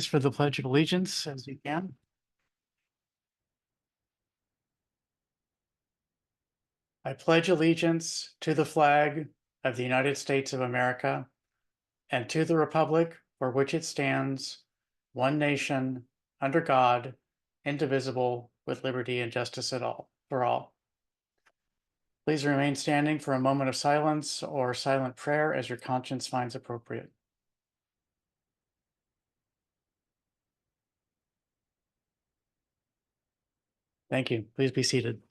For the Pledge of Allegiance as you can. I pledge allegiance to the flag of the United States of America and to the republic for which it stands, one nation, under God, indivisible, with liberty and justice for all. Please remain standing for a moment of silence or silent prayer as your conscience finds appropriate. Thank you. Please be seated.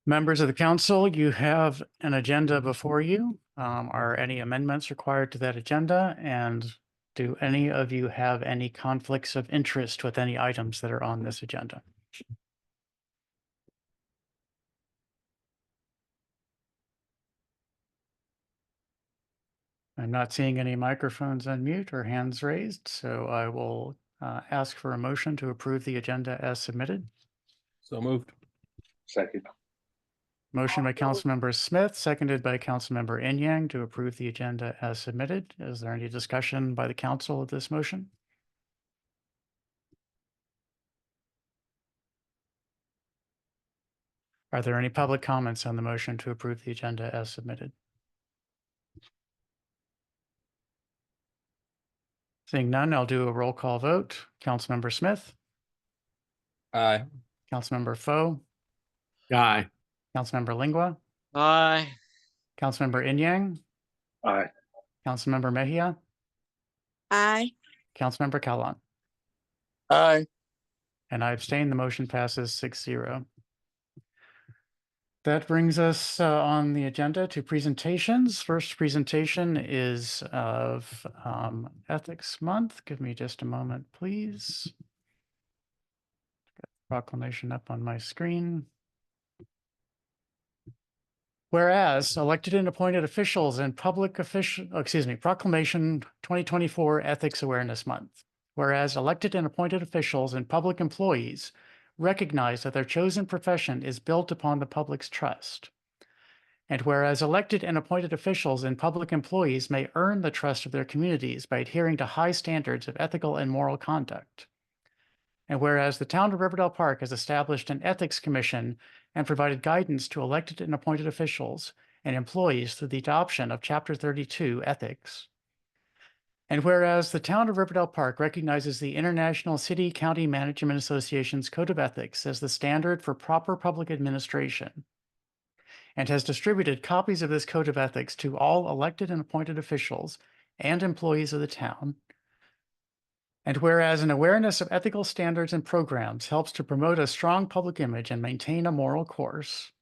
Members of the council, you have an agenda before you. Are any amendments required to that agenda? And do any of you have any conflicts of interest with any items that are on this agenda? I'm not seeing any microphones unmute or hands raised, so I will ask for a motion to approve the agenda as submitted. So moved. Second. Motion by Councilmember Smith, seconded by Councilmember Enyang to approve the agenda as submitted. Is there any discussion by the council of this motion? Are there any public comments on the motion to approve the agenda as submitted? Seeing none, I'll do a roll call vote. Councilmember Smith, Aye. Councilmember Foe, Aye. Councilmember Lingua, Aye. Councilmember Enyang, Aye. Councilmember Mejia, Aye. Councilmember Callan. Aye. And I abstain. The motion passes 6-0. That brings us on the agenda to presentations. First presentation is of Ethics Month. Give me just a moment, please. Got the proclamation up on my screen. Whereas elected and appointed officials and Proclamation 2024 Ethics Awareness Month. Whereas elected and appointed officials and public employees recognize that their chosen profession is built upon the public's trust. And whereas elected and appointed officials and public employees may earn the trust of their communities by adhering to high standards of ethical and moral conduct. And whereas the town of Riverdale Park has established an ethics commission and provided guidance to elected and appointed officials and employees through the adoption of Chapter 32 Ethics. And whereas the town of Riverdale Park recognizes the International City County Management Association's Code of Ethics as the standard for proper public administration, and has distributed copies of this Code of Ethics to all elected and appointed officials and employees of the town. And whereas an awareness of ethical standards and programs helps to promote a strong public image and maintain a moral course.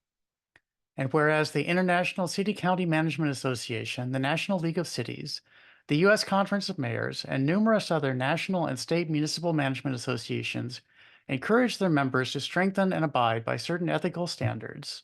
And whereas the International City County Management Association, the National League of Cities, the U.S. Conference of Mayors, and numerous other national and state municipal management associations encourage their members to strengthen and abide by certain ethical standards.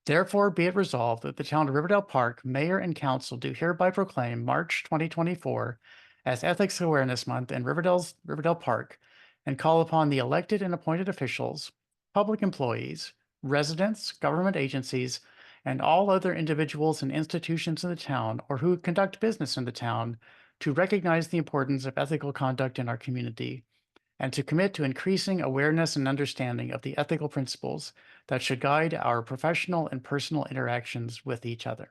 Therefore, be it resolved that the town of Riverdale Park, Mayor and Council do hereby proclaim March 2024 as Ethics Awareness Month in Riverdale Park, and call upon the elected and appointed officials, public employees, residents, government agencies, and all other individuals and institutions in the town or who conduct business in the town to recognize the importance of ethical conduct in our community and to commit to increasing awareness and understanding of the ethical principles that should guide our professional and personal interactions with each other.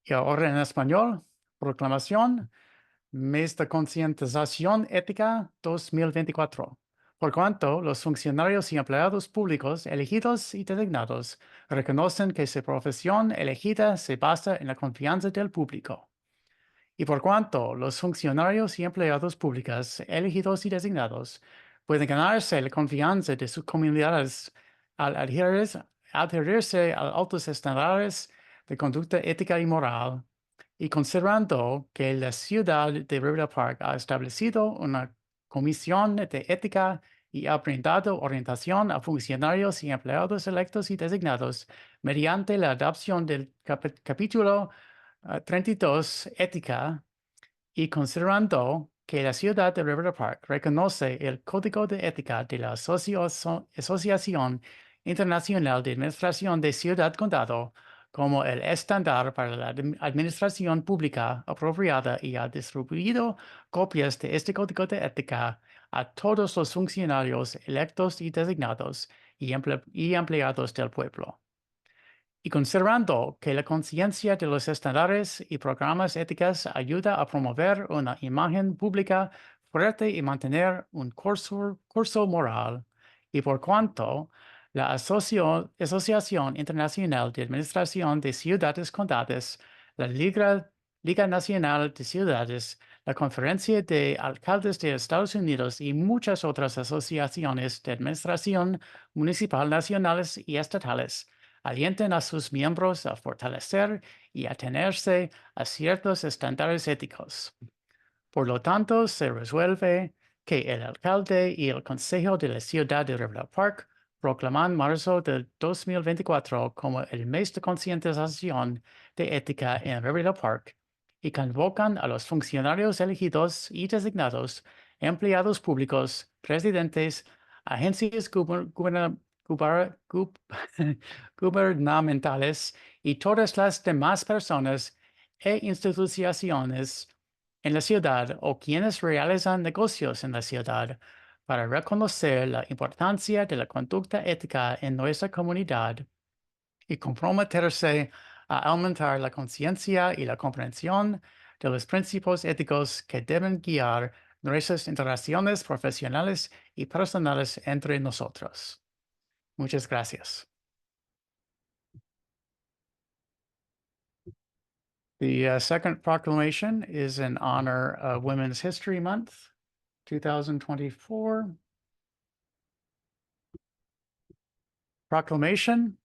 Y ahora en español, proclamación, Mes de Concientización Ética 2024. Por cuanto los funcionarios y empleados públicos elegidos y designados reconocen que su profesión elegida se basa en la confianza del público. Y por cuanto los funcionarios y empleados públicos elegidos y designados pueden ganarse la confianza de sus comunidades al adherirse a altos estándares de conducta ética y moral, y considerando que la ciudad de Riverdale Park ha establecido una comisión de ética y ha brindado orientación a funcionarios y empleados electos y designados mediante la adopción del capítulo 32 Ética, y considerando que la ciudad de Riverdale Park reconoce el Código de Ética de la Asociación Internacional de Administración de Ciudad-Condado como el estándar para la administración pública apropiada y ha distribuido copias de este código de ética a todos los funcionarios electos y designados y empleados del pueblo. Y considerando que la conciencia de los estándares y programas éticos ayuda a promover una imagen pública fuerte y mantener un curso moral, y por cuanto la Asociación Internacional de Administración de Ciudades Condadas, la Liga Nacional de Ciudades, la Conferencia de Alcaldes de Estados Unidos y muchas otras asociaciones de administración municipal nacionales y estatales alienten a sus miembros a fortalecer y atenerse a ciertos estándares éticos. Por lo tanto, se resuelve que el alcalde y el consejo de la ciudad de Riverdale Park proclaman marzo del 2024 como el mes de concientización de ética en Riverdale Park y convocan a los funcionarios elegidos y designados, empleados públicos, presidentes, agencias gubernamentales y todas las demás personas e instituciones en la ciudad o quienes realizan negocios en la ciudad para reconocer la importancia de la conducta ética en nuestra comunidad y comprometerse a aumentar la conciencia y la comprensión de los principios éticos que deben guiar nuestras interacciones profesionales y personales entre nosotros. Muchas gracias. The second proclamation is in honor of Women's History Month, 2024. Proclamation.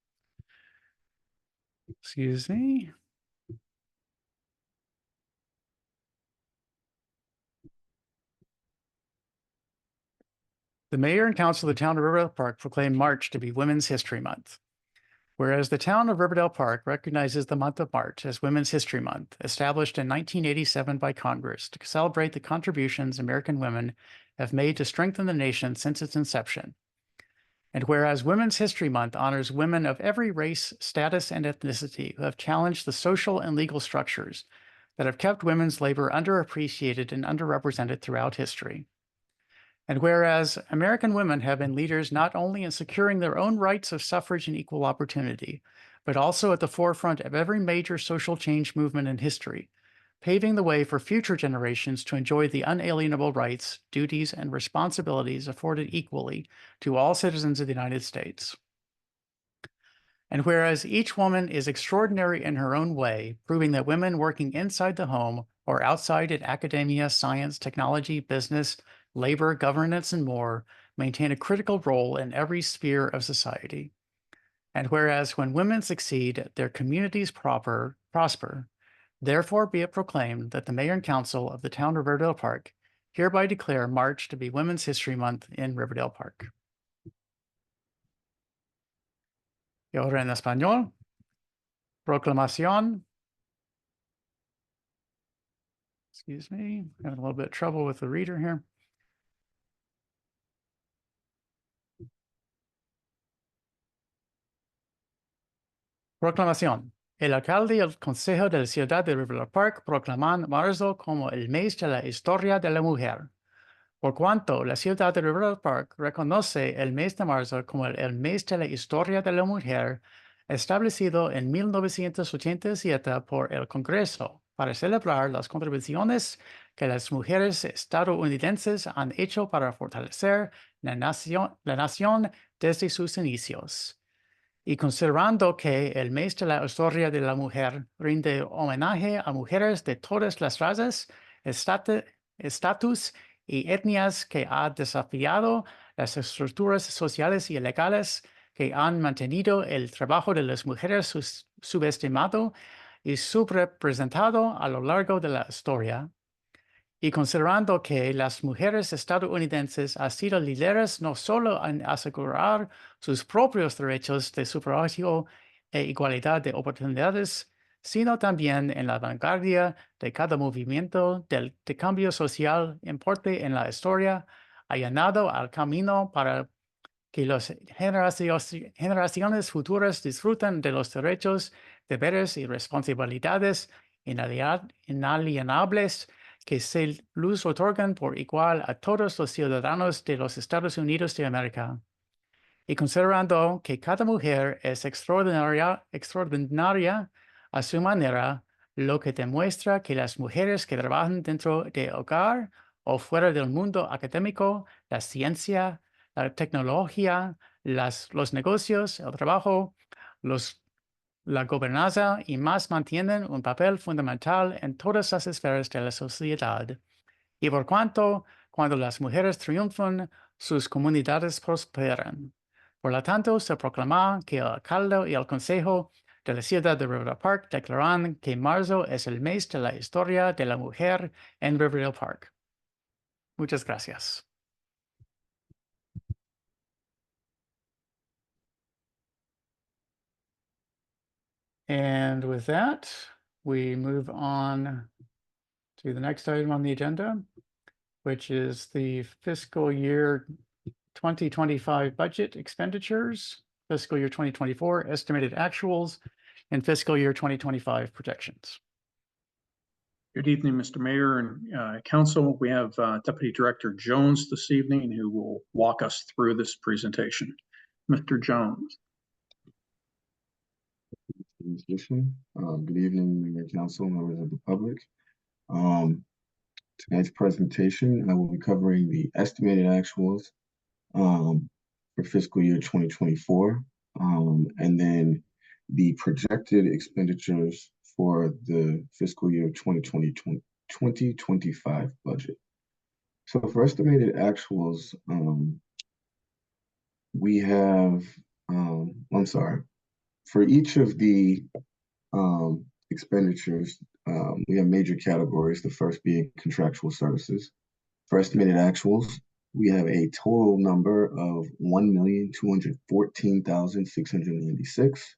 Excuse me. The mayor and council of the town of Riverdale Park proclaim March to be Women's History Month. Whereas the town of Riverdale Park recognizes the month of March as Women's History Month, established in 1987 by Congress to celebrate the contributions American women have made to strengthen the nation since its inception. And whereas Women's History Month honors women of every race, status, and ethnicity who have challenged the social and legal structures that have kept women's labor underappreciated and underrepresented throughout history. And whereas American women have been leaders not only in securing their own rights of suffrage and equal opportunity, but also at the forefront of every major social change movement in history, paving the way for future generations to enjoy the unalienable rights, duties, and responsibilities afforded equally to all citizens of the United States. And whereas each woman is extraordinary in her own way, proving that women working inside the home or outside in academia, science, technology, business, labor, governance, and more maintain a critical role in every sphere of society. And whereas when women succeed, their communities prosper, therefore be it proclaimed that the mayor and council of the town of Riverdale Park hereby declare March to be Women's History Month in Riverdale Park. Y ahora en español, proclamación. Excuse me, having a little bit of trouble with the reader here. Proclamación. El alcalde y el consejo de la ciudad de Riverdale Park proclaman marzo como el mes de la historia de la mujer. Por cuanto la ciudad de Riverdale Park reconoce el mes de marzo como el mes de la historia de la mujer, establecido en 1987 por el Congreso para celebrar las contribuciones que las mujeres estadounidenses han hecho para fortalecer la nación desde sus inicios. Y considerando que el mes de la historia de la mujer rinde homenaje a mujeres de todas las razas, estatus y etnias que ha desafiado las estructuras sociales y legales que han mantenido el trabajo de las mujeres subestimado y subrepresentado a lo largo de la historia, y considerando que las mujeres estadounidenses han sido líderes no solo en asegurar sus propios derechos de sufragio e igualdad de oportunidades, sino también en la vanguardia de cada movimiento de cambio social importante en la historia, allanado al camino para que las generaciones futuras disfruten de los derechos, deberes y responsabilidades inalienables que se les otorgan por igual a todos los ciudadanos de los Estados Unidos de América. Y considerando que cada mujer es extraordinaria a su manera, lo que demuestra que las mujeres que trabajan dentro del hogar o fuera del mundo académico, la ciencia, la tecnología, los negocios, el trabajo, la gobernanza y más mantienen un papel fundamental en todas las esferas de la sociedad. Y por cuanto, cuando las mujeres triunfan, sus comunidades prosperan. Por lo tanto, se proclama que el alcalde y el consejo de la ciudad de Riverdale Park declaran que marzo es el mes de la historia de la mujer en Riverdale Park. Muchas gracias. And with that, we move on to the next item on the agenda, which is the fiscal year 2025 budget expenditures, fiscal year 2024 estimated actuals, and fiscal year 2025 projections. Good evening, Mr. Mayor and Council. We have Deputy Director Jones this evening who will walk us through this presentation. Mr. Jones. Good evening, Mayor, Council, members of the public. Tonight's presentation, I will be covering the estimated actuals for fiscal year 2024, and then the projected expenditures for the fiscal year 2025 budget. So for estimated actuals, we have, I'm sorry, for each of the expenditures, we have major categories, the first being contractual services. For estimated actuals, we have a total number of $1,214,696.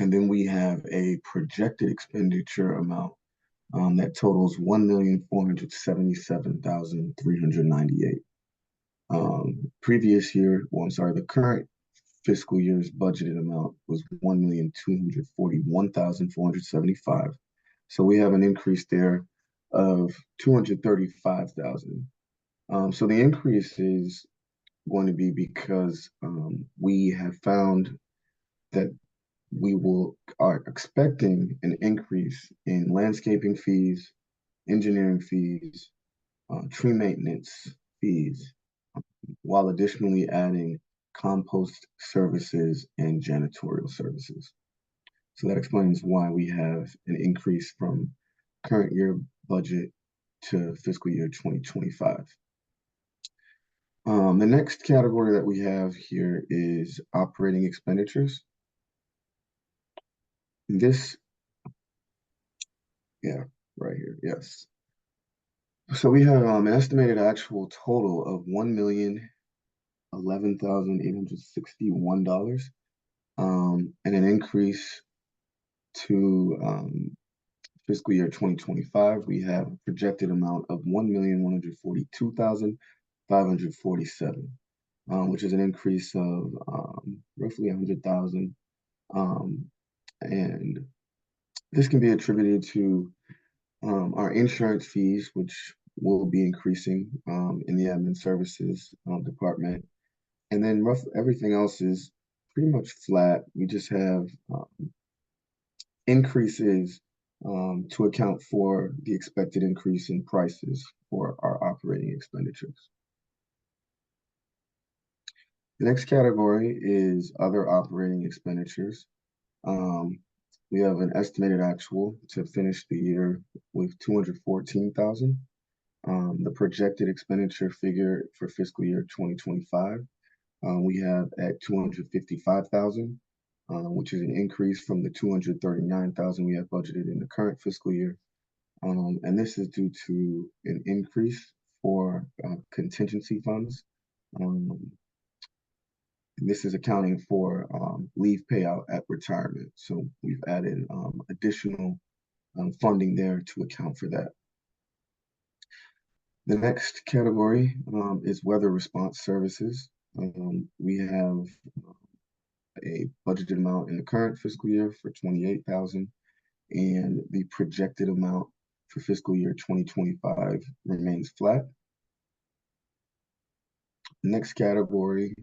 And then we have a projected expenditure amount that totals $1,477,398. Previous year, well, I'm sorry, the current fiscal year's budgeted amount was $1,241,475. So we have an increase there of $235,000. So the increase is going to be because we have found that we are expecting an increase in landscaping fees, engineering fees, tree maintenance fees, while additionally adding compost services and janitorial services. So that explains why we have an increase from current year budget to fiscal year 2025. The next category that we have here is operating expenditures. This, yeah, right here, yes. So we have an estimated actual total of $1,011,861, and an increase to fiscal year 2025. We have a projected amount of $1,142,547, which is an increase of roughly 100,000. And this can be attributed to our insurance fees, which will be increasing in the admin services department. And then everything else is pretty much flat. We just have increases to account for the expected increase in prices for our operating expenditures. The next category is other operating expenditures. We have an estimated actual to finish the year with $214,000. The projected expenditure figure for fiscal year 2025, we have at $255,000, which is an increase from the $239,000 we have budgeted in the current fiscal year. And this is due to an increase for contingency funds. This is accounting for leave payout at retirement. So we've added additional funding there to account for that. The next category is weather response services. We have a budgeted amount in the current fiscal year for $28,000, and the projected amount for fiscal year 2025 remains flat. The next category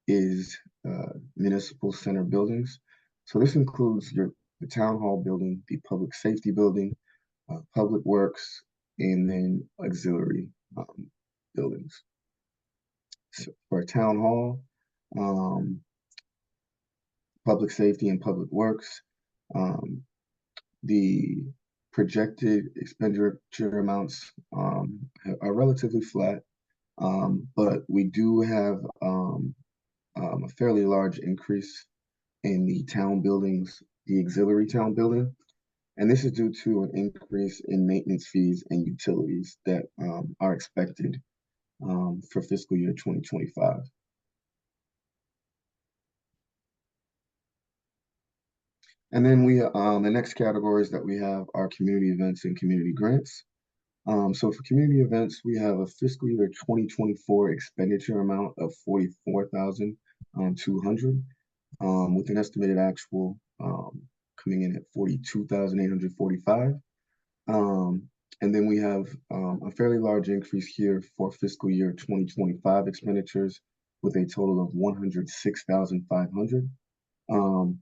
is municipal center buildings. So this includes the town hall building, the public safety building, public works, and then auxiliary buildings. So for town hall, public safety and public works, the projected expenditure amounts are relatively flat, but we do have a fairly large increase in the town buildings, the auxiliary town building. And this is due to an increase in maintenance fees and utilities that are expected for fiscal year 2025. And then the next categories that we have are community events and community grants. So for community events, we have a fiscal year 2024 expenditure amount of $44,200, with an estimated actual coming in at $42,845. And then we have a fairly large increase here for fiscal year 2025 expenditures with a total of $106,500.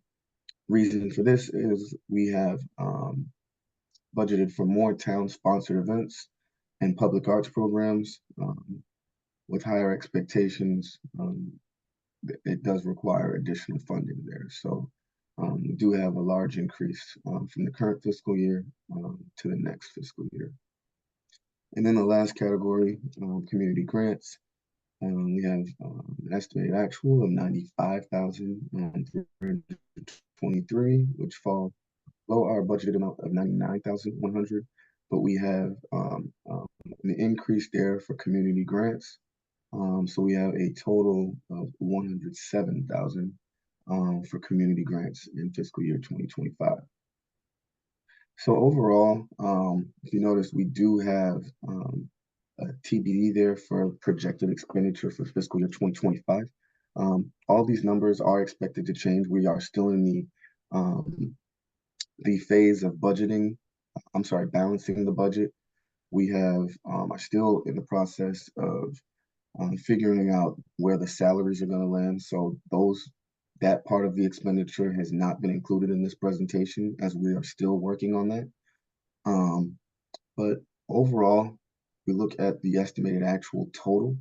Reason for this is we have budgeted for more town-sponsored events and public arts programs. With higher expectations, it does require additional funding there. So we do have a large increase from the current fiscal year to the next fiscal year. And then the last category, community grants. We have an estimated actual of $95,323, which fall below our budgeted amount of $99,100. But we have an increase there for community grants. So we have a total of $107,000 for community grants in fiscal year 2025. So overall, if you notice, we do have a TBD there for projected expenditure for fiscal year 2025. All these numbers are expected to change. We are still in the phase of balancing the budget. We are still in the process of figuring out where the salaries are going to land. So that part of the expenditure has not been included in this presentation, as we are still working on that. But overall, we look at the estimated actual total.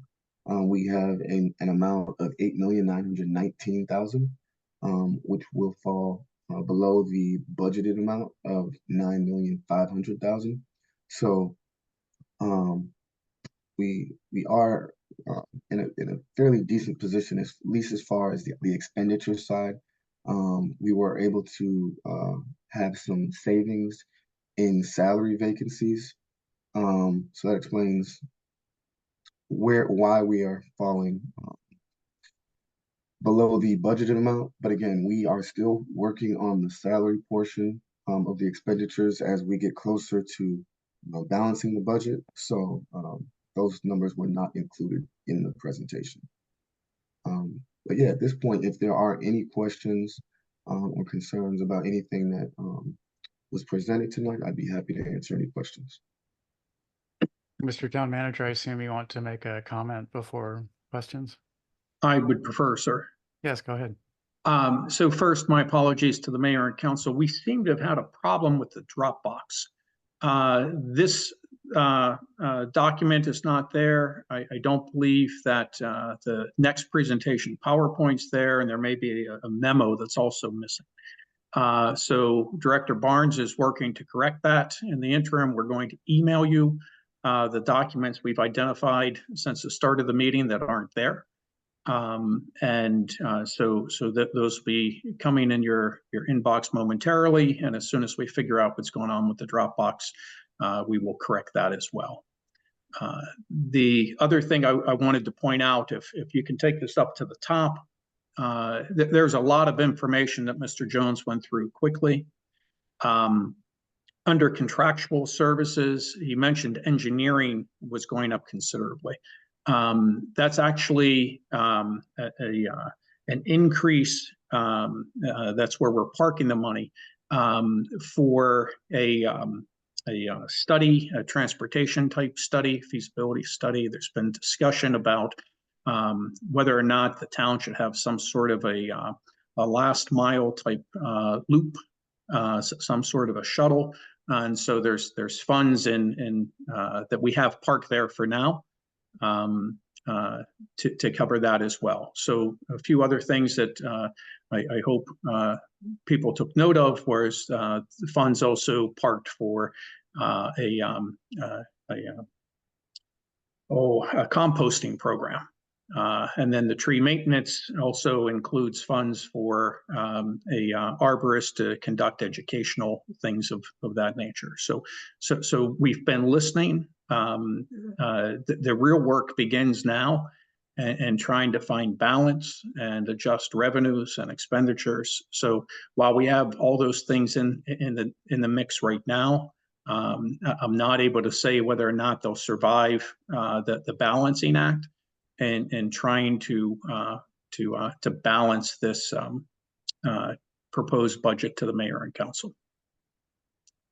We have an amount of $8,919,000, which will fall below the budgeted amount of $9,500,000. So we are in a fairly decent position, at least as far as the expenditure side. We were able to have some savings in salary vacancies. So that explains why we are falling below the budgeted amount. But again, we are still working on the salary portion of the expenditures as we get closer to balancing the budget. So those numbers were not included in the presentation. But yeah, at this point, if there are any questions or concerns about anything that was presented tonight, I'd be happy to answer any questions. Mr. Town Manager, I assume you want to make a comment before questions? I would prefer, sir. Yes, go ahead. So first, my apologies to the mayor and council. We seem to have had a problem with the Dropbox. This document is not there. I don't believe that the next presentation PowerPoint's there, and there may be a memo that's also missing. So Director Barnes is working to correct that. In the interim, we're going to email you the documents we've identified since the start of the meeting that aren't there. So that those will be coming in your inbox momentarily. And as soon as we figure out what's going on with the Dropbox, we will correct that as well. The other thing I wanted to point out, if you can take this up to the top, there's a lot of information that Mr. Jones went through quickly. Under contractual services, you mentioned engineering was going up considerably. That's actually an increase. That's where we're parking the money for a study, a transportation type study, feasibility study. There's been discussion about whether or not the town should have some sort of a last mile type loop, some sort of a shuttle. And so there's funds in that we have parked there for now to cover that as well. So a few other things that I hope people took note of was the funds also parked for a composting program. And then the tree maintenance also includes funds for a arborist to conduct educational things of that nature. So we've been listening. The real work begins now, and trying to find balance and adjust revenues and expenditures. So while we have all those things in the mix right now, I'm not able to say whether or not they'll survive the balancing act. And trying to balance this proposed budget to the mayor and council.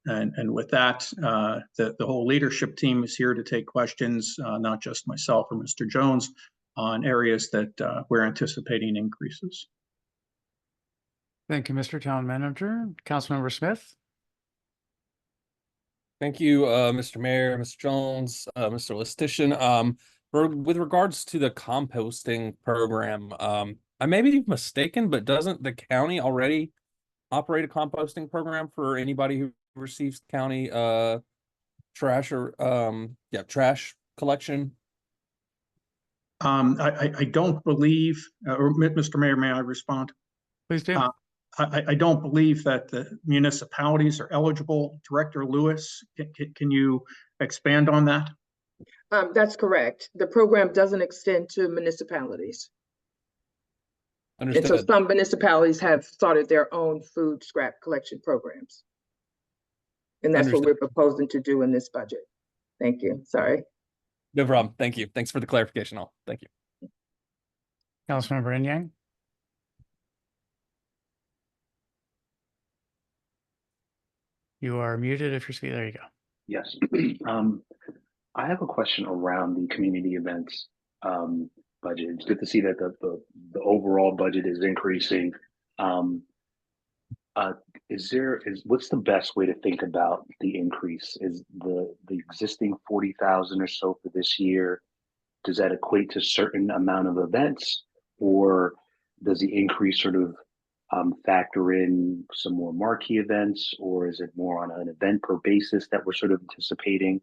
And with that, the whole leadership team is here to take questions, not just myself or Mr. Jones, on areas that we're anticipating increases. Thank you, Mr. Town Manager. Councilmember Smith? Thank you, Mr. Mayor, Mr. Jones, Mr. Listician. With regards to the composting program, I may be mistaken, but doesn't the county already operate a composting program for anybody who receives county trash or trash collection? I don't believe, or Mr. Mayor, may I respond? Please do. I don't believe that the municipalities are eligible. Director Lewis, can you expand on that? That's correct. The program doesn't extend to municipalities. Understood. And so some municipalities have started their own food scrap collection programs. And that's what we're proposing to do in this budget. Thank you. Sorry. No problem. Thank you. Thanks for the clarification. Thank you. Councilmember Inyang? You are muted if you're speaking. There you go. Yes. I have a question around the community events budget. It's good to see that the overall budget is increasing. What's the best way to think about the increase? Is the existing 40,000 or so for this year, does that equate to a certain amount of events, or does the increase sort of factor in some more marquee events, or is it more on an event per basis that we're sort of anticipating?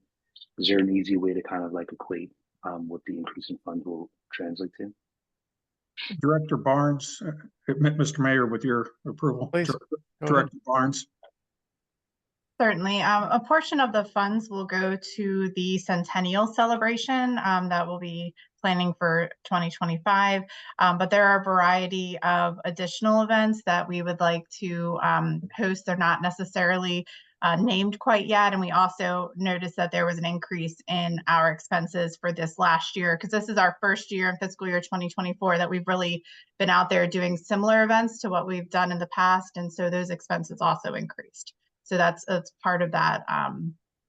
Is there an easy way to kind of like equate what the increase in funds will translate to? Director Barnes, Mr. Mayor, with your approval. Please. Director Barnes. Certainly. A portion of the funds will go to the centennial celebration that we'll be planning for 2025. But there are a variety of additional events that we would like to host. They're not necessarily named quite yet. And we also noticed that there was an increase in our expenses for this last year, because this is our first year in fiscal year 2024 that we've really been out there doing similar events to what we've done in the past. And so those expenses also increased. So that's part of that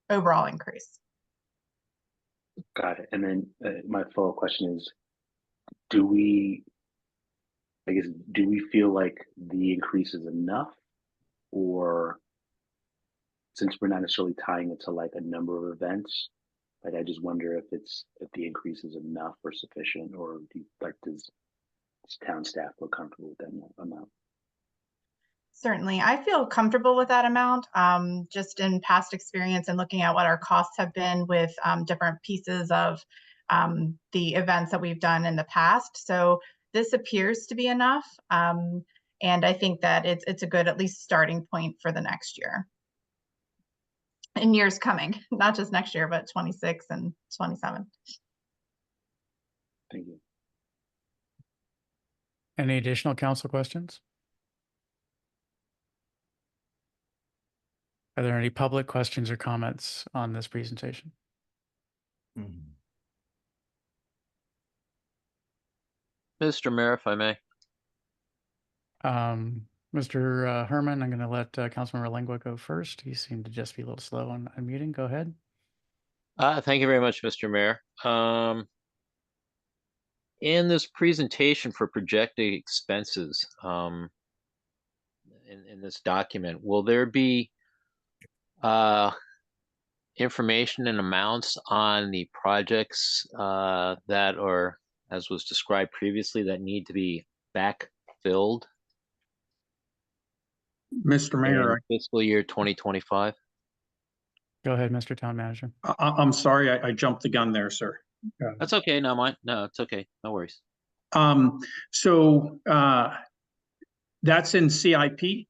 overall increase. Got it. And then my follow-up question is, do we feel like the increase is enough, or since we're not necessarily tying it to like a number of events, like I just wonder if the increase is enough or sufficient, or does town staff feel comfortable with that amount? Certainly. I feel comfortable with that amount, just in past experience and looking at what our costs have been with different pieces of the events that we've done in the past. So this appears to be enough. And I think that it's a good, at least, starting point for the next year. In years coming, not just next year, but 26 and 27. Thank you. Any additional council questions? Are there any public questions or comments on this presentation? Mr. Mayor, if I may. Mr. Herman, I'm going to let Councilmember Lengua go first. He seemed to just be a little slow on unmuting. Go ahead. Thank you very much, Mr. Mayor. In this presentation for projected expenses, in this document, will there be information and amounts on the projects that are, as was described previously, that need to be backfilled Mr. in Mayor, fiscal year 2025? Go ahead, Mr. Town Manager. I'm sorry, I jumped the gun there, sir. That's okay. No, it's okay. No worries. So that's in CIP.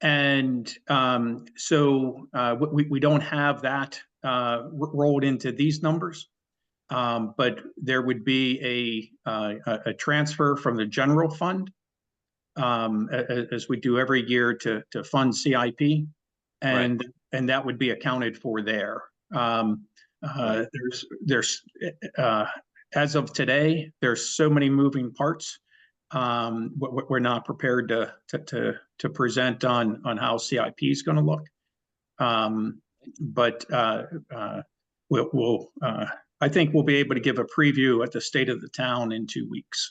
And so we don't have that rolled into these numbers. But there would be a transfer from the general fund as we do every year to fund CIP. And that would be accounted for there. There's as of today, there's so many moving parts. We're not prepared to present on how CIP is going to look. But I think we'll be able to give a preview at the State of the Town in 2 weeks.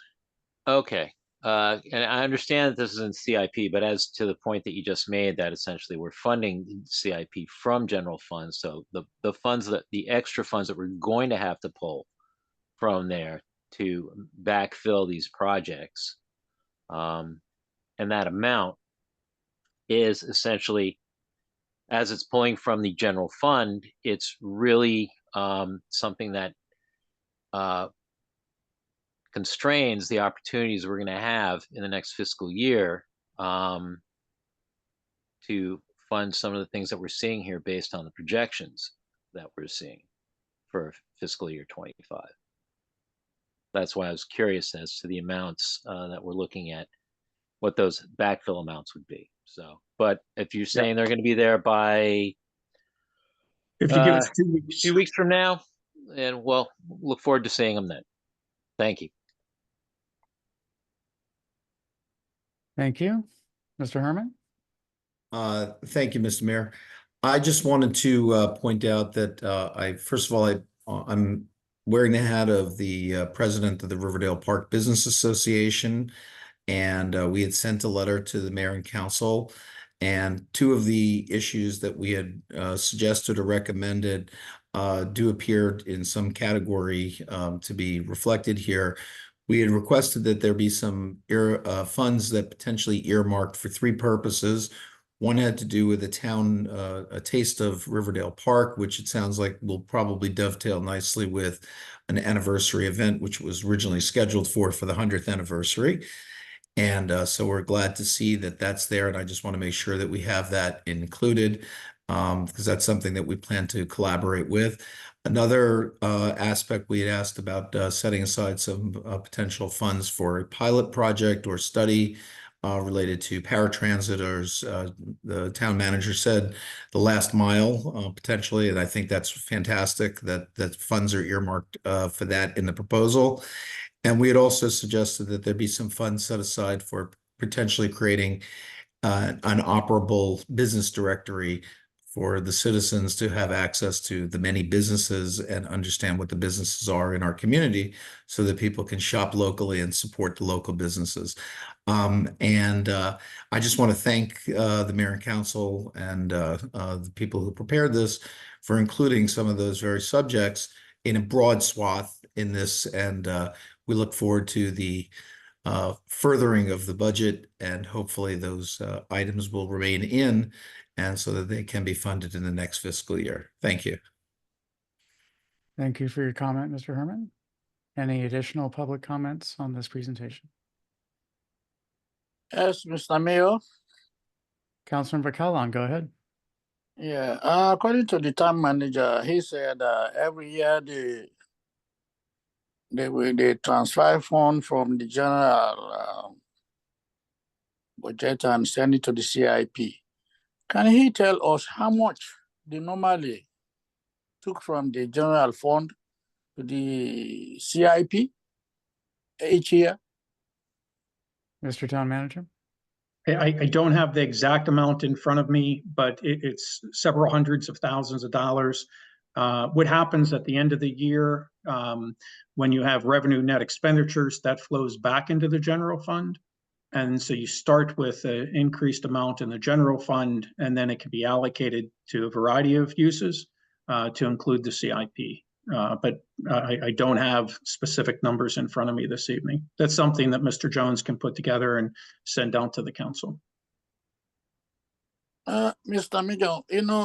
Okay. And I understand that this is in CIP, but as to the point that you just made, that essentially we're funding CIP from general funds. So the funds the extra funds that we're going to have to pull from there to backfill these projects, and that amount is essentially, as it's pulling from the general fund, it's really something that constrains the opportunities we're going to have in the next fiscal year to fund some of the things that we're seeing here based on the projections that we're seeing for fiscal year 25. That's why I was curious as to the amounts that we're looking at, what those backfill amounts would be. So, but if you're saying they're going to be there by if you give us 2 weeks, 2 weeks from now, and well, look forward to seeing them then. Thank you. Thank you. Mr. Herman? Thank you, Mr. Mayor. I just wanted to point out that first of all, I'm wearing the hat of the president of the Riverdale Park Business Association, and we had sent a letter to the mayor and council, and 2 of the issues that we had suggested or recommended do appear in some category to be reflected here. We had requested that there be some funds that potentially earmarked for 3 purposes. One had to do with a taste of Riverdale Park, which it sounds like will probably dovetail nicely with an anniversary event, which was originally scheduled for the 100th anniversary. And so we're glad to see that that's there. And I just want to make sure that we have that included because that's something that we plan to collaborate with. Another aspect we had asked about setting aside some potential funds for a pilot project or study related to paratransit, or the town manager said the last mile potentially, and I think that's fantastic that funds are earmarked for that in the proposal. And we had also suggested that there be some funds set aside for potentially creating an operable business directory for the citizens to have access to the many businesses and understand what the businesses are in our community so that people can shop locally and support the local businesses. I just want to thank the mayor and council and the people who prepared this for including some of those very subjects in a broad swath in this. And we look forward to the furthering of the budget, and hopefully those items will remain in and so that they can be funded in the next fiscal year. Thank you. Thank you for your comment, Mr. Herman. Any additional public comments on this presentation? Yes, Mr. Mayor. Councilmember Callan, go ahead. Yeah, according to the town manager, he said every year they transfer fund from the general budget and send it to the CIP. Can he tell us how much they normally took from the general fund to the CIP each year? Mr. Town Manager? I don't have the exact amount in front of me, but it's several hundreds of thousands of dollars. What happens at the end of the year, when you have revenue net expenditures, that flows back into the general fund. And so you start with an increased amount in the general fund, and then it can be allocated to a variety of uses to include the CIP. But I don't have specific numbers in front of me this evening. That's something that Mr. Jones can put together and send down to the council. Mr. Major,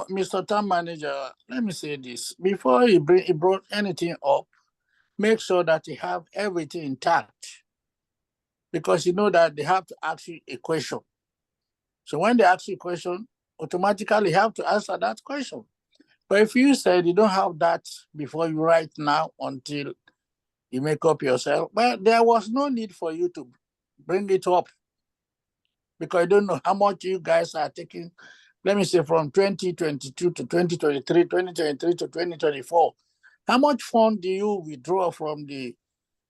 Mr. Town Manager, let me say this. Before he brought anything up, make sure that you have everything intact. Because you know that they have to ask you a question. So when they ask you a question, automatically you have to answer that question. But if you said you don't have that before you write now until you make up yourself, well, there was no need for you to bring it up because I don't know how much you guys are taking, let me say from 2022 to 2023, 2023 to 2024. How much fund do you withdraw from the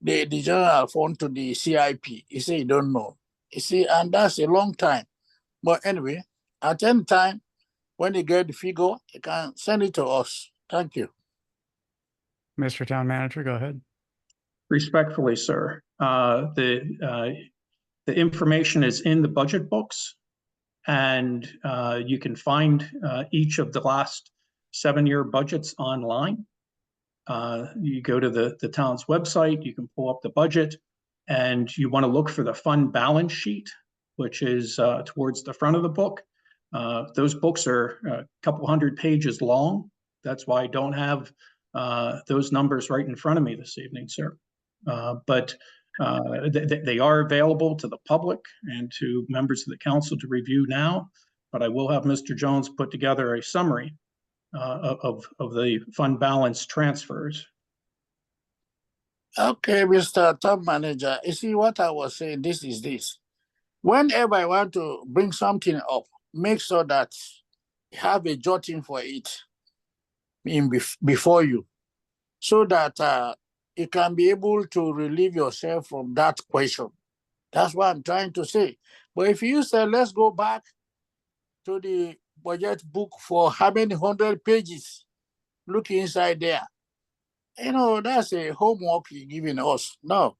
general fund to the CIP? You say you don't know. You see, and that's a long time. But anyway, at any time, when you get the figure, you can send it to us. Thank you. Mr. Town Manager, go ahead. Respectfully, sir, the information is in the budget books, and you can find each of the last 7-year budgets online. You go to the town's website, you can pull up the budget, and you want to look for the fund balance sheet, which is towards the front of the book. Those books are a couple hundred pages long. That's why I don't have those numbers right in front of me this evening, sir. But they are available to the public and to members of the council to review now. But I will have Mr. Jones put together a summary of the fund balance transfers. Okay, Mr. Town Manager, you see what I was saying, this is this. Whenever I want to bring something up, make sure that you have a jotting for it before you, so that you can be able to relieve yourself from that question. That's what I'm trying to say. But if you say, let's go back to the budget book for how many 100 pages, look inside there. That's a homework you're giving us. No,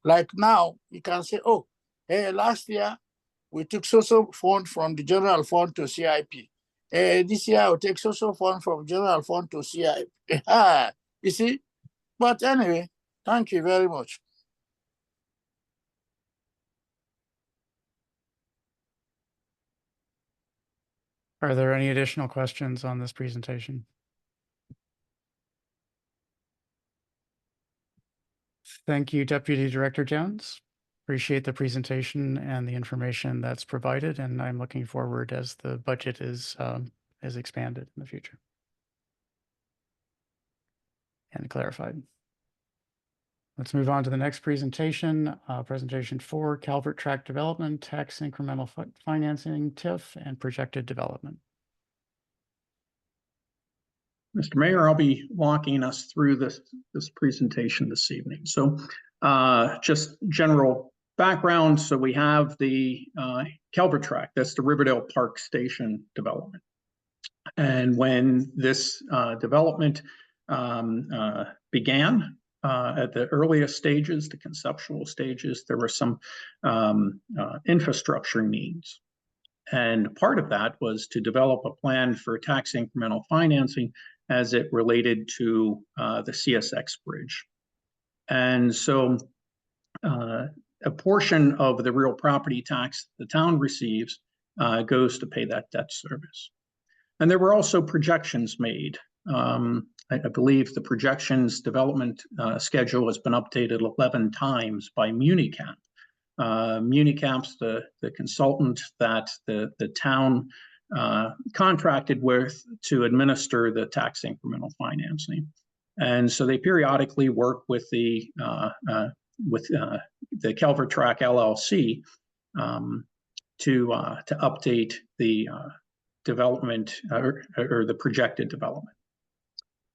like now, you can say, oh, hey, last year, we took social fund from the general fund to CIP. This year, we'll take social fund from general fund to CIP. You see? But anyway, thank you very much. Are there any additional questions on this presentation? Thank you, Deputy Director Jones. Appreciate the presentation and the information that's provided, and I'm looking forward as the budget is expanded in the future and clarified. Let's move on to the next presentation, presentation 4, Calvert Tract Development, Tax Incremental Financing, TIF, and Projected Development. Mr. Mayor, I'll be walking us through this presentation this evening. So just general background. So we have the Calvert Tract, that's the Riverdale Park Station development. And when this development began, at the earliest stages, the conceptual stages, there were some infrastructure needs. And part of that was to develop a plan for tax incremental financing as it related to the CSX bridge. And so a portion of the real property tax the town receives goes to pay that debt service. And there were also projections made. I believe the projections development schedule has been updated 11 times by Municap. Municap's the consultant that the town contracted with to administer the tax incremental financing. And so they periodically work with the Calvert Tract LLC to update the development or the projected development.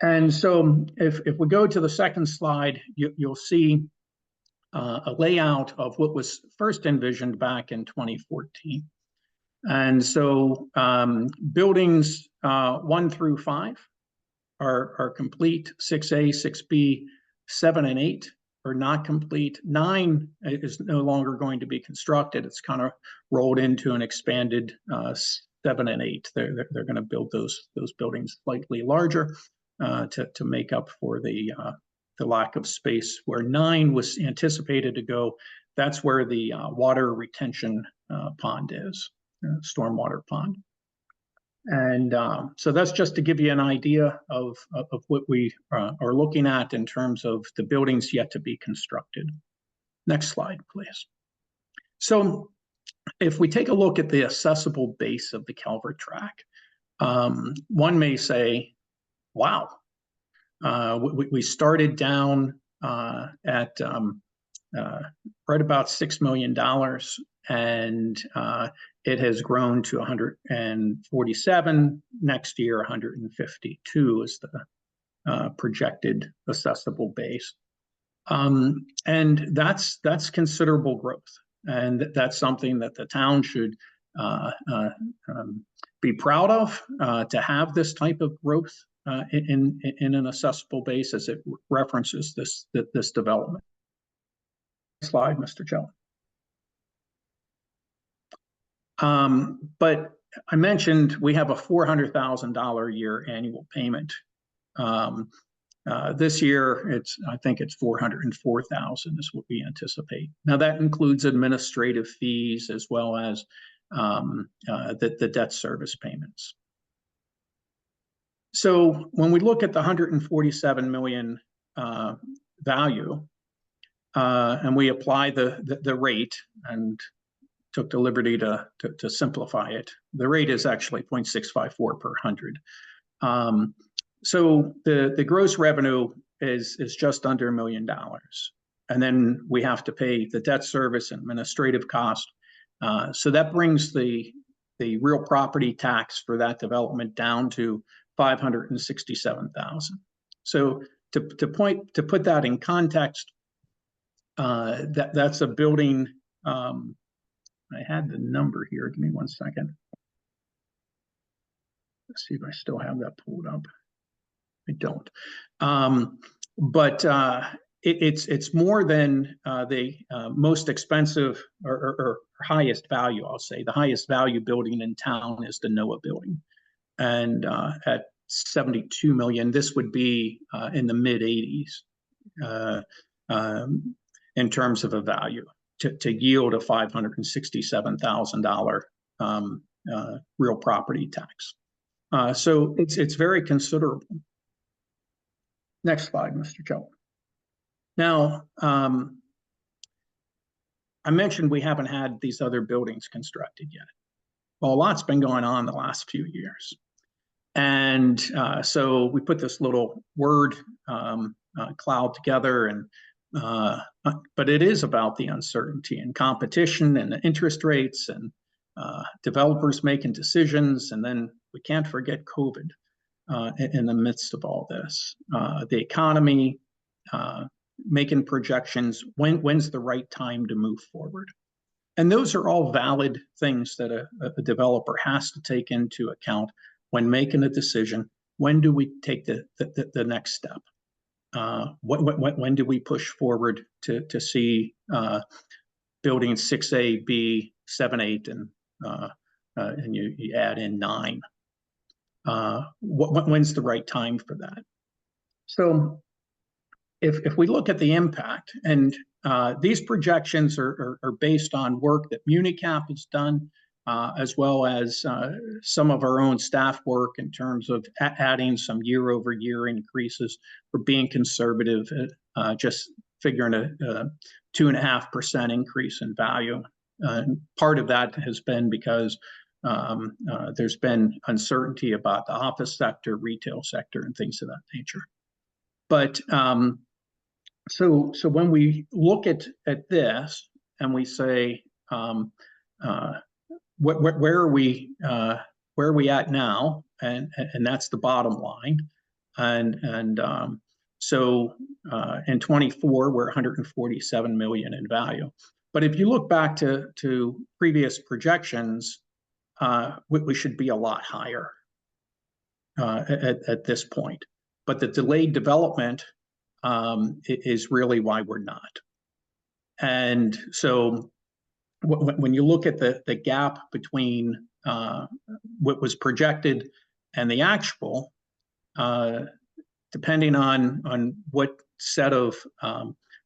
And so if we go to the second slide, you'll see a layout of what was first envisioned back in 2014. And so buildings 1 through 5 are complete. 6A, 6B, 7 and 8 are not complete. 9 is no longer going to be constructed. It's kind of rolled into an expanded 7 and 8. They're going to build those buildings slightly larger to make up for the lack of space. Where 9 was anticipated to go, that's where the water retention pond is, stormwater pond. And so that's just to give you an idea of what we are looking at in terms of the buildings yet to be constructed. Next slide, please. So if we take a look at the accessible base of the Calvert Track, one may say, wow, we started down at right about $6 million, and it has grown to 147. Next year, 152 is the projected accessible base. And that's considerable growth. And that's something that the town should be proud of, to have this type of growth in an accessible base as it references this development. Slide, Mr. Joe. But I mentioned we have a $400,000 a year annual payment. This year, I think it's $404,000 is what we anticipate. Now that includes administrative fees as well as the debt service payments. So when we look at the 147 million value, and we apply the rate and took the liberty to simplify it, the rate is actually 0.654 per 100. So the gross revenue is just under $1 million. And then we have to pay the debt service and administrative cost. So that brings the real property tax for that development down to $567,000. So to put that in context, that's a building. I had the number here. Give me 1 second. Let's see if I still have that pulled up. I don't. But it's more than the most expensive or highest value, I'll say. The highest value building in town is the NOAA building. And at 72 million, this would be in the mid 80s in terms of a value to yield a $567,000 real property tax. So it's very considerable. Next slide, Mr. Joe. Now, I mentioned we haven't had these other buildings constructed yet. Well, a lot's been going on the last few years. And so we put this little word cloud together, and but it is about the uncertainty and competition and the interest rates and developers making decisions. And then we can't forget COVID in the midst of all this. The economy, making projections, when's the right time to move forward? And those are all valid things that a developer has to take into account when making a decision. When do we take the next step? When do we push forward to see building 6A, B, 7, 8, and you add in 9? When's the right time for that? So if we look at the impact, and these projections are based on work that MuniCap has done, as well as some of our own staff work in terms of adding some year-over-year increases. For being conservative, just figuring a 2.5% increase in value. Part of that has been because there's been uncertainty about the office sector, retail sector, and things of that nature. But so when we look at this and we say, where are we where are we at now? And that's the bottom line. So in 24, we're 147 million in value. But if you look back to previous projections, we should be a lot higher at this point. But the delayed development is really why we're not. And so when you look at the gap between what was projected and the actual, depending on what set of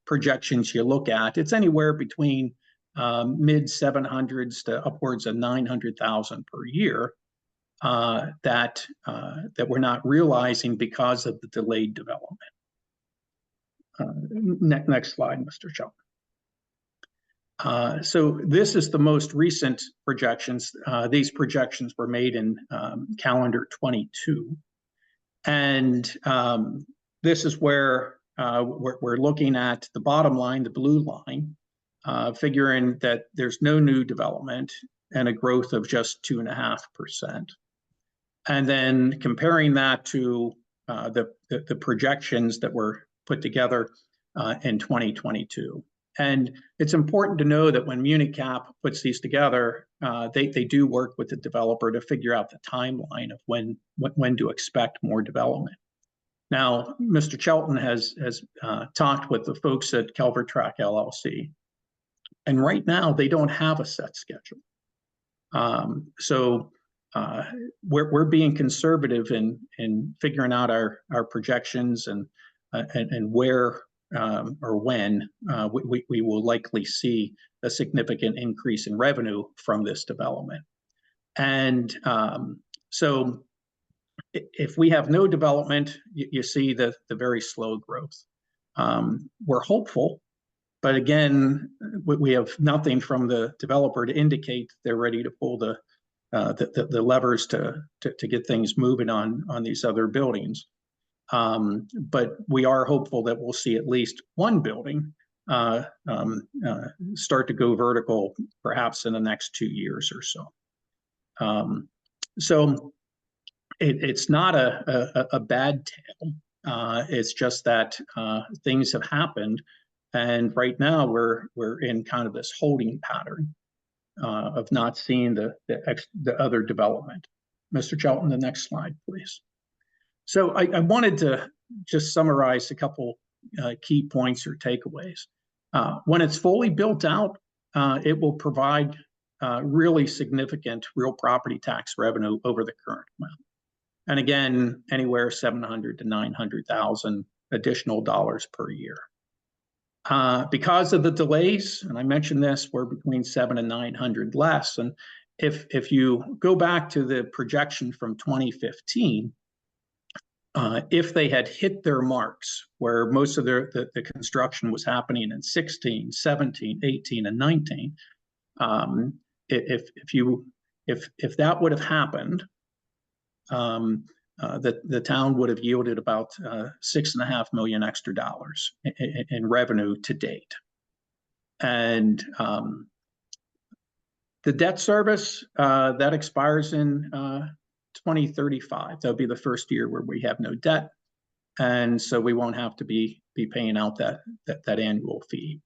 projections you look at, it's anywhere between mid 700s to upwards of 900,000 per year that we're not realizing because of the delayed development. Next slide, Mr. Shelton. So this is the most recent projections. These projections were made in calendar 22. And this is where we're looking at the bottom line, the blue line, figuring that there's no new development and a growth of just 2.5%. And then comparing that to the projections that were put together in 2022. And it's important to know that when MuniCap puts these together, they do work with the developer to figure out the timeline of when to expect more development. Now, Mr. Shelton has talked with the folks at Calvertrack LLC, and right now they don't have a set schedule. So we're being conservative in figuring out our projections and where or when we will likely see a significant increase in revenue from this development. And so if we have no development, you see the very slow growth. We're hopeful, but again, we have nothing from the developer to indicate they're ready to pull the levers to get things moving on these other buildings. But we are hopeful that we'll see at least one building start to go vertical, perhaps in the next 2 years or so. So it's not a bad tale. It's just that things have happened, and right now we're in kind of this holding pattern of not seeing the other development. Mr. Shelton, the next slide, please. So I wanted to just summarize a couple key points or takeaways. When it's fully built out, it will provide really significant real property tax revenue over the current amount. And again, anywhere 700 to 900,000 additional dollars per year. Because of the delays, and I mentioned this, we're between 700 and 900 less. And if you go back to the projection from 2015, if they had hit their marks, where most of the construction was happening in 16, 17, 18, and 19, if that would have happened, the town would have yielded about $6.5 million extra dollars in revenue to date. And the debt service that expires in 2035. That'll be the first year where we have no debt, and so we won't have to be paying out that annual fee.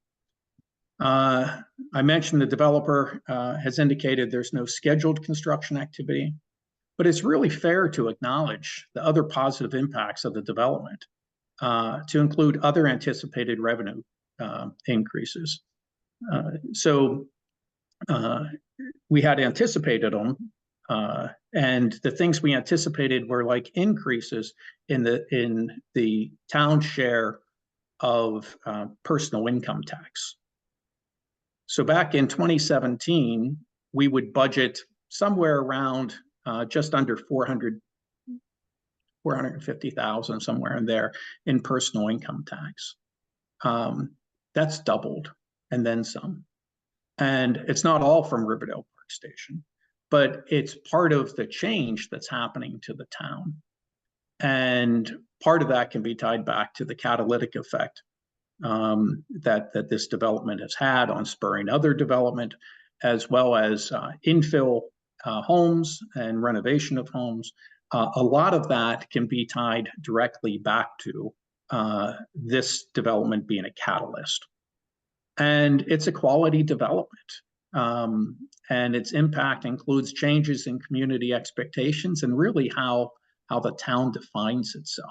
I mentioned the developer has indicated there's no scheduled construction activity, but it's really fair to acknowledge the other positive impacts of the development, to include other anticipated revenue increases. So we had anticipated them. And the things we anticipated were like increases in the town share of personal income tax. So back in 2017, we would budget somewhere around just under 450,000, somewhere in there, in personal income tax. That's doubled and then some. And it's not all from Riverdale Park Station, but it's part of the change that's happening to the town. And part of that can be tied back to the catalytic effect that this development has had on spurring other development, as well as infill homes and renovation of homes, a lot of that can be tied directly back to this development being a catalyst. And it's a quality development. And its impact includes changes in community expectations and really how the town defines itself.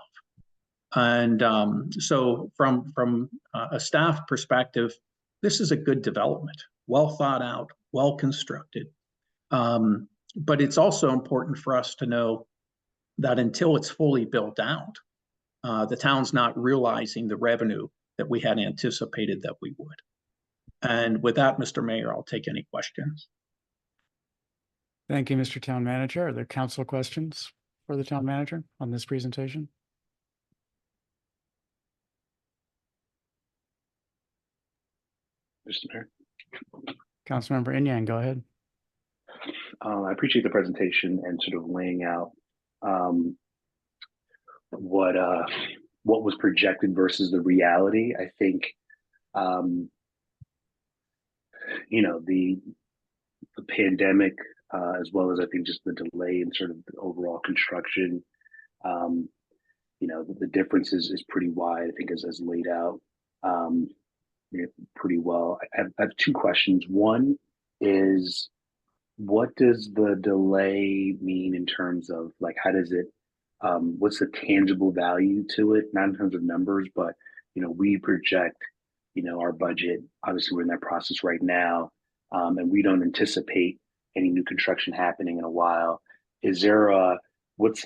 And so from a staff perspective, this is a good development, well thought out, well constructed. But it's also important for us to know that until it's fully built out, the town's not realizing the revenue that we had anticipated that we would. And with that, Mr. Mayor, I'll take any questions. Thank you, Mr. Town Manager. Are there council questions for the town manager on this presentation? Mr. Mayor. Councilmember Inyang, go ahead. I appreciate the presentation and sort of laying out what was projected versus the reality. I think you know, the pandemic, as well as I think just the delay in sort of the overall construction, you know, the difference is pretty wide, I think, as laid out pretty well. I have two questions. One is, what does the delay mean in terms of, like, how does it, what's the tangible value to it? Not in terms of numbers, but, you know, we project, you know, our budget. Obviously, we're in that process right now, and we don't anticipate any new construction happening in a while. Is there a, is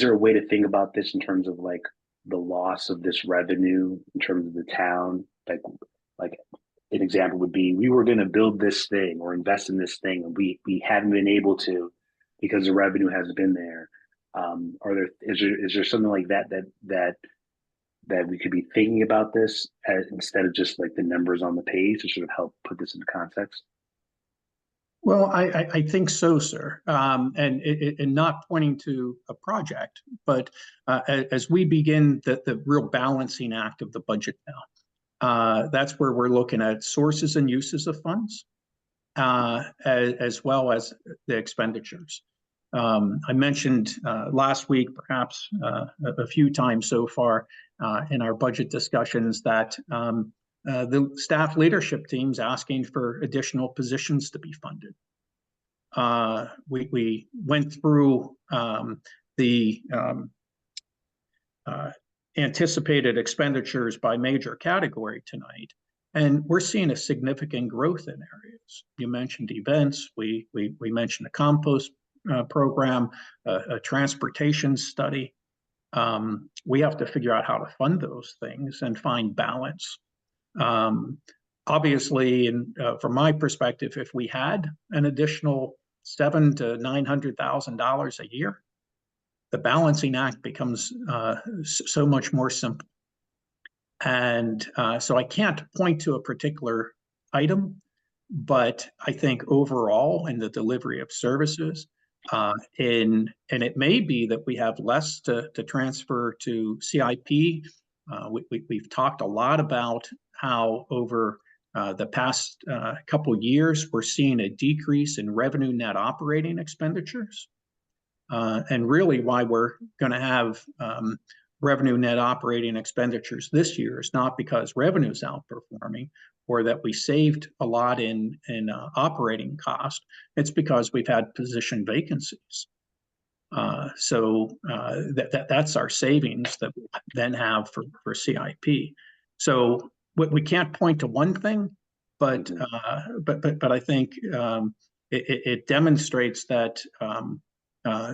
there a way to think about this in terms of, like, the loss of this revenue in terms of the town? Like an example would be, we were going to build this thing or invest in this thing, and we haven't been able to because the revenue hasn't been there. Is there something like that we could be thinking about this instead of just like the numbers on the page to sort of help put this into context? Well, I think so, sir. And not pointing to a project, but as we begin the real balancing act of the budget now, that's where we're looking at sources and uses of funds, as well as the expenditures. I mentioned last week, perhaps a few times so far in our budget discussions, that the staff leadership team's asking for additional positions to be funded. We went through the anticipated expenditures by major category tonight, and we're seeing a significant growth in areas. You mentioned events. We mentioned a compost program, a transportation study. We have to figure out how to fund those things and find balance. Obviously, and from my perspective, if we had an additional $700,000 to $900,000 a year, the balancing act becomes so much more simple. And so I can't point to a particular item, but I think overall in the delivery of services, and it may be that we have less to transfer to CIP. We've talked a lot about how over the past couple of years, we're seeing a decrease in revenue net operating expenditures. And really why we're going to have revenue net operating expenditures this year is not because revenue is outperforming or that we saved a lot in operating cost. It's because we've had position vacancies. So that's our savings that we then have for CIP. So we can't point to one thing, but I think it demonstrates that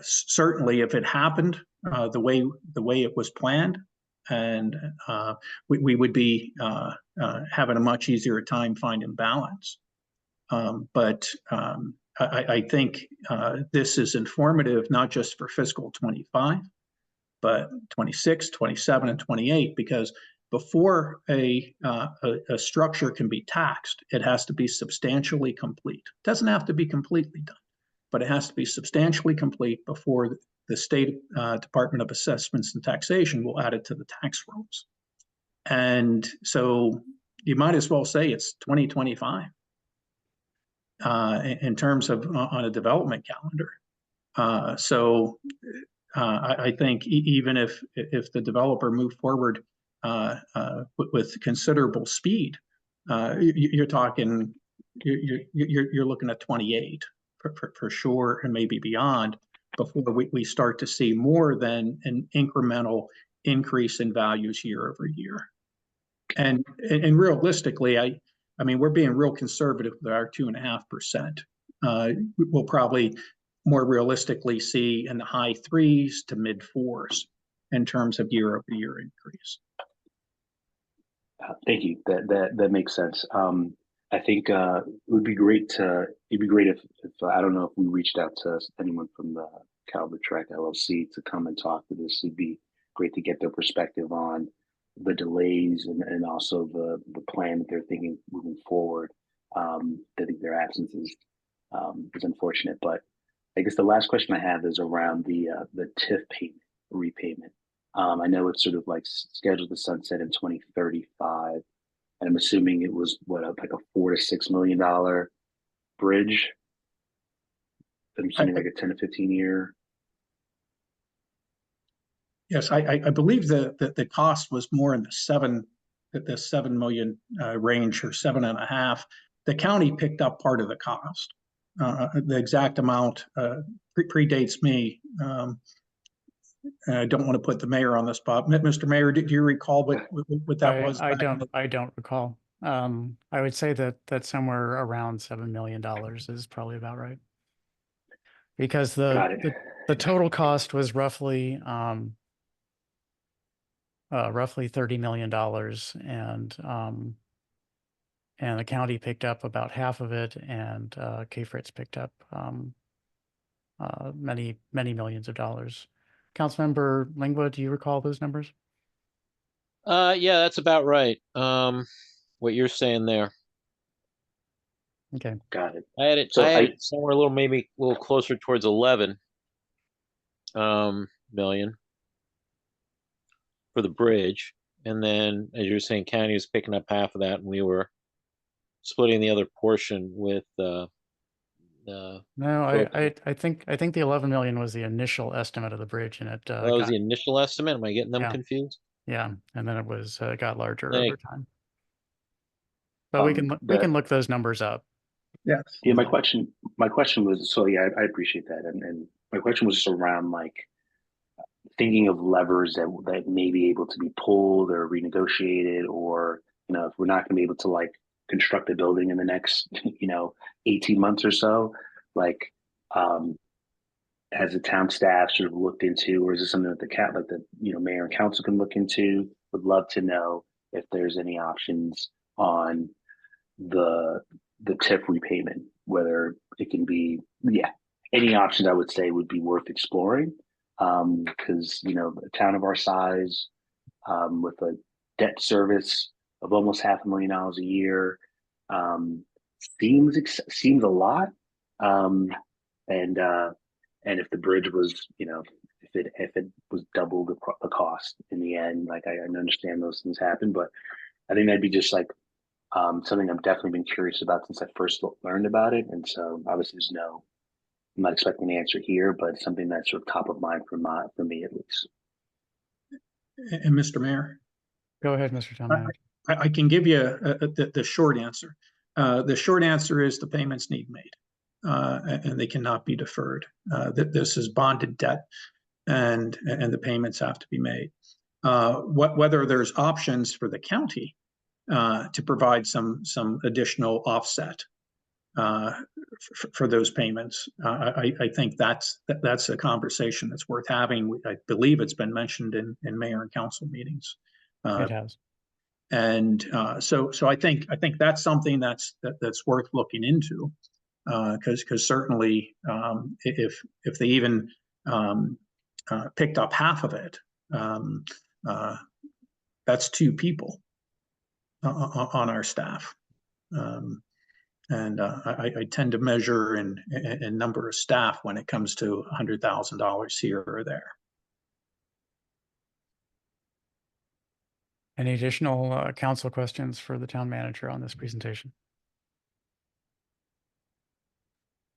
certainly if it happened the way it was planned, and we would be having a much easier time finding balance. But I think this is informative not just for fiscal 25, but 26, 27, and 28, because before a structure can be taxed, it has to be substantially complete. It doesn't have to be completely done, but it has to be substantially complete before the State Department of Assessments and Taxation will add it to the tax rolls. And so you might as well say it's 2025. in terms of on a development calendar. I think even if the developer moved forward with considerable speed, you're talking you're looking at 28 for sure, and maybe beyond, before we start to see more than an incremental increase in values year over year. And realistically, I mean, we're being real conservative with our 2.5%. We'll probably more realistically see in the high 3s to mid 4s in terms of year over year increase. Thank you. That makes sense. I think it would be great if I don't know if we reached out to anyone from the Calvert Track LLC to come and talk to this. It'd be great to get their perspective on the delays and also the plan that they're thinking moving forward. I think their absence is unfortunate, but I guess the last question I have is around the TIF repayment. I know it's sort of like scheduled to sunset in 2035, and I'm assuming it was like a $4 to $6 million bridge. I'm assuming like a 10 to 15 year. Yes, I believe that the cost was more in the 7 million range, or 7.5. The county picked up part of the cost. The exact amount predates me. I don't want to put the mayor on the spot. Mr. Mayor, do you recall what that was? I don't recall. I would say that somewhere around $7 million is probably about right. Because the total cost was roughly $30 million, and the county picked up about half of it, and K-Fritz picked up many millions of dollars. Councilmember Lingua, do you recall those numbers? Yeah, that's about right. What you're saying there. Okay. Got it. I had it somewhere maybe a little closer towards 11 million for the bridge. And then, as you were saying, county was picking up half of that, and we were splitting the other portion with no, I think the 11 million was the initial estimate of the bridge, and it that was the initial estimate. Am I getting them confused? Yeah, and then it got larger Hey. over time. But we can look those numbers up. Yes. Yeah, my question was, so yeah, I appreciate that, and my question was just around like thinking of levers that may be able to be pulled or renegotiated, or if we're not going to be able to like construct a building in the next 18 months or so, like has the town staff sort of looked into, or is this something that the mayor and council can look into? Would love to know if there's any options on the TIF repayment, whether it can be, any options I would say would be worth exploring. Because a town of our size, with a debt service of almost $500,000 a year, seems a lot. And if the bridge was, if it was double the cost in the end, like I understand those things happen, but I think that'd be just like something I've definitely been curious about since I first learned about it. And so obviously I'm not expecting an answer here, but something that's sort of top of mind for me at least. And Mr. Mayor? Go ahead, Mr. Town Manager. I can give you the short answer. The short answer is the payments need made, and they cannot be deferred. This is bonded debt, and the payments have to be made. Whether there's options for the county to provide some additional offset for those payments, I think that's a conversation that's worth having. I believe it's been mentioned in mayor and council meetings. It has. And so I think that's something that's worth looking into, because certainly if they even picked up half of it, that's 2 people on our staff. And I tend to measure in number of staff when it comes to $100,000 here or there. Any additional council questions for the town manager on this presentation?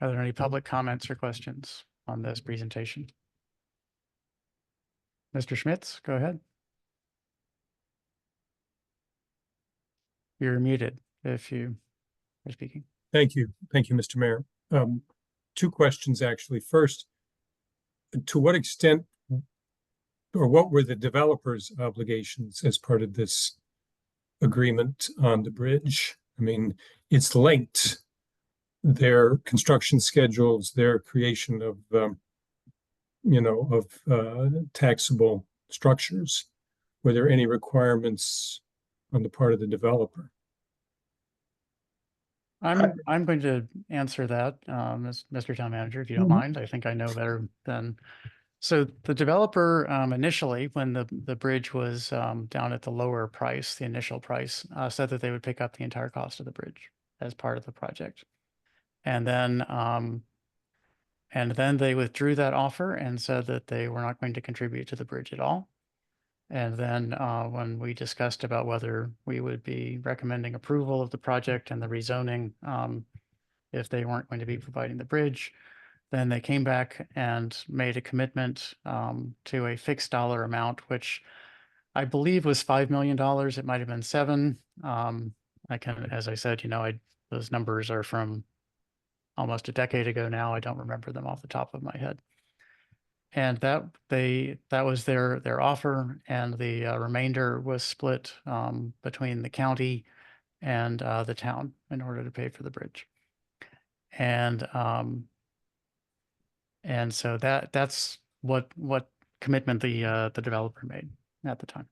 Are there any public comments or questions on this presentation? Mr. Schmitz, go ahead. You're muted if you are speaking. Thank you. Thank you, Mr. Mayor. Two questions, actually. First, to what extent or what were the developers' obligations as part of this agreement on the bridge? I mean, it's linked. Their construction schedules, their creation of, taxable structures. Were there any requirements on the part of the developer? I'm going to answer that, Mr. Town Manager, if you don't mind. I think I know better than. So the developer initially, when the bridge was down at the lower price, the initial price, said that they would pick up the entire cost of the bridge as part of the project. And then they withdrew that offer and said that they were not going to contribute to the bridge at all. And then when we discussed about whether we would be recommending approval of the project and the rezoning, if they weren't going to be providing the bridge, then they came back and made a commitment to a fixed dollar amount, which I believe was $5 million. It might have been $7 million. As I said, those numbers are from almost a decade ago now. I don't remember them off the top of my head. And that was their offer, and the remainder was split between the county and the town in order to pay for the bridge. And so that's what commitment the developer made at the time.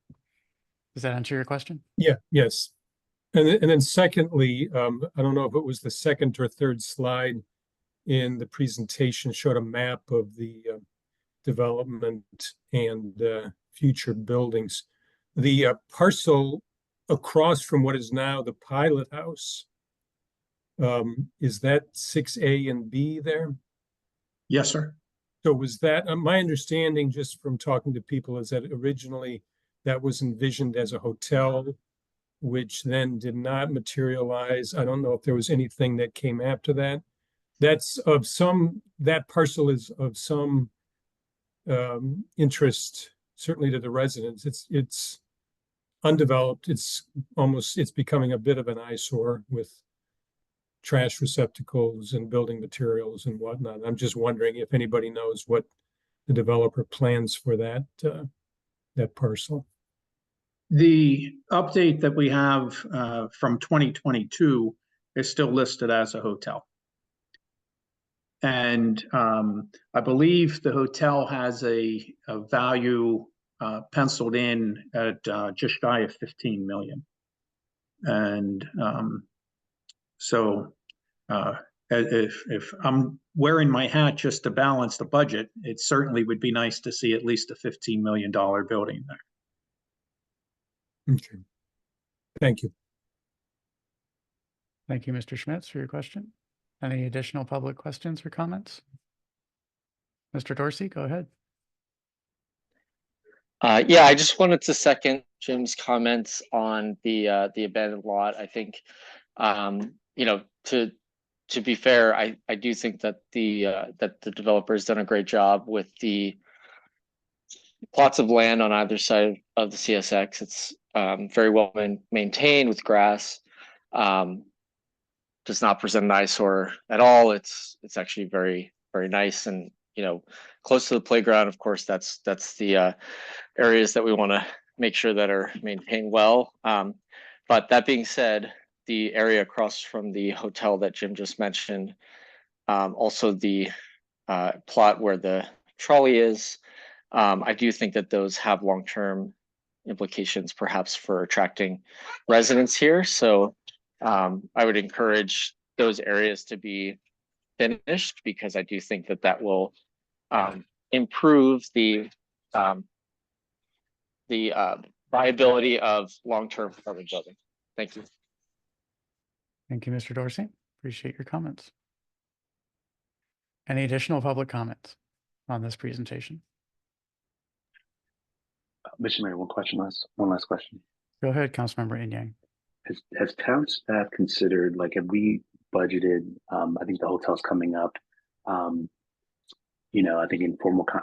Does that answer your question? Yeah. Yes. And then secondly, I don't know if it was the second or third slide in the presentation showed a map of the development and future buildings. The parcel across from what is now the pilot house, is that 6A and B there? Yes, sir. So was that, my understanding just from talking to people is that originally that was envisioned as a hotel, which then did not materialize. I don't know if there was anything that came after that. That parcel is of some interest, certainly to the residents. It's undeveloped. It's becoming a bit of an eyesore with trash receptacles and building materials and whatnot. I'm just wondering if anybody knows what the developer plans for that parcel. The update that we have from 2022 is still listed as a hotel. And I believe the hotel has a value penciled in at just shy of 15 million. And so if I'm wearing my hat just to balance the budget, it certainly would be nice to see at least a $15 million building there. Okay. Thank you. Thank you, Mr. Schmitz, for your question. Any additional public questions or comments? Mr. Dorsey, go ahead. Yeah, I just wanted to second Jim's comments on the abandoned lot. I think, to be fair, I do think that the developer has done a great job with the plots of land on either side of the CSX. It's very well maintained with grass. Does not present an eyesore at all. It's actually very, very nice and close to the playground. Of course, that's the areas that we want to make sure that are maintained well. But that being said, the area across from the hotel that Jim just mentioned, also the plot where the trolley is, I do think that those have long-term implications, perhaps for attracting residents here. So I would encourage those areas to be finished because I do think that will improve the viability of long-term apartment building. Thank you. Thank you, Mr. Dorsey. Appreciate your comments. Any additional public comments on this presentation? Mr. Mayor, one last question. Go ahead, Councilmember Inyang. Has town staff considered, have we budgeted. I think the hotel's coming up. I think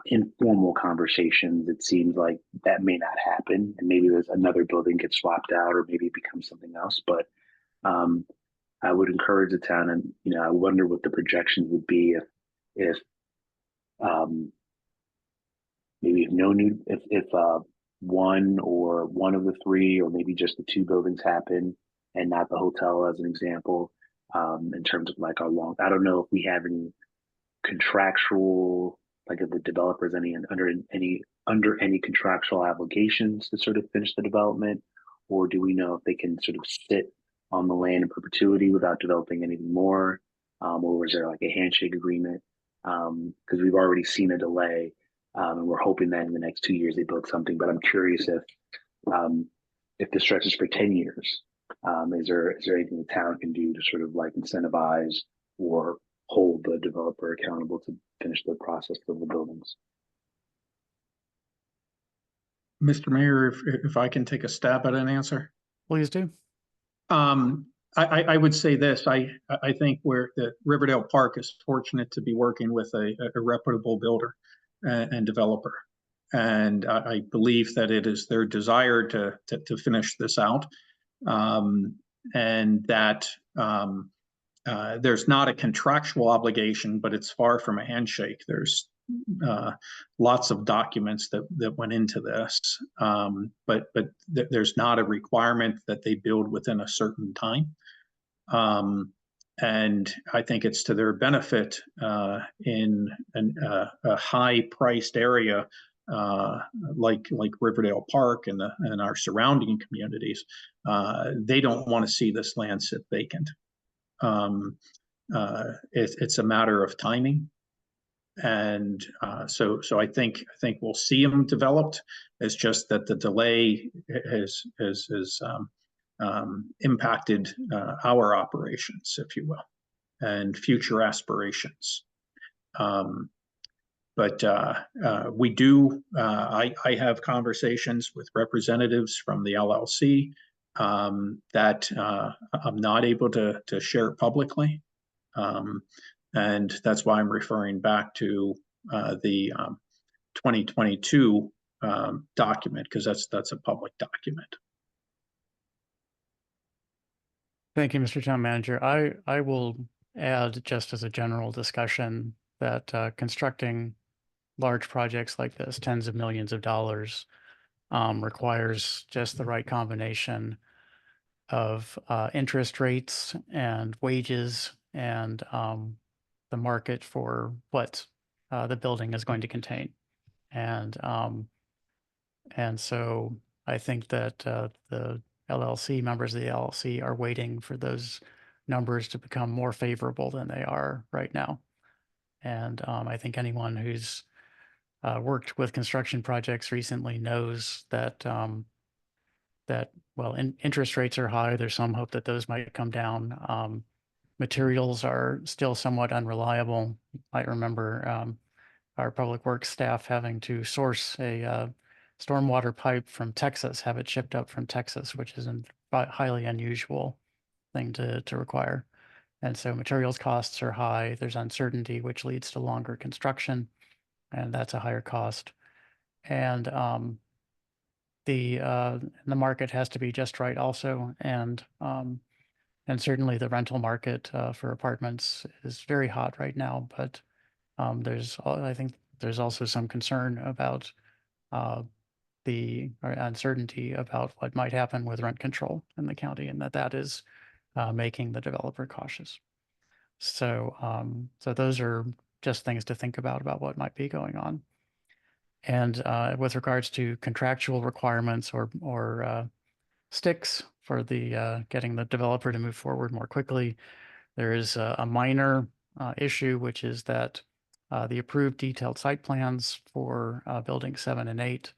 informal conversations, it seems like that may not happen, and maybe there's another building gets swapped out, or maybe it becomes something else. But I would encourage the town, and I wonder what the projections would be if maybe if one of the three, or maybe just the two buildings happen and not the hotel, as an example, in terms of like how long. I don't know if we have any contractual, like if the developers under any contractual obligations to sort of finish the development, or do we know if they can sort of sit on the land in perpetuity without developing anything more, or was there like a handshake agreement? Because we've already seen a delay, and we're hoping that in the next 2 years they build something. But I'm curious if this stretches for 10 years, is there anything the town can do to sort of like incentivize or hold the developer accountable to finish the process of the buildings? Mr. Mayor, if I can take a stab at an answer. Please do. I would say this. I think the Riverdale Park is fortunate to be working with a reputable builder and developer, and I believe that it is their desire to finish this out, and that there's not a contractual obligation, but it's far from a handshake. There's lots of documents that went into this, but there's not a requirement that they build within a certain time. And I think it's to their benefit in a high-priced area like Riverdale Park and our surrounding communities. They don't want to see this land sit vacant. It's a matter of timing. And so I think we'll see them developed. It's just that the delay has impacted our operations, if you will, and future aspirations. But we do. I have conversations with representatives from the LLC that I'm not able to share publicly. And that's why I'm referring back to the 2022 document, because that's a public document. Thank you, Mr. Town Manager. I will add, just as a general discussion, that constructing large projects like this, tens of millions of dollars, requires just the right combination of interest rates and wages and the market for what the building is going to contain. And so I think that the LLC, members of the LLC, are waiting for those numbers to become more favorable than they are right now. And I think anyone who's worked with construction projects recently knows that interest rates are high. There's some hope that those might come down. Materials are still somewhat unreliable. I remember our public works staff having to source a stormwater pipe from Texas, have it shipped up from Texas, which is a highly unusual thing to require. And so materials costs are high. There's uncertainty, which leads to longer construction, and that's a higher cost. And the market has to be just right also. And certainly the rental market for apartments is very hot right now, but I think there's also some concern about the uncertainty about what might happen with rent control in the county, and that is making the developer cautious. So those are just things to think about what might be going on. And with regards to contractual requirements or sticks for the getting the developer to move forward more quickly, there is a minor issue, which is that the approved detailed site plans for building 7 and 8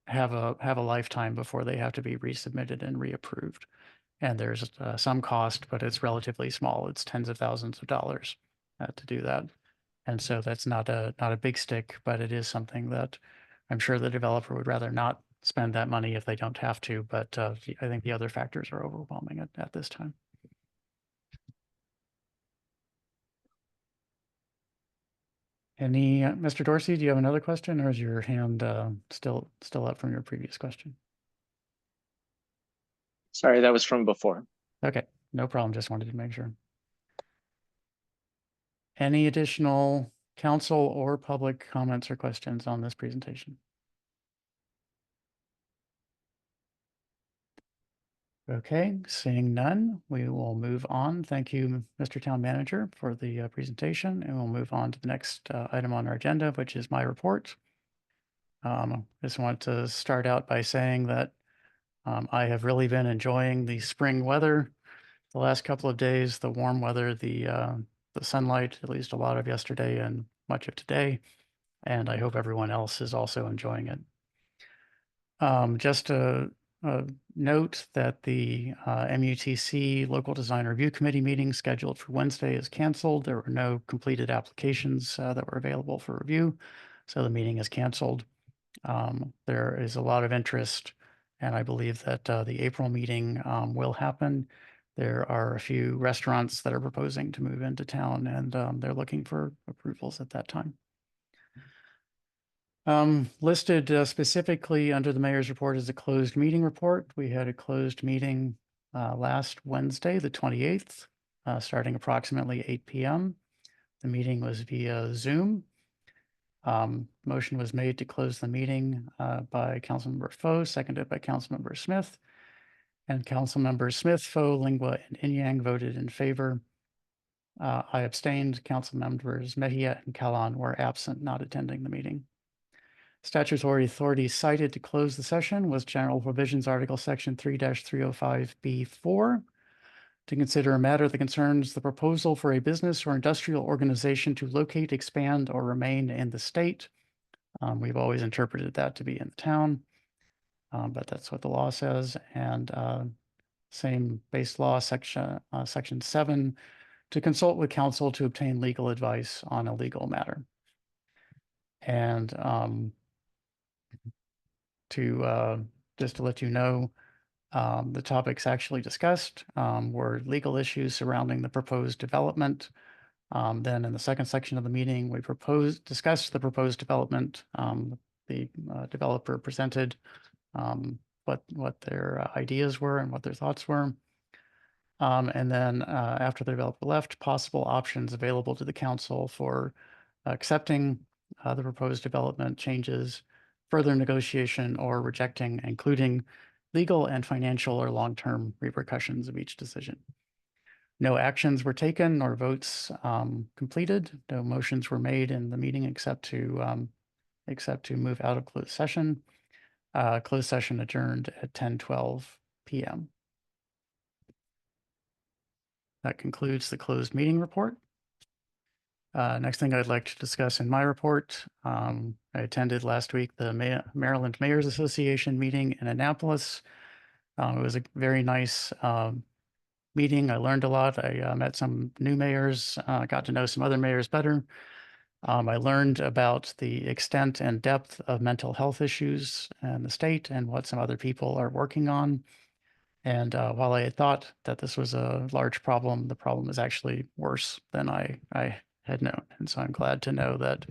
have a lifetime before they have to be resubmitted and reapproved. And there's some cost, but it's relatively small. It's tens of thousands of dollars to do that. And so that's not a big stick, but it is something that I'm sure the developer would rather not spend that money if they don't have to. But I think the other factors are overwhelming at this time. Any, Mr. Dorsey, do you have another question, or is your hand still up from your previous question? Sorry, that was from before. Okay, no problem. Just wanted to make sure. Any additional council or public comments or questions on this presentation? Okay, seeing none, we will move on. Thank you, Mr. Town Manager, for the presentation, and we'll move on to the next item on our agenda, which is my report. Just want to start out by saying that I have really been enjoying the spring weather the last couple of days, the warm weather, the sunlight, at least a lot of yesterday and much of today, and I hope everyone else is also enjoying it. Just a note that the MUTC Local Design Review Committee meeting scheduled for Wednesday is canceled. There were no completed applications that were available for review, so the meeting is canceled. There is a lot of interest, and I believe that the April meeting will happen. There are a few restaurants that are proposing to move into town, and they're looking for approvals at that time. Listed specifically under the mayor's report is a closed meeting report. We had a closed meeting last Wednesday, the 28th, starting approximately 8 p.m. The meeting was via Zoom. Motion was made to close the meeting by Councilmember Foe, seconded by Councilmember Smith. And Councilmember Smith, Foe, Lingua, and Inyang voted in favor. I abstained. Councilmembers Mejia and Kalan were absent, not attending the meeting. Statutory authority cited to close the session was General Provisions Article Section 3-305B4 to consider a matter that concerns the proposal for a business or industrial organization to locate, expand, or remain in the state. We've always interpreted that to be in the town, but that's what the law says. And same base law, Section 7, to consult with counsel to obtain legal advice on a legal matter. And just to let you know, the topics actually discussed were legal issues surrounding the proposed development. Then in the second section of the meeting, we discussed the proposed development. The developer presented what their ideas were and what their thoughts were. And then after the developer left, possible options available to the council for accepting the proposed development changes, further negotiation, or rejecting, including legal and financial or long-term repercussions of each decision. No actions were taken nor votes completed. No motions were made in the meeting except to move out of closed session. Closed session adjourned at 10:12 p.m. That concludes the closed meeting report. Next thing I'd like to discuss in my report, I attended last week the Maryland Mayors Association meeting in Annapolis. It was a very nice meeting. I learned a lot. I met some new mayors, got to know some other mayors better. I learned about the extent and depth of mental health issues in the state and what some other people are working on. And while I had thought that this was a large problem, the problem is actually worse than I had known. And so I'm glad to know that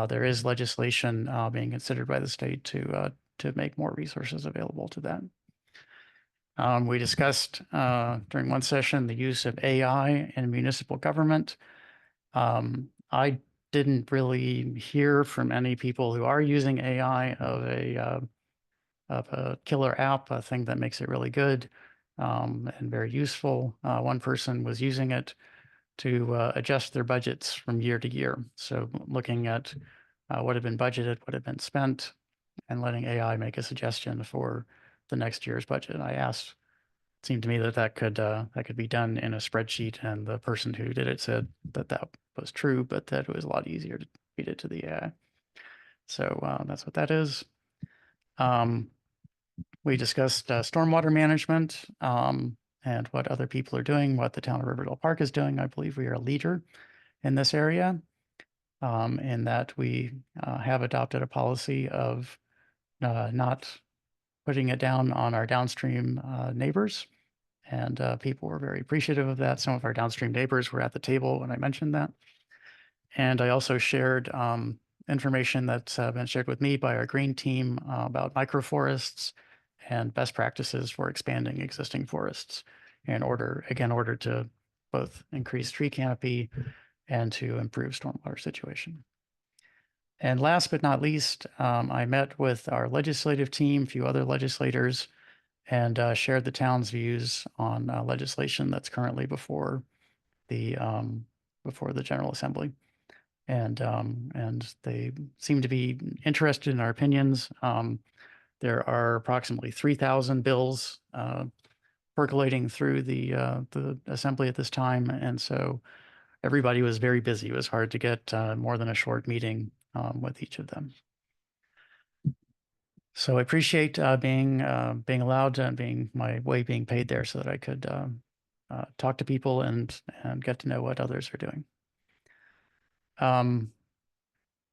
there is legislation being considered by the state to make more resources available to that. We discussed during one session the use of AI in municipal government. I didn't really hear from any people who are using AI of a killer app, a thing that makes it really good and very useful. One person was using it to adjust their budgets from year to year. So looking at what had been budgeted, what had been spent, and letting AI make a suggestion for the next year's budget. I asked, it seemed to me that could be done in a spreadsheet, and the person who did it said that was true, but that it was a lot easier to feed it to the AI. So that's what that is. We discussed stormwater management and what other people are doing, what the town of Riverdale Park is doing. I believe we are a leader in this area, in that we have adopted a policy of not putting it down on our downstream neighbors. And people were very appreciative of that. Some of our downstream neighbors were at the table when I mentioned that. And I also shared information that's been shared with me by our green team about microforests and best practices for expanding existing forests in order to both increase tree canopy and to improve stormwater situation. And last but not least, I met with our legislative team, a few other legislators, and shared the town's views on legislation that's currently before the General Assembly. And they seem to be interested in our opinions. There are approximately 3,000 bills percolating through the Assembly at this time, and so everybody was very busy. It was hard to get more than a short meeting with each of them. So I appreciate being allowed and being paid there so that I could talk to people and get to know what others are doing.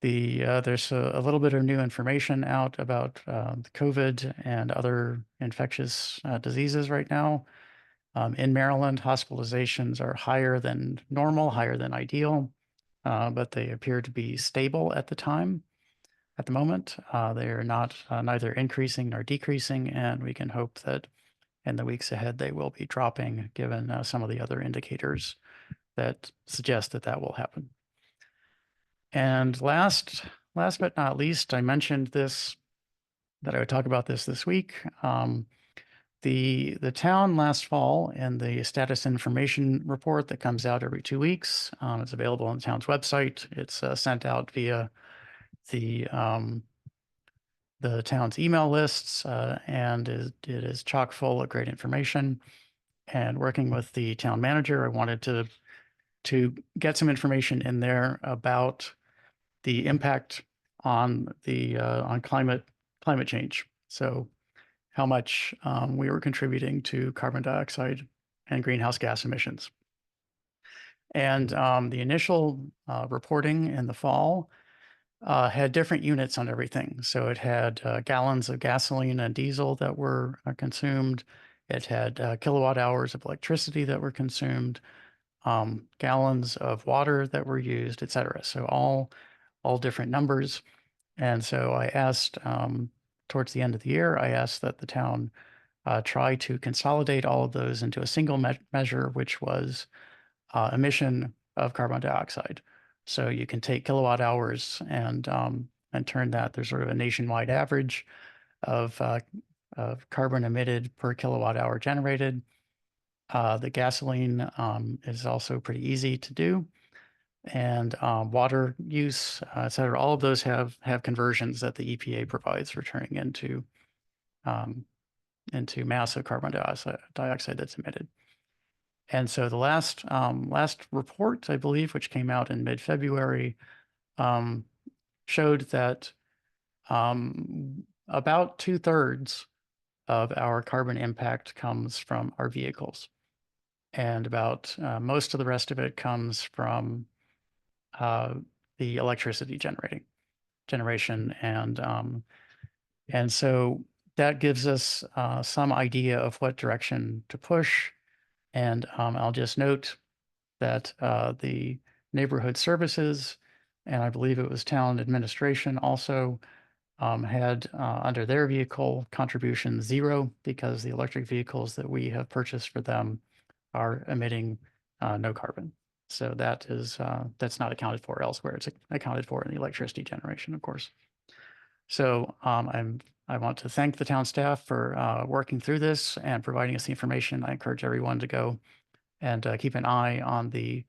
There's a little bit of new information out about the COVID and other infectious diseases right now. In Maryland, hospitalizations are higher than normal, higher than ideal, but they appear to be stable at the moment. They are not neither increasing nor decreasing, and we can hope that in the weeks ahead they will be dropping, given some of the other indicators that suggest that will happen. And last but not least, I mentioned that I would talk about this week. The town last fall, in the status information report that comes out every 2 weeks, it's available on the town's website. It's sent out via the town's email lists, and it is chock full of great information. And working with the town manager, I wanted to get some information in there about the impact on climate change. So how much we were contributing to carbon dioxide and greenhouse gas emissions. And the initial reporting in the fall had different units on everything. So it had gallons of gasoline and diesel that were consumed. It had kilowatt hours of electricity that were consumed, gallons of water that were used, et cetera. So all different numbers. And so I asked, towards the end of the year, I asked that the town try to consolidate all of those into a single measure, which was emission of carbon dioxide. So you can take kilowatt hours and turn that. There's sort of a nationwide average of carbon emitted per kilowatt hour generated. The gasoline is also pretty easy to do. And water use, et cetera, all of those have conversions that the EPA provides for turning into mass of carbon dioxide that's emitted. And so the last report, I believe, which came out in mid-February, showed that about 2/3 of our carbon impact comes from our vehicles, and about most of the rest of it comes from the electricity generation, and so that gives us some idea of what direction to push. And I'll just note that the neighborhood services, and I believe it was town administration, also had under their vehicle contribution 0, because the electric vehicles that we have purchased for them are emitting no carbon. So that's not accounted for elsewhere. It's accounted for in the electricity generation, of course. So I want to thank the town staff for working through this and providing us the information. I encourage everyone to go and keep an eye on the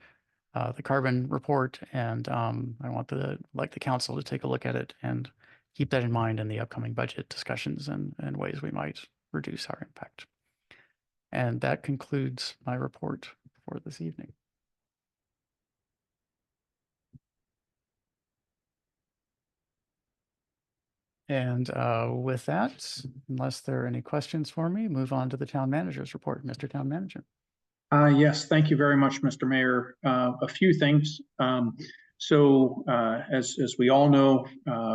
carbon report, and I want the council to take a look at it and keep that in mind in the upcoming budget discussions and ways we might reduce our impact. And that concludes my report for this evening. And with that, unless there are any questions for me, move on to the town manager's report. Mr. Town Manager. Yes, thank you very much, Mr. Mayor. A few things. So as we all know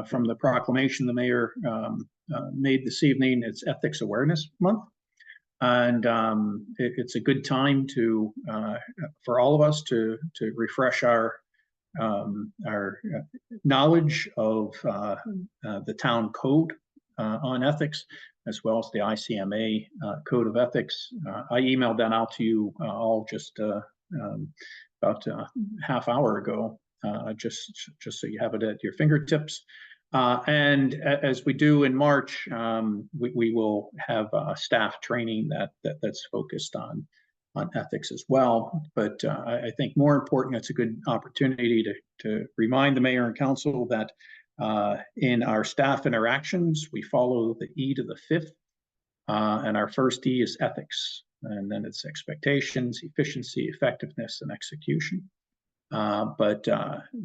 from the proclamation the mayor made this evening, it's Ethics Awareness Month. And it's a good time for all of us to refresh our knowledge of the town code on ethics, as well as the ICMA Code of Ethics. I emailed that out to you all just about a half hour ago, just so you have it at your fingertips. And as we do in March, we will have staff training that's focused on ethics as well. But I think more important, it's a good opportunity to remind the mayor and council that in our staff interactions, we follow the E to the fifth, and our first E is ethics, and then it's expectations, efficiency, effectiveness, and execution. But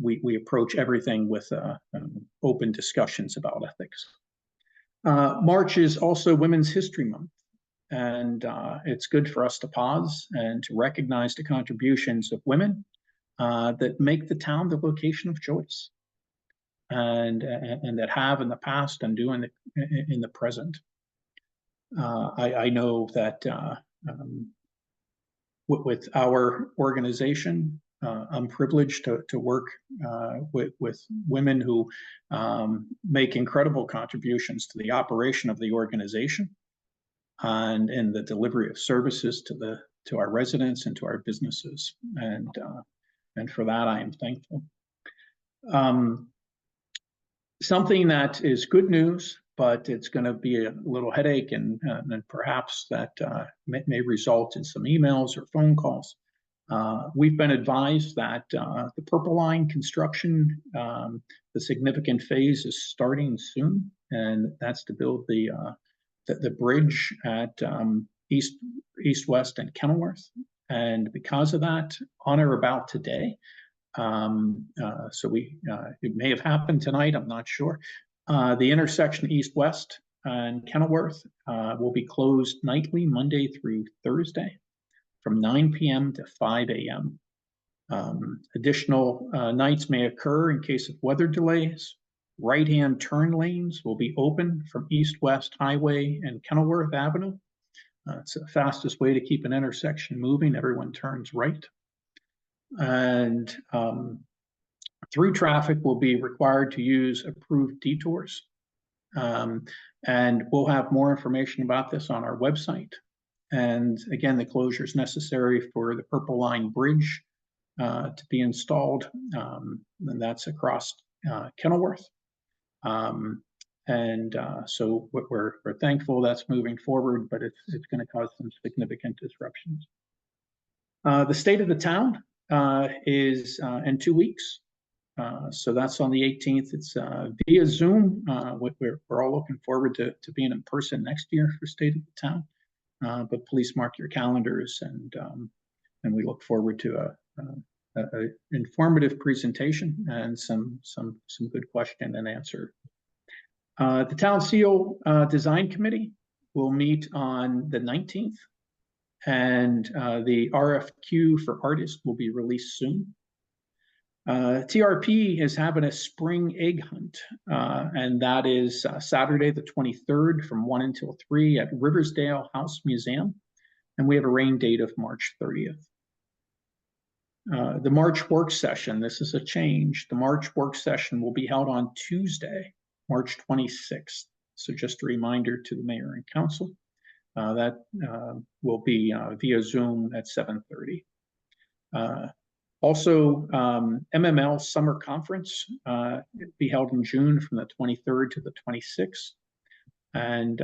we approach everything with open discussions about ethics. March is also Women's History Month, and it's good for us to pause and to recognize the contributions of women that make the town the location of choice, and that have in the past and do in the present. I know that with our organization, I'm privileged to work with women who make incredible contributions to the operation of the organization and in the delivery of services to our residents and to our businesses, and for that I am thankful. Something that is good news, but it's going to be a little headache, and perhaps that may result in some emails or phone calls. We've been advised that the Purple Line construction, the significant phase, is starting soon, and that's to build the bridge at East West and Kenilworth. And because of that, on or about today, so it may have happened tonight, I'm not sure. The intersection East West and Kenilworth will be closed nightly, Monday through Thursday, from 9 p.m. to 5 a.m. Additional nights may occur in case of weather delays. Right-hand turn lanes will be open from East-West Highway and Kenilworth Avenue. It's the fastest way to keep an intersection moving. Everyone turns right. And through traffic will be required to use approved detours. And we'll have more information about this on our website. And again, the closure is necessary for the Purple Line Bridge to be installed, and that's across Kenilworth. So we're thankful that's moving forward, but it's going to cause some significant disruptions. The state of the town is in 2 weeks. So that's on the 18th. It's via Zoom. We're all looking forward to being in person next year for State of the Town. But please mark your calendars, and we look forward to a informative presentation and some good question and answer. The Town Seal Design Committee will meet on the 19th, and the RFQ for artists will be released soon. TRP is having a spring egg hunt, and that is Saturday the 23rd from 1 until 3 at Riversdale House Museum, and we have a rain date of March 30th. The March work session, this is a change. The March work session will be held on Tuesday, March 26th. So just a reminder to the mayor and council, that will be via Zoom at 7:30. Also, MML Summer Conference be held in June from the 23rd to the 26th. And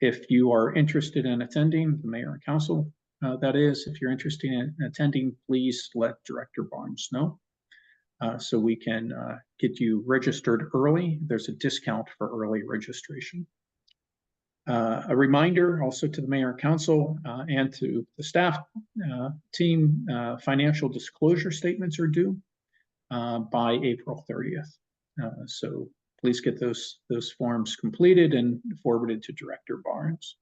if you are interested in attending, the mayor and council, that is, if you're interested in attending, please let Director Barnes know so we can get you registered early. There's a discount for early registration. A reminder also to the mayor and council and to the staff team, financial disclosure statements are due by April 30th. So please get those forms completed and forwarded to Director Barnes.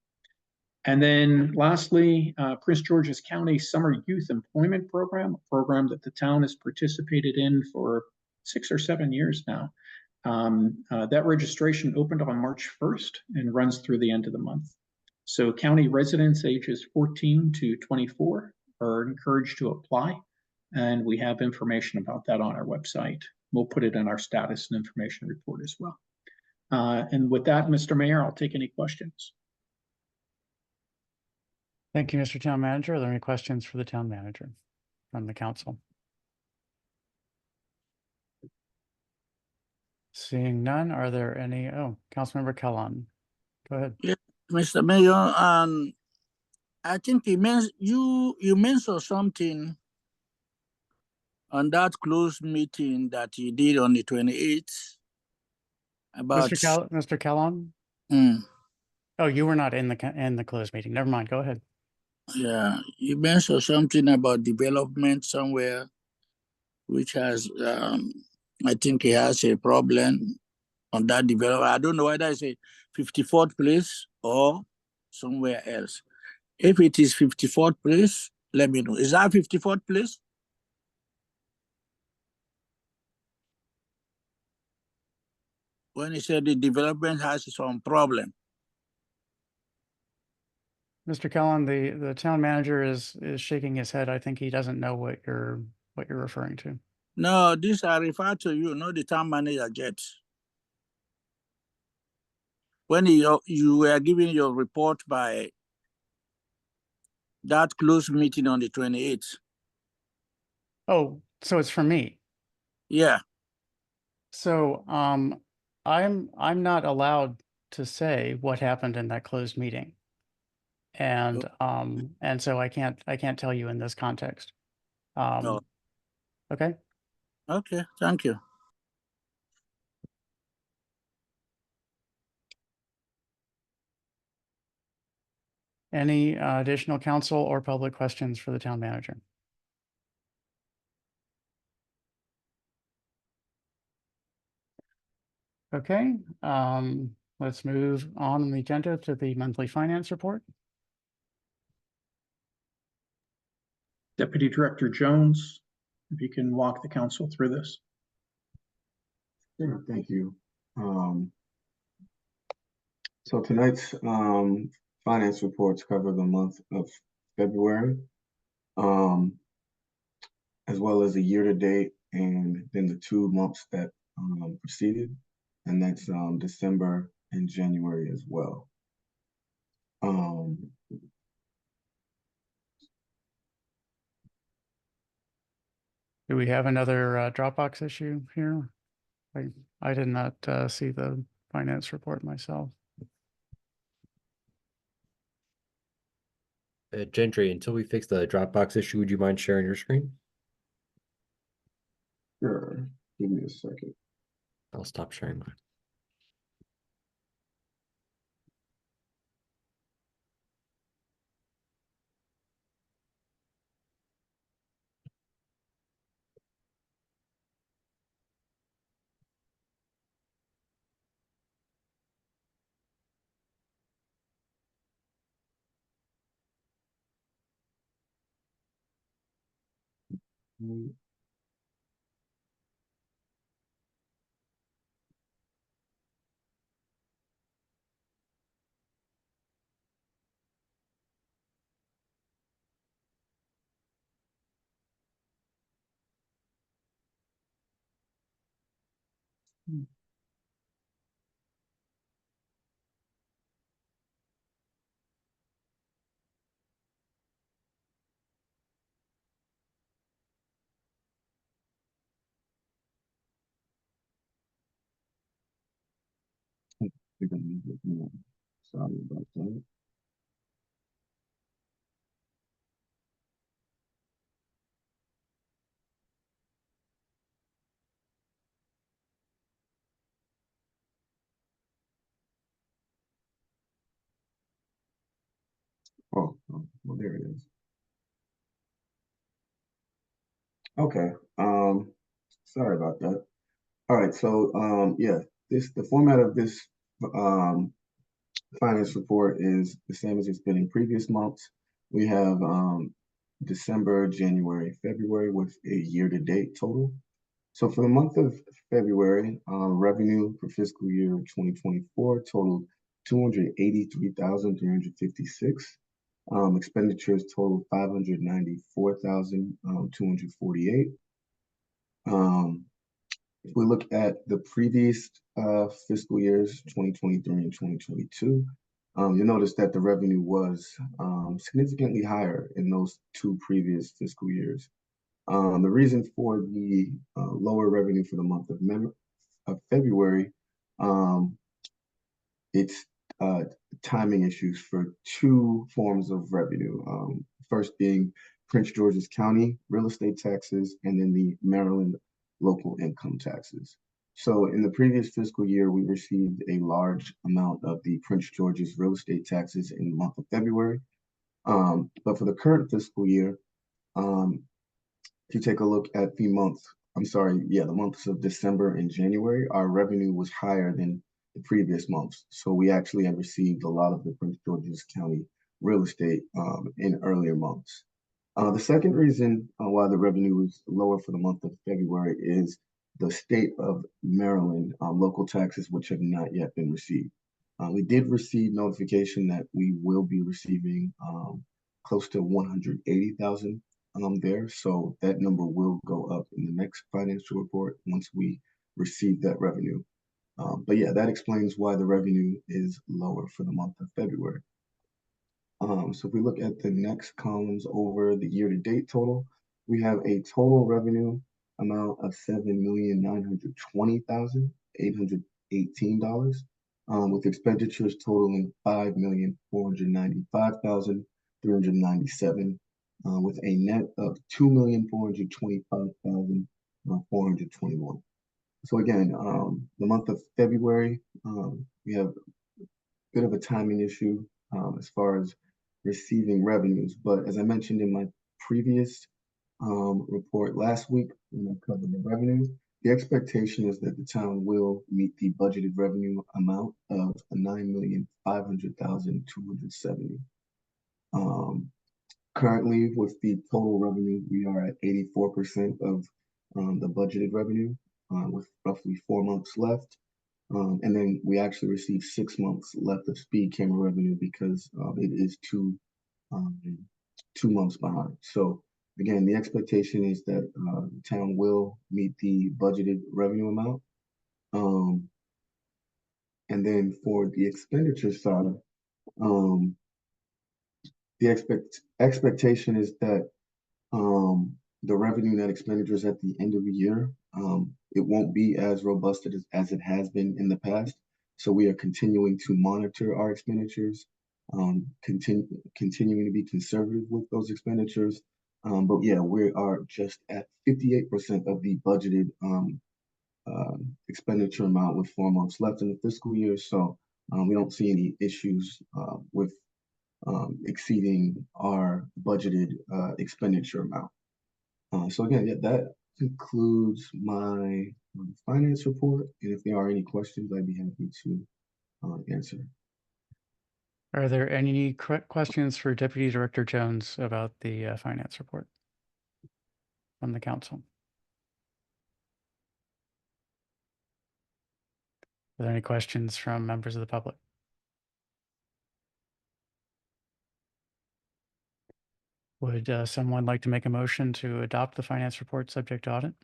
And then lastly, Prince George's County Summer Youth Employment Program, a program that the town has participated in for 6 or 7 years now. That registration opened on March 1st and runs through the end of the month. So county residents ages 14 to 24 are encouraged to apply. And we have information about that on our website. We'll put it in our status and information report as well. And with that, Mr. Mayor, I'll take any questions. Thank you, Mr. Town Manager. Are there any questions for the town manager from the council? Seeing none, are there any? Oh, Councilmember Kellon, go ahead. Yeah, Mr. Mayor, I think you mentioned something on that closed meeting that you did on the 28th about. Mr. Kellon? Mm, Oh, you were not in the closed meeting. Never mind. Go ahead. yeah, you mentioned something about development somewhere, which has, I think he has a problem on that development. I don't know whether it's a 54th place or somewhere else. If it is 54th place, let me know. Is that 54th place? When he said the development has some problem. Mr. Kellon, the town manager is shaking his head. I think he doesn't know what you're referring to. No, this I refer to you, not the town manager yet. When you were giving your report by that closed meeting on the 28th. Oh, so it's for me. Yeah. So I'm not allowed to say what happened in that closed meeting. And so I can't tell you in this context. No. Okay. Okay, thank you. Any additional council or public questions for the town manager? Okay, let's move on the agenda to the monthly finance report. Deputy Director Jones, if you can walk the council through this. Sure, thank you. So tonight's finance reports cover the month of February, as well as the year-to-date and then the 2 months that preceded, and that's December and January as well. Do we have another Dropbox issue here? I did not see the finance report myself. Gentry, until we fix the Dropbox issue, would you mind sharing your screen? Sure, give me a second. I'll stop sharing mine. Sorry about that. Oh, well, there it is. Okay, sorry about that. All right, so yeah, the format of this finance report is the same as it's been in previous months. We have December, January, February with a year-to-date total. So for the month of February, revenue for fiscal year 2024 totaled $283,356. Expenditures total 594,248. If we look at the previous fiscal years, 2023 and 2022, you'll notice that the revenue was significantly higher in those two previous fiscal years. The reason for the lower revenue for the month of February, it's timing issues for two forms of revenue. First being Prince George's County real estate taxes, and then the Maryland local income taxes. So in the previous fiscal year, we received a large amount of the Prince George's real estate taxes in the month of February. But for the current fiscal year, if you take a look at the months of December and January, our revenue was higher than the previous months. So we actually have received a lot of the Prince George's County real estate in earlier months. The second reason why the revenue was lower for the month of February is the state of Maryland local taxes, which have not yet been received. We did receive notification that we will be receiving close to 180,000 there. So that number will go up in the next financial report once we receive that revenue. But yeah, that explains why the revenue is lower for the month of February. So if we look at the next columns over the year-to-date total, we have a total revenue amount of $7,920,818, with expenditures totaling $5,495,397, with a net of $2,425,421. So again, the month of February, we have a bit of a timing issue as far as receiving revenues. But as I mentioned in my previous report last week, when I covered the revenue, the expectation is that the town will meet the budgeted revenue amount of $9,500,270. Currently, with the total revenue, we are at 84% of the budgeted revenue, with roughly 4 months left. And then we actually received 6 months left of speed camera revenue because it is 2 months behind. So again, the expectation is that the town will meet the budgeted revenue amount. And then for the expenditure side, the expectation is that the revenue net expenditures at the end of the year, it won't be as robust as it has been in the past. So we are continuing to monitor our expenditures, continuing to be conservative with those expenditures. But yeah, we are just at 58% of the budgeted expenditure amount with 4 months left in the fiscal year. So we don't see any issues with exceeding our budgeted expenditure amount. So again, yeah, that concludes my finance report. And if there are any questions, I'd be happy to answer. Are there any questions for Deputy Director Jones about the finance report from the council? Are there any questions from members of the public? Would someone like to make a motion to adopt the finance report subject to audit?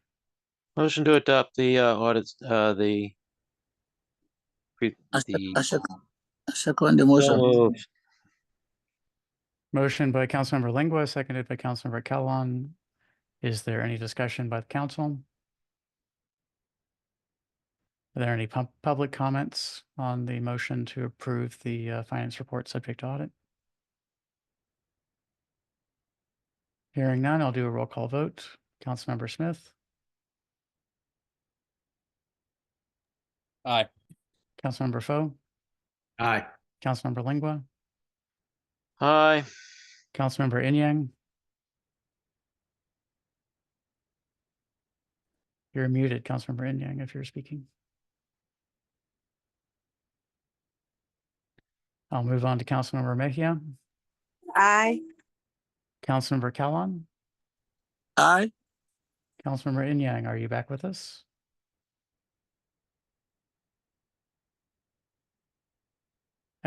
Motion to adopt the audits, the I second the motion. Motion by Councilmember Lingua, seconded by Councilmember Kellon. Is there any discussion by the council? Are there any public comments on the motion to approve the finance report subject to audit? Hearing none, I'll do a roll call vote. Councilmember Smith, Aye. Councilmember Foe, Aye. Councilmember Lingua, aye. Councilmember Inyang. You're muted, Councilmember Inyang, if you're speaking. I'll move on to Councilmember Mejia. Aye. Councilmember Kellon. Aye. Councilmember Inyang, are you back with us?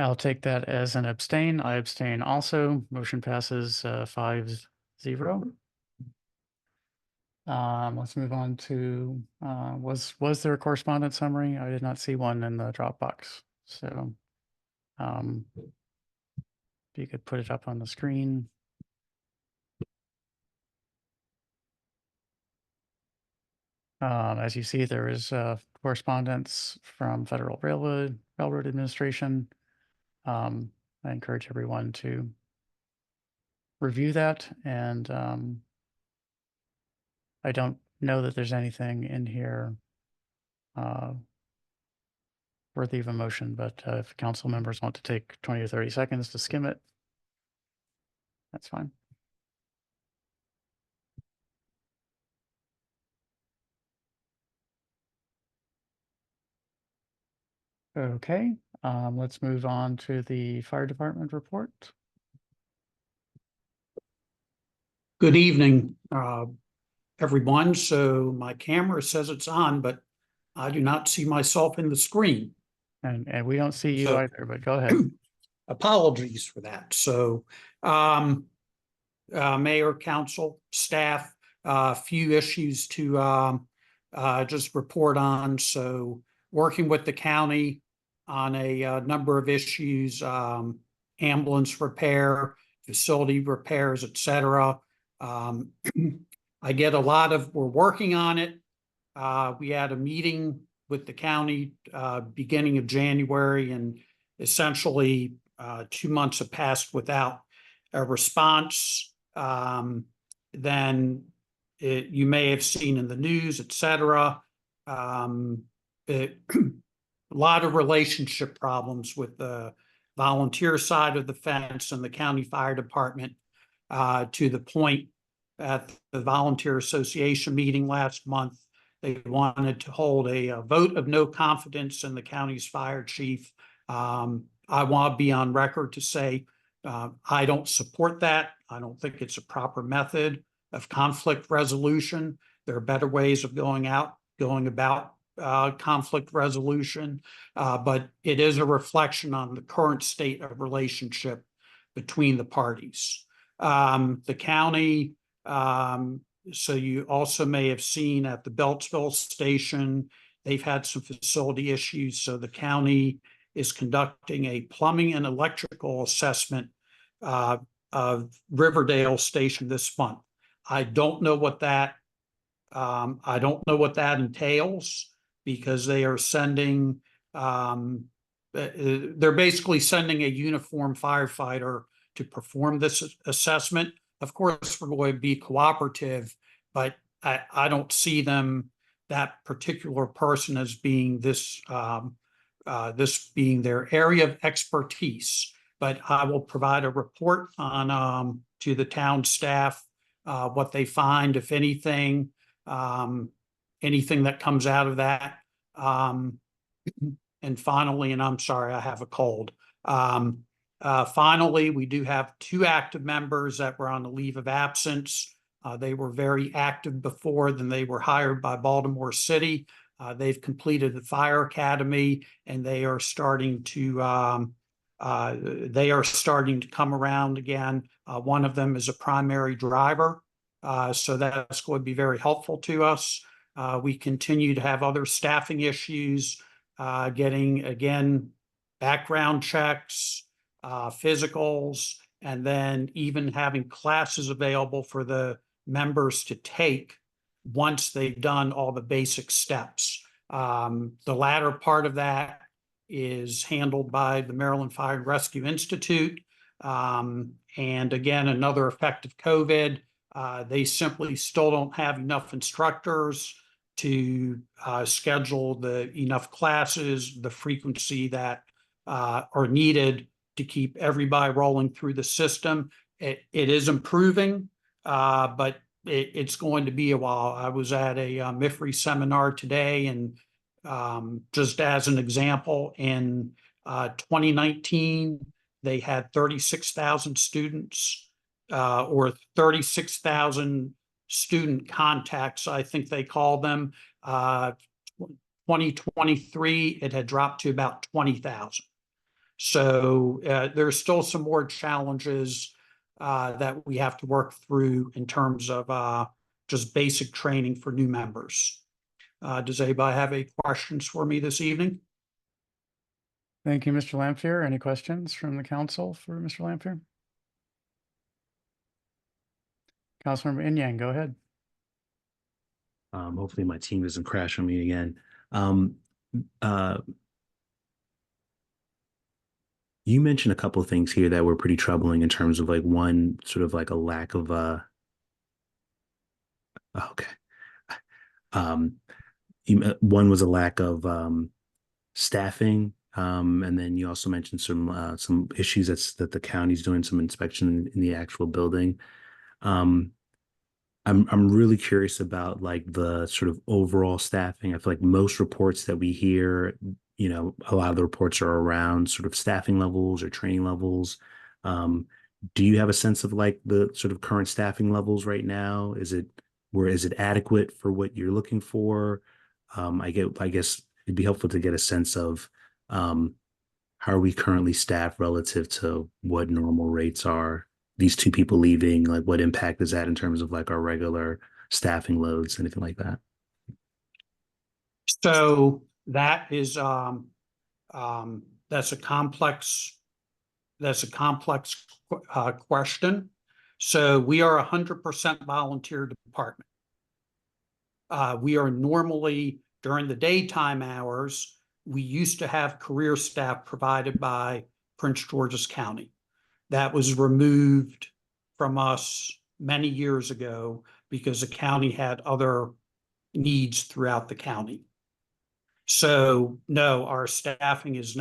I'll take that as an abstain. I abstain also. Motion passes 5-0. Let's move on to, was there a correspondence summary? I did not see one in the Dropbox. So if you could put it up on the screen. As you see, there is correspondence from Federal Railroad Administration. I encourage everyone to review that, and I don't know that there's anything in here worthy of a motion, but if council members want to take 20 or 30 seconds to skim it, that's fine. Okay, let's move on to the fire department report. Good evening, everyone. So my camera says it's on, but I do not see myself in the screen. And we don't see you either, but go ahead. Apologies for that. So, mayor, council, staff, a few issues to just report on. So working with the county on a number of issues, ambulance repair, facility repairs, et cetera. I get a lot of, we're working on it. We had a meeting with the county beginning of January, and essentially 2 months have passed without a response. Then you may have seen in the news, et cetera. A lot of relationship problems with the volunteer side of the fence and the county fire department, to the point at the volunteer association meeting last month, they wanted to hold a vote of no confidence in the county's fire chief. I want to be on record to say I don't support that. I don't think it's a proper method of conflict resolution. There are better ways of going about conflict resolution, but it is a reflection on the current state of relationship between the parties. The county, so you also may have seen at the Beltsville station, they've had some facility issues. So the county is conducting a plumbing and electrical assessment of Riverdale station this month. I don't know what that entails, because they are sending, they're basically sending a uniformed firefighter to perform this assessment. Of course, we're going to be cooperative, but I don't see that particular person as being this being their area of expertise. But I will provide a report on to the town staff what they find, if anything, anything that comes out of that. And finally, and I'm sorry, I have a cold. Finally, we do have 2 active members that were on the leave of absence. They were very active before, then they were hired by Baltimore City. They've completed the fire academy, and they are starting to come around again. One of them is a primary driver, so that's going to be very helpful to us. We continue to have other staffing issues, getting, again, background checks, physicals, and then even having classes available for the members to take once they've done all the basic steps. The latter part of that is handled by the Maryland Fire and Rescue Institute. And again, another effect of COVID, they simply still don't have enough instructors to schedule enough classes, the frequency that are needed to keep everybody rolling through the system. It is improving, but it's going to be a while. I was at a MIFRI seminar today, and just as an example, in 2019, they had 36,000 students, or 36,000 student contacts, I think they call them. 2023, it had dropped to about 20,000. So there's still some more challenges that we have to work through in terms of just basic training for new members. Does anybody have any questions for me this evening? Thank you, Mr. Lampier. Any questions from the council for Mr. Lampier? Councilmember Inyang, go ahead. Hopefully my team doesn't crash on me again. You mentioned a couple of things here that were pretty troubling in terms of like one sort of like a lack of one was a lack of staffing, and then you also mentioned some issues that the county's doing some inspection in the actual building. I'm really curious about like the sort of overall staffing. I feel like most reports that we hear, you know, a lot of the reports are around sort of staffing levels or training levels. Do you have a sense of like the sort of current staffing levels right now? Is it adequate for what you're looking for? I guess it'd be helpful to get a sense of how are we currently staffed relative to what normal rates are. These two people leaving, like what impact is that in terms of like our regular staffing loads, anything like that? So that is that's a complex question. So we are 100% volunteer department. We are normally during the daytime hours, we used to have career staff provided by Prince George's County. That was removed from us many years ago because the county had other needs throughout the county. So no, our staffing is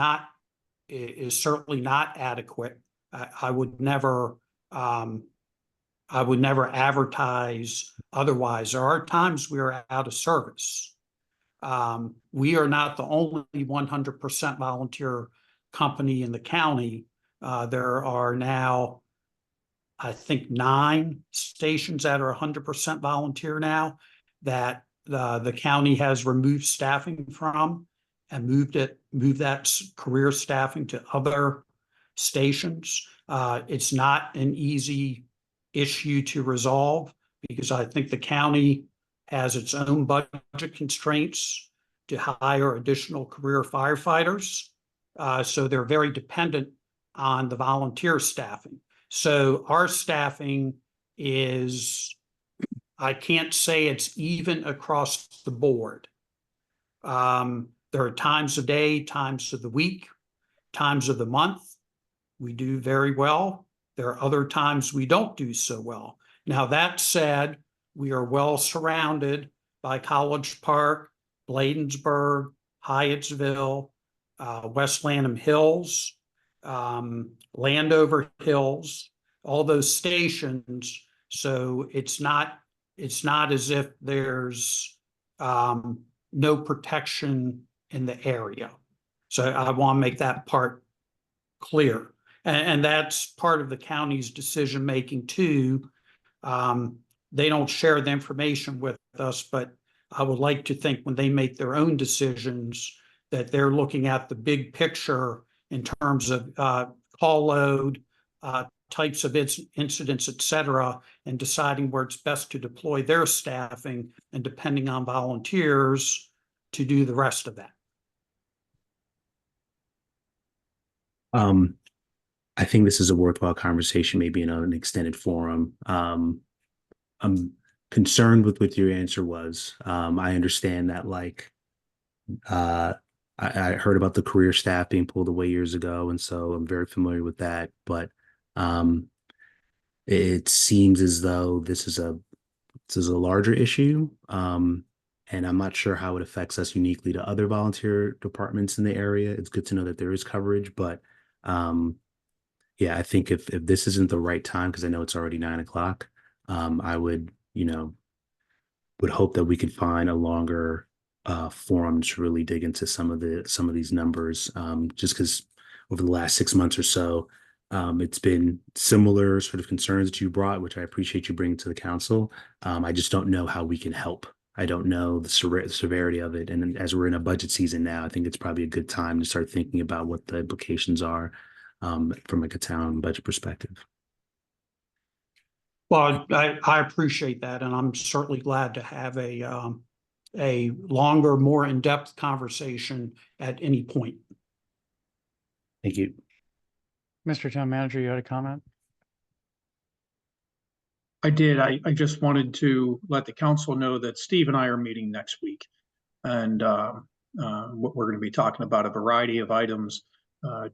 certainly not adequate. I would never advertise otherwise. There are times we are out of service. We are not the only 100% volunteer company in the county. There are now, I think, 9 stations that are 100% volunteer now that the county has removed staffing from and moved that career staffing to other stations. It's not an easy issue to resolve because I think the county has its own budget constraints to hire additional career firefighters. So they're very dependent on the volunteer staffing. So our staffing is, I can't say it's even across the board. There are times of day, times of the week, times of the month. We do very well. There are other times we don't do so well. Now, that said, we are well surrounded by College Park, Bladensburg, Hyattsville, West Lanham Hills, Landover Hills, all those stations. So it's not as if there's no protection in the area. So I want to make that part clear. And that's part of the county's decision making too. They don't share the information with us, but I would like to think when they make their own decisions that they're looking at the big picture in terms of call load, types of incidents, et cetera, and deciding where it's best to deploy their staffing and depending on volunteers to do the rest of that. I think this is a worthwhile conversation, maybe in an extended forum. I'm concerned with what your answer was. I understand that, like, I heard about the career staff being pulled away years ago, and so I'm very familiar with that. But it seems as though this is a larger issue, and I'm not sure how it affects us uniquely to other volunteer departments in the area. It's good to know that there is coverage, but yeah, I think if this isn't the right time, because I know it's already 9 o'clock, I would hope that we could find a longer forum to really dig into some of these numbers, just because over the last 6 months or so, it's been similar sort of concerns that you brought, which I appreciate you bringing to the council. I just don't know how we can help I don't know the severity of it. And as we're in a budget season now, I think it's probably a good time to start thinking about what the implications are from like a town budget perspective. Well, I appreciate that, and I'm certainly glad to have a longer, more in-depth conversation at any point. Thank you. Mr. Town Manager, you had a comment? I did. I just wanted to let the council know that Steve and I are meeting next week. And what we're going to be talking about a variety of items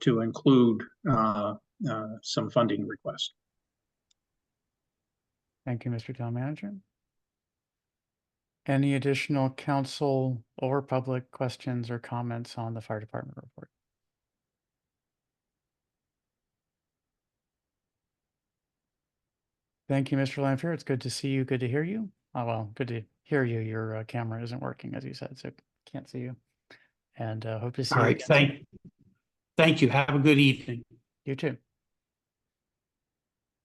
to include some funding requests. Thank you, Mr. Town Manager. Any additional council or public questions or comments on the fire department report? Thank you, Mr. Lanfear. It's good to see you. Good to hear you. Oh, well, good to hear you. Your camera isn't working, as you said, so can't see you. And hope to see All you right, again. thank you. Have a good evening. You too.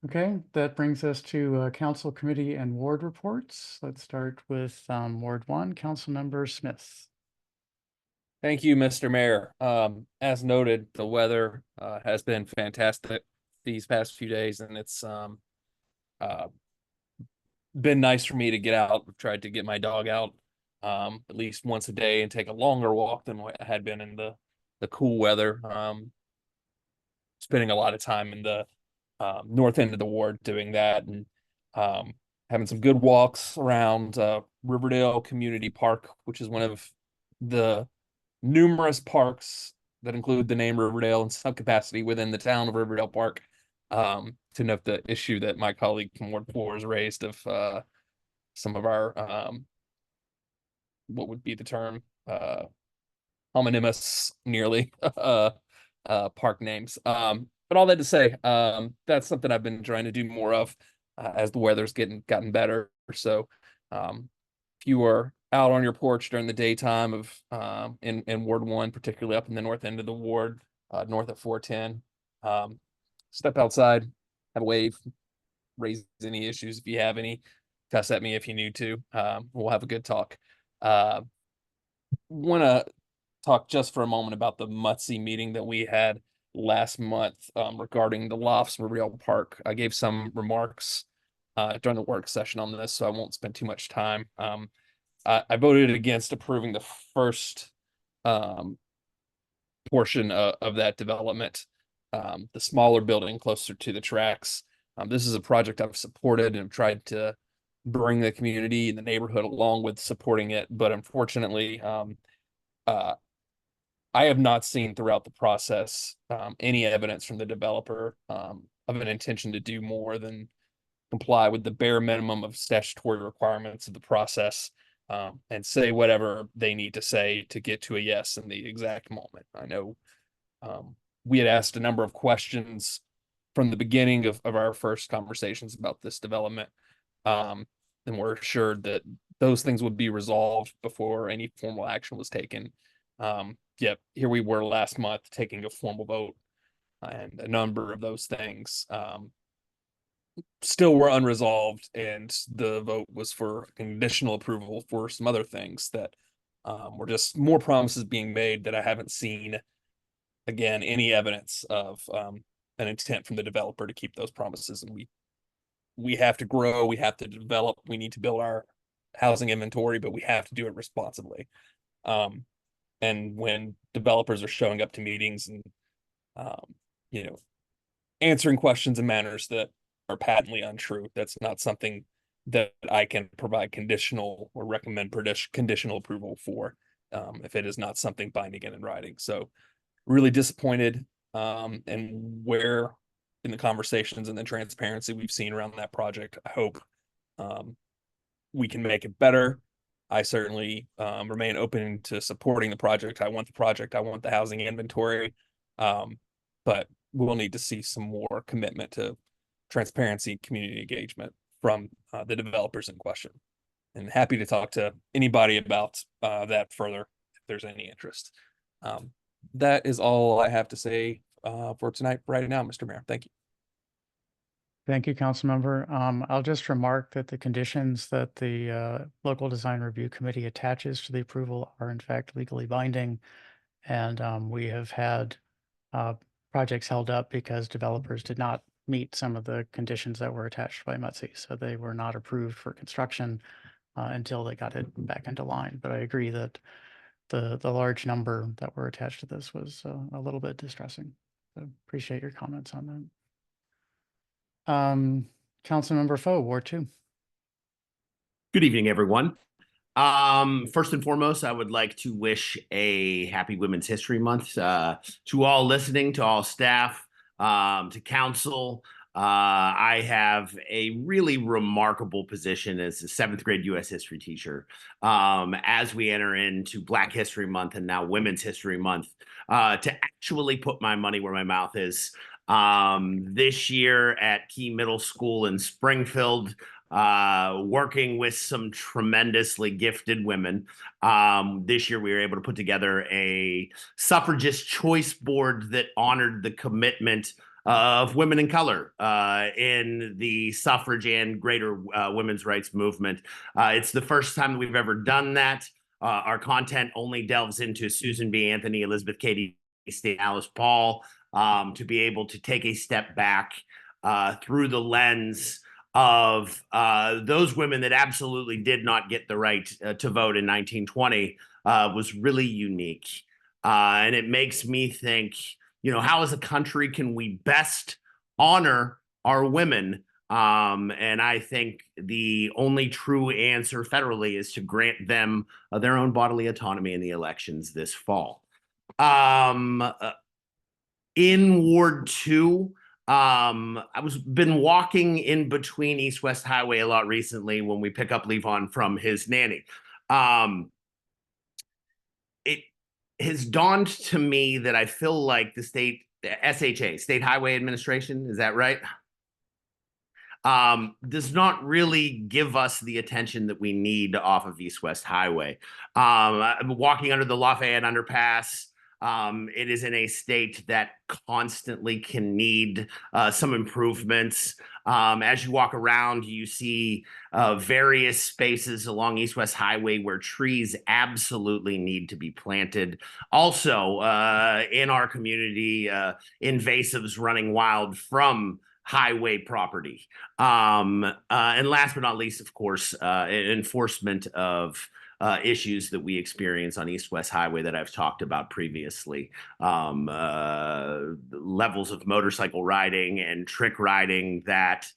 Okay, that brings us to council committee and ward reports. Let's start with Ward 1, Councilmember Smith. Thank you, Mr. Mayor. As noted, the weather has been fantastic these past few days, and it's been nice for me to get out. I've tried to get my dog out at least once a day and take a longer walk than what I had been in the cool weather. Spending a lot of time in the north end of the ward doing that, and having some good walks around Riverdale Community Park, which is one of the numerous parks that include the name Riverdale in some capacity within the town of Riverdale Park. To note the issue that my colleague from Ward 4 has raised of some of our what would be the term, homonymous nearly park names. But all that to say, that's something I've been trying to do more of as the weather's gotten better. So if you are out on your porch during the daytime of in Ward 1, particularly up in the north end of the ward, north of 410, step outside, have a wave, raise any issues if you have any, cuss at me if you need to. We'll have a good talk. Want to talk just for a moment about the MUTC meeting that we had last month regarding the lofts in Riverdale Park. I gave some remarks during the work session on this, so I won't spend too much time. I voted against approving the first portion of that development, the smaller building closer to the tracks. This is a project I've supported and have tried to bring the community and the neighborhood along with supporting it, but unfortunately, I have not seen throughout the process any evidence from the developer of an intention to do more than comply with the bare minimum of statutory requirements of the process and say whatever they need to say to get to a yes in the exact moment. I know we had asked a number of questions from the beginning of our first conversations about this development, and we're assured that those things would be resolved before any formal action was taken. Yep, here we were last month taking a formal vote, and a number of those things still were unresolved, and the vote was for conditional approval for some other things that were just more promises being made that I haven't seen, again, any evidence of an intent from the developer to keep those promises. And we have to grow, we have to develop, we need to build our housing inventory, but we have to do it responsibly. And when developers are showing up to meetings and, answering questions in manners that are patently untrue, that's not something that I can provide conditional or recommend conditional approval for, if it is not something binding in writing. So really disappointed and where in the conversations and the transparency we've seen around that project. I hope we can make it better. I certainly remain open to supporting the project. I want the project. I want the housing inventory. But we'll need to see some more commitment to transparency, community engagement from the developers in question. And happy to talk to anybody about that further if there's any interest. That is all I have to say for tonight right now, Mr. Mayor. Thank you. Thank you, Councilmember. I'll just remark that the conditions that the Local Design Review Committee attaches to the approval are in fact legally binding. And we have had projects held up because developers did not meet some of the conditions that were attached by MUTC. So they were not approved for construction until they got it back into line. But I agree that the large number that were attached to this was a little bit distressing. So appreciate your comments on that. Councilmember Foe, Ward 2. Good evening, everyone. First and foremost, I would like to wish a happy Women's History Month to all listening, to all staff, to council. I have a really remarkable position as a 7th grade U.S. history teacher as we enter into Black History Month and now Women's History Month to actually put my money where my mouth is. This year at Key Middle School in Springfield, working with some tremendously gifted women. This year we were able to put together a suffragist choice board that honored the commitment of women in color in the suffrage and greater women's rights movement. It's the first time that we've ever done that. Our content only delves into Susan B. Anthony, Elizabeth Cady Stanton, Alice Paul, to be able to take a step back through the lens of those women that absolutely did not get the right to vote in 1920 was really unique. And it makes me think, you know, how as a country can we best honor our women? And I think the only true answer federally is to grant them their own bodily autonomy in the elections this fall. In Ward 2, I was been walking in between East West Highway a lot recently when we pick up Levon from his nanny. It has dawned to me that I feel like the SHA, State Highway Administration, is that right? Does not really give us the attention that we need off of East West Highway. I'm walking under the Lafayette Underpass. It is in a state that constantly can need some improvements. As you walk around, you see various spaces along East West Highway where trees absolutely need to be planted. Also, in our community, invasives running wild from highway property. And last but not least, of course, enforcement of issues that we experience on East-West Highway that I've talked about previously. Levels of motorcycle riding and trick riding that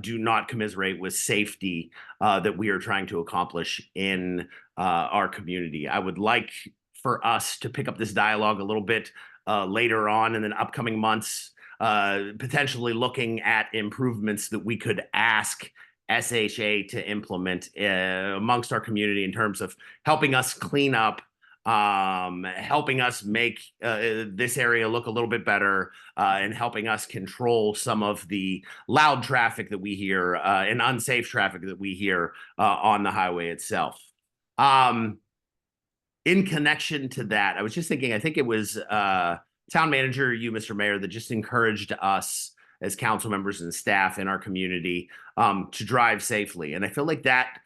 do not commiserate with safety that we are trying to accomplish in our community. I would like for us to pick up this dialogue a little bit later on in the upcoming months, potentially looking at improvements that we could ask SHA to implement amongst our community in terms of helping us clean up, helping us make this area look a little bit better, and helping us control some of the loud traffic that we hear and unsafe traffic that we hear on the highway itself. In connection to that, I was just thinking, I think it was town manager, you, Mr. Mayor, that just encouraged us as council members and staff in our community to drive safely. And I feel like that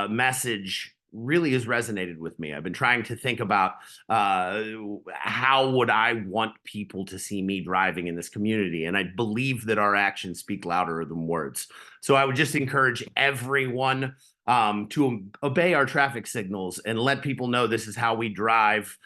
message really has resonated with me. I've been trying to think about how would I want people to see me driving in this community? And I believe that our actions speak louder than words. So I would just encourage everyone to obey our traffic signals and let people know this is how we drive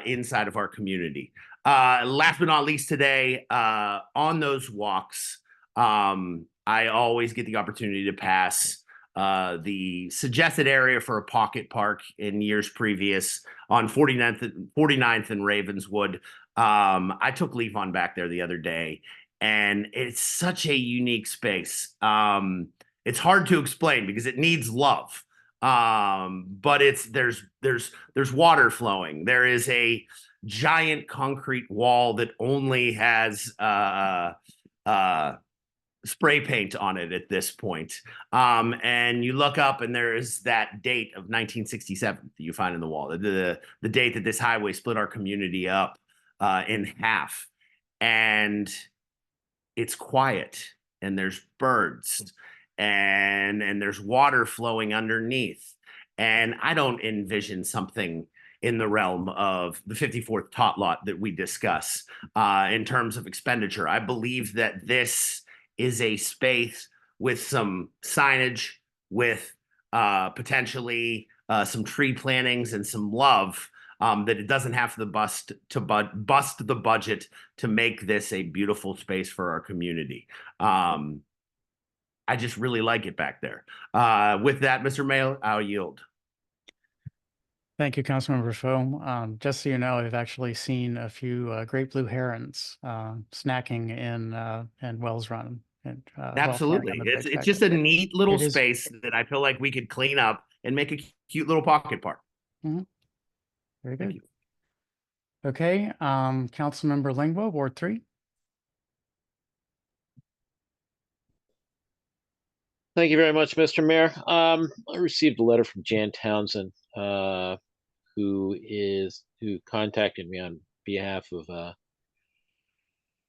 inside of our community. Last but not least today, on those walks, I always get the opportunity to pass the suggested area for a pocket park in years previous on 49th and Ravenswood. I took Levon back there the other day, and it's such a unique space. It's hard to explain because it needs love. But there's water flowing. There is a giant concrete wall that only has spray paint on it at this point. And you look up and there is that date of 1967 that you find in the wall, the date that this highway split our community up in half. And it's quiet and there's birds and there's water flowing underneath. And I don't envision something in the realm of the 54th tot lot that we discuss in terms of expenditure. I believe that this is a space with some signage, with potentially some tree plantings and some love, that it doesn't have to bust the budget to make this a beautiful space for our community. I just really like it back there. With that, Mr. Mayor, I'll yield. Thank you, Councilmember Foe. Just so you know, I've actually seen a few great blue herons snacking in Wells Run. And, Absolutely. It's just a neat little space that I feel like we could clean up and make a cute little pocket park. Mm-hmm. Very good. Okay, Councilmember Lingua, Ward 3. Thank you very much, Mr. Mayor. I received a letter from Jan Townsend, who contacted me on behalf of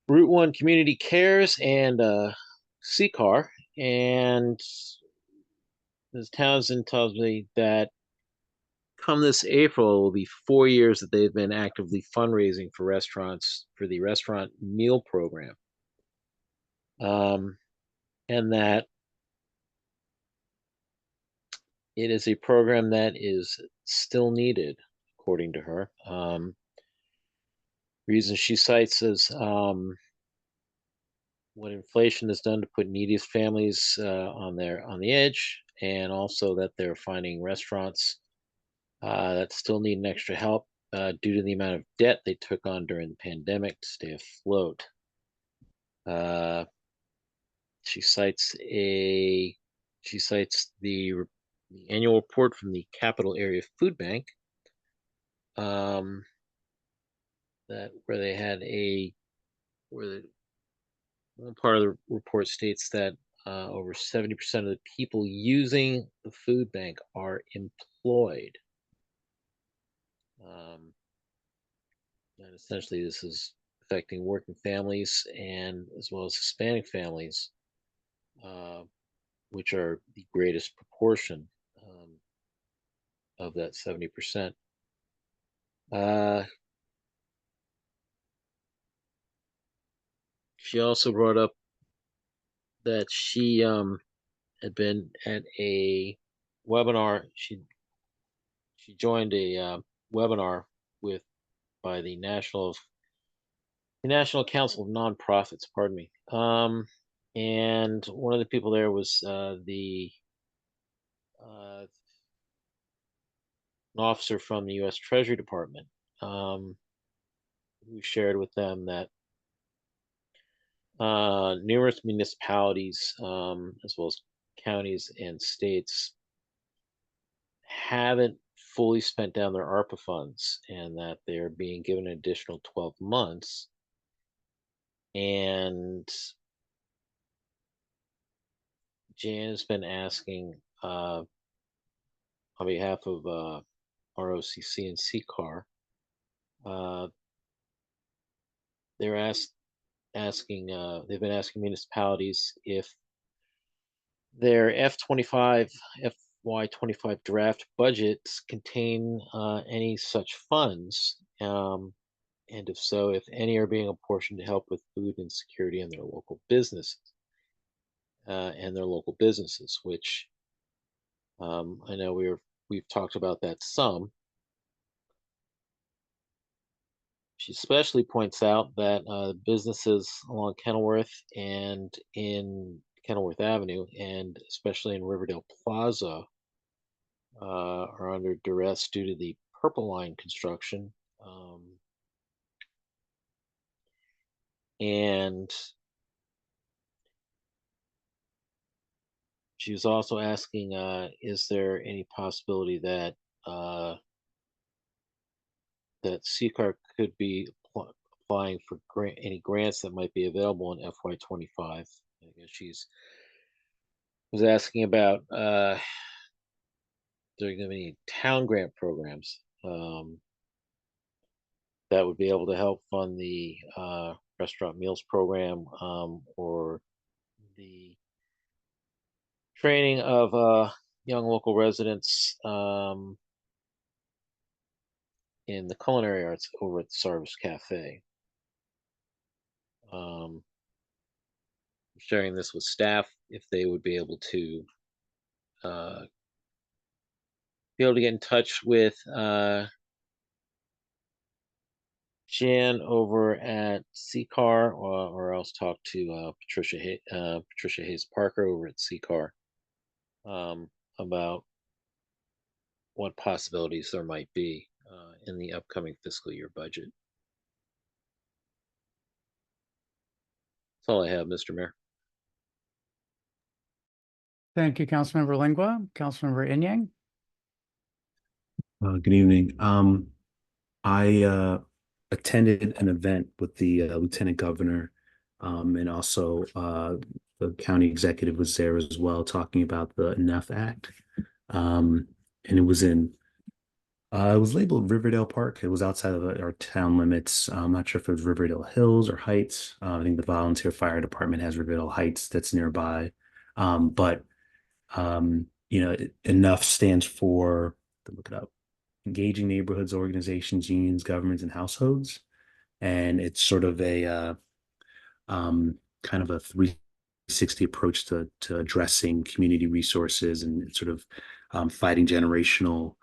Route 1 Community Cares and CCAR. And Ms. Townsend tells me that come this April, it will be 4 years that they've been actively fundraising for restaurants for the restaurant meal program. And that it is a program that is still needed, according to her. Reason she cites is what inflation has done to put neediest families on the edge, and also that they're finding restaurants that still need an extra help due to the amount of debt they took on during the pandemic to stay afloat. She cites the annual report from the Capital Area Food Bank, one part of the report states that over 70% of the people using the food bank are employed. And essentially this is affecting working families and as well as Hispanic families, which are the greatest proportion of that 70%. She also brought up that she had been at a webinar. She joined a webinar by the National Council of Nonprofits, pardon me. And one of the people there was an officer from the U.S. Treasury Department, who shared with them that numerous municipalities, as well as counties and states, haven't fully spent down their ARPA funds, and that they're being given an additional 12 months. And Jan has been asking on behalf of ROCC and CCAR, they've been asking municipalities if their FY25 draft budgets contain any such funds, and if so, if any are being apportioned to help with food insecurity in their local businesses, which I know we've talked about that some. She especially points out that businesses along Kenilworth and in Kenilworth Avenue, and especially in Riverdale Plaza, are under duress due to the Purple Line construction. And she was also asking, is there any possibility that CCAR could be applying for any grants that might be available in FY25? I guess was asking about there are going to be any town grant programs that would be able to help fund the restaurant meals program, or the training of young local residents in the culinary arts over at the Sarvis Cafe. Sharing this with staff if they would be able to get in touch with Jan over at CCAR, or else talk to Patricia Hayes Parker over at CCAR about what possibilities there might be in the upcoming fiscal year budget. That's all I have, Mr. Mayor. Thank you, Councilmember Lingua. Councilmember Inyang. Good evening. I attended an event with the Lieutenant Governor, and also the county executive was there as well, talking about the Enough Act. And it was it was labeled Riverdale Park. It was outside of our town limits. I'm not sure if it was Riverdale Hills or Heights. I think the volunteer fire department has Riverdale Heights that's nearby. But Enough stands for, to look it up, engaging neighborhoods, organizations, unions, governments, and households. And it's sort of a kind of a 360 approach to addressing community resources and sort of fighting generational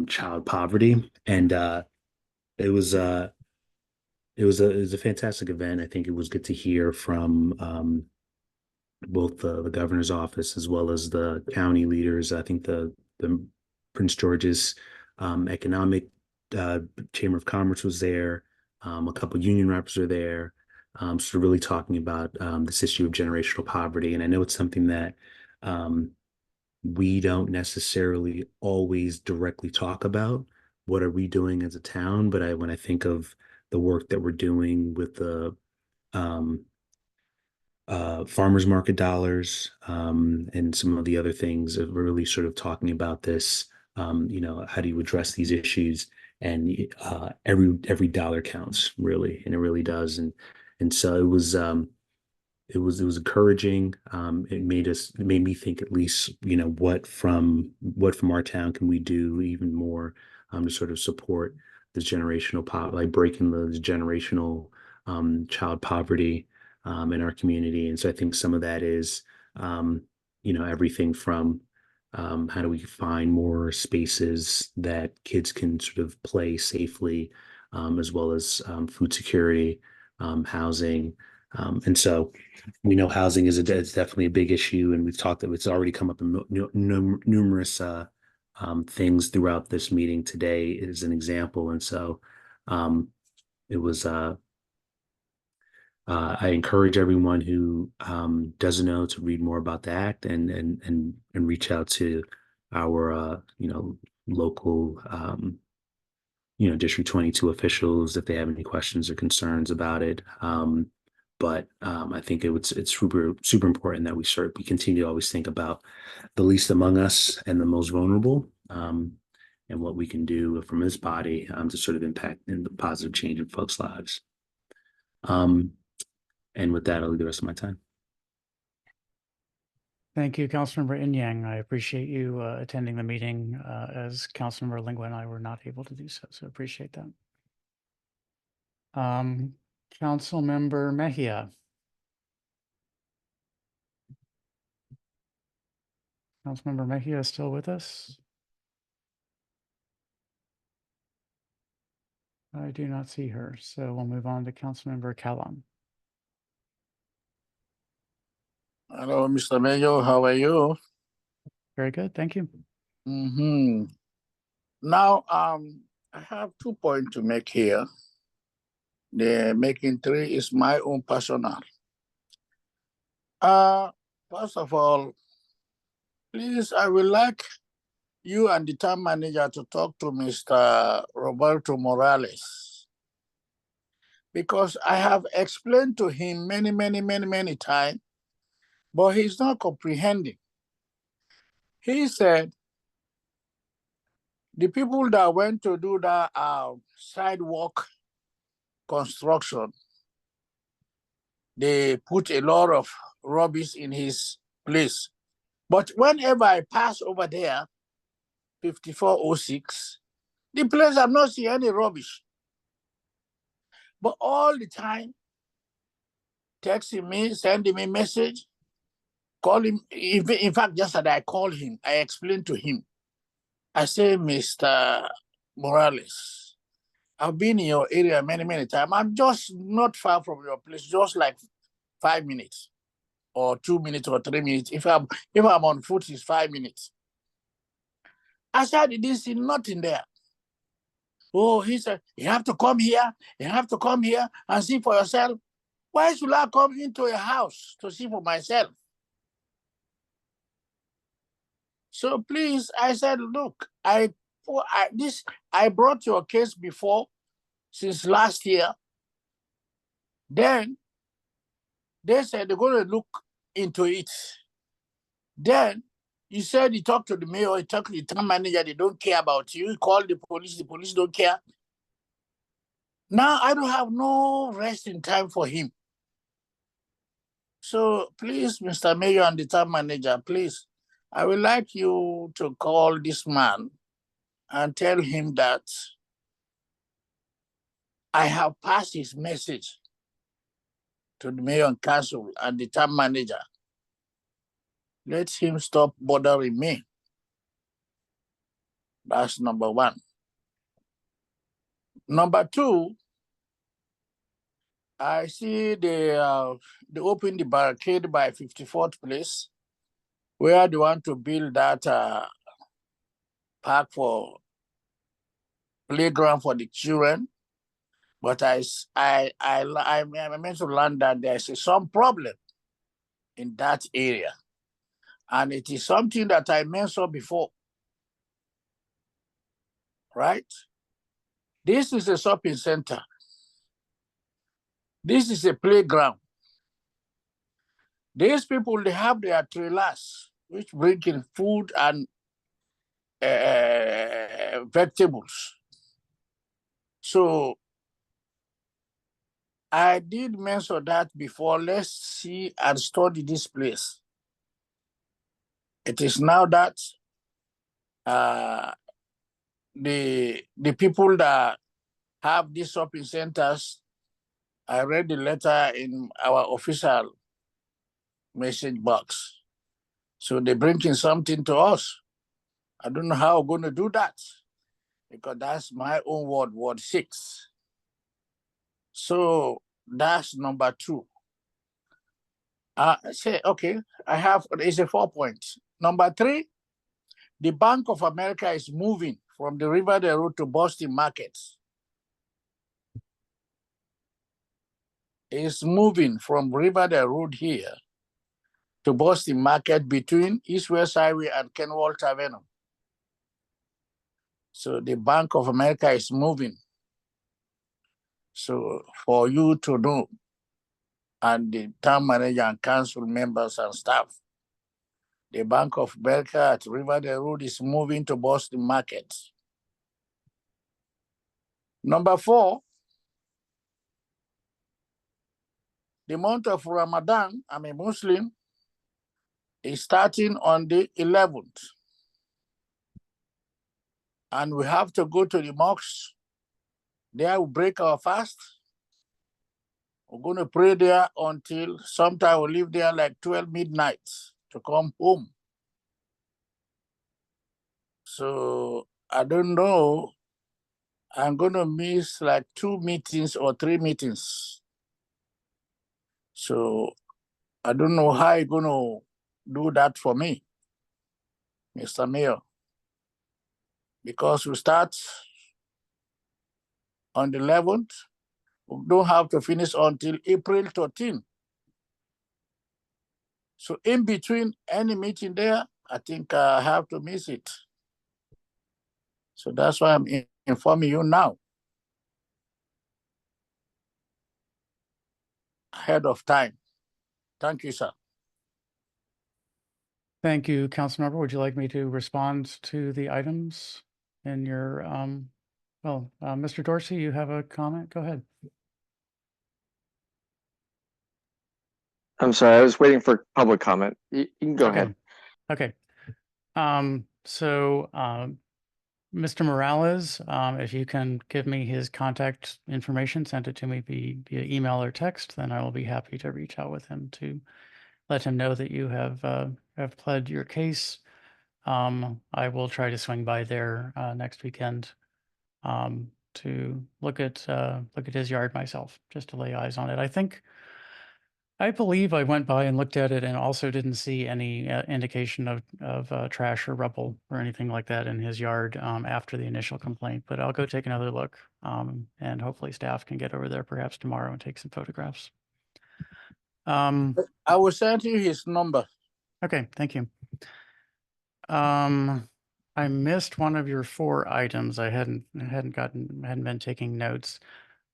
child poverty. And it was a fantastic event. I think it was good to hear from both the governor's office as well as the county leaders. I think the Prince George's Economic Chamber of Commerce was there. A couple union reps were there. So really talking about this issue of generational poverty. And I know it's something that we don't necessarily always directly talk about. What are we doing as a town? But when I think of the work that we're doing with the farmers market dollars and some of the other things, we're really sort of talking about this. How do you address these issues? And every dollar counts, really, and it really does. And so it was encouraging. It made me think, at least, what from our town can we do even more to sort of support this generational like breaking the generational child poverty in our community. And so I think some of that is everything from how do we find more spaces that kids can sort of play safely, as well as food security, housing. And so we know housing is definitely a big issue, and we've talked that it's already come up in numerous things throughout this meeting today as an example. And so it was I encourage everyone who doesn't know to read more about the act and reach out to our local District 22 officials if they have any questions or concerns about it. But I think it's super important that we continue to always think about the least among us and the most vulnerable, and what we can do from this body to sort of impact in the positive change in folks' lives. And with that, I'll leave the rest of my time. Thank you, Councilmember Inyang. I appreciate you attending the meeting as Councilmember Lingua and I were not able to do so. So appreciate that. Councilmember Mejia. Councilmember Mejia is still with us? I do not see her, so we'll move on to Councilmember Callan. Hello, Mr. Mayor. How are you? Very good, thank you. Now, I have 2 points to make here. The making 3 is my own personal. First of all, please, I would like you and the town manager to talk to Mr. Roberto Morales, because I have explained to him many times, but he's not comprehending. He said the people that went to do that sidewalk construction, they put a lot of rubbish in his place. But whenever I pass over there, 5406, the place I'm not seeing any rubbish. But all the time, texting me, sending me message, calling. In fact, yesterday I called him. I explained to him. I say, Mr. Morales, I've been in your area many, many times. I'm just not far from your place, just like 5 minutes or 2 minutes or 3 minutes. If I'm on foot, it's 5 minutes. I said, I didn't see nothing there. Oh, he said, you have to come here. You have to come here and see for yourself. Why should I come into a house to see for myself? So please, I said, look, I brought your case before since last year. Then they said they're going to look into it. Then you said you talked to the mayor, you talked to the town manager, they don't care about you. You call the police don't care. Now I don't have no resting time for him. So please, Mr. Mayor and the town manager, please, I would like you to call this man and tell him that I have passed his message to the mayor and council and the town manager. Let him stop bothering me. That's number one. Number two, I see they open the barricade by 54th place, where they want to build that park for playground for the children. But I meant to learn that there's some problem in that area. And it is something that I mentioned before, right? This is a shopping center. This is a playground. These people, they have their trailers, which bring in food and vegetables. So I did mention that before. Let's see and study this place. It is now that the people that have these shopping centers, I read the letter in our official message box. So they're bringing something to us. I don't know how I'm going to do that, because that's my own word, word 6. So that's number 2. Say, okay, it's a 4 points. Number 3, the Bank of America is moving from the Riverdale Road to Boston Market. It's moving from Riverdale Road here to Boston Market between East West Highway and Kenwalt Avenue. So the Bank of America is moving. So for you to know, and the town manager and council members and staff, the Bank of America at Riverdale Road is moving to Boston Market. Number 4, the month of Ramadan, I'm a Muslim, is starting on the 11th. And we have to go to the mosque. There we break our fast. We're going to pray there until sometime we'll leave there like 12 midnight to come home. So I don't know. I'm going to miss like 2 meetings or 3 meetings. So I don't know how you're going to do that for me, Mr. Mayor, because we start on the 11th. We don't have to finish until April 13. So in between any meeting there, I think I have to miss it. So that's why I'm informing you now, ahead of time. Thank you, sir. Thank you, Councilmember. Would you like me to respond to the items in your, Mr. Dorsey, you have a comment? Go ahead. I'm sorry, I was waiting for public comment. You can go ahead. Okay. So, Mr. Morales, if you can give me his contact information, send it to me via email or text, then I will be happy to reach out with him to let him know that you have pled your case. I will try to swing by there next weekend to look at his yard myself, just to lay eyes on it. I believe I went by and looked at it and also didn't see any indication of trash or rubble or anything like that in his yard after the initial complaint, but I'll go take another look and hopefully staff can get over there perhaps tomorrow and take some photographs. I will send you his number. Okay, thank you. I missed one of your 4 items. I hadn't been taking notes.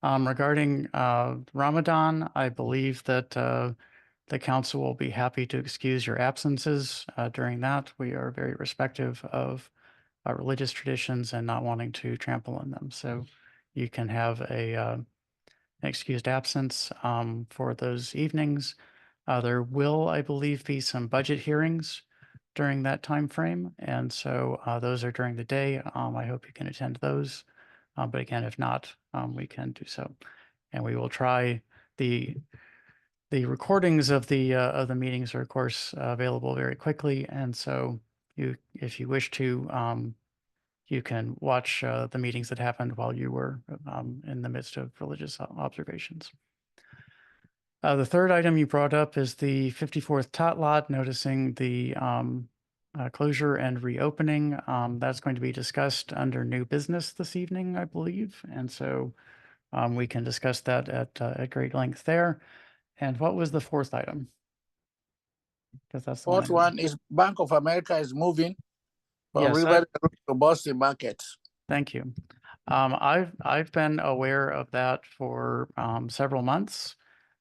Regarding Ramadan, I believe that the council will be happy to excuse your absences during that. We are very respectful of religious traditions and not wanting to trample on them. So you can have an excused absence for those evenings. There will, I believe, be some budget hearings during that time frame, and so those are during the day. I hope you can attend those. But again, if not, we can do so. And we will try the recordings of the meetings are of course available very quickly. And so if you wish to, you can watch the meetings that happened while you were in the midst of religious observations. The third item you brought up is the 54th tot lot, noticing the closure and reopening. That's going to be discussed under new business this evening, I believe. And so we can discuss that at great length there. And what was the 4th item? Because that's the 4th one is Bank of America is moving from Yes, Riverdale to Boston Market. Thank you. I've been aware of that for several months.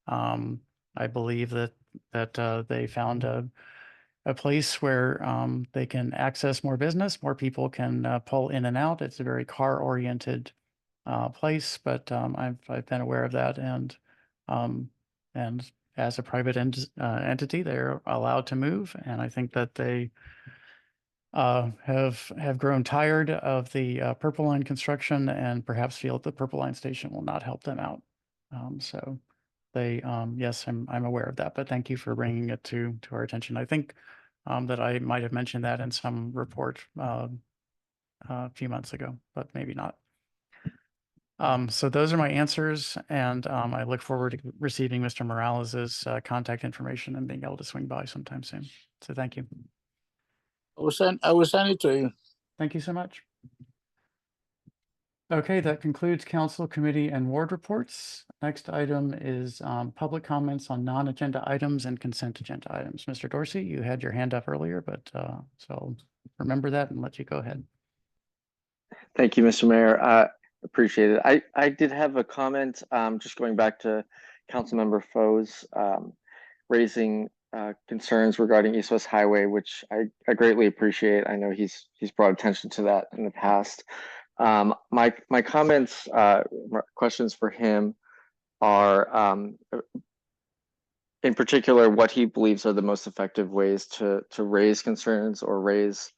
I believe that they found a place where they can access more business, more people can pull in and out. It's a very car-oriented place, but I've been aware of that, and as a private entity, they're allowed to move, and I think that they have grown tired of the Purple Line construction and perhaps feel that the Purple Line station will not help them out. So they, yes, I'm aware of that, but thank you for bringing it to our attention. I think that I might have mentioned that in some report a few months ago, but maybe not. So those are my answers, and I look forward to receiving Mr. Morales's contact information and being able to swing by sometime soon. So thank you. I will send it to you. Thank you so much. Okay, that concludes council, committee, and ward reports. Next item is public comments on non-agenda items and consent agenda items. Mr. Dorsey, you had your hand up earlier, but so remember that and let you go ahead. Thank you, Mr. Mayor. Appreciate it. I did have a comment, just going back to Councilmember Foe's raising concerns regarding East West Highway, which I greatly appreciate. I know he's brought attention to that in the past. My comments, questions for him are in particular what he believes are the most effective ways to raise concerns or raise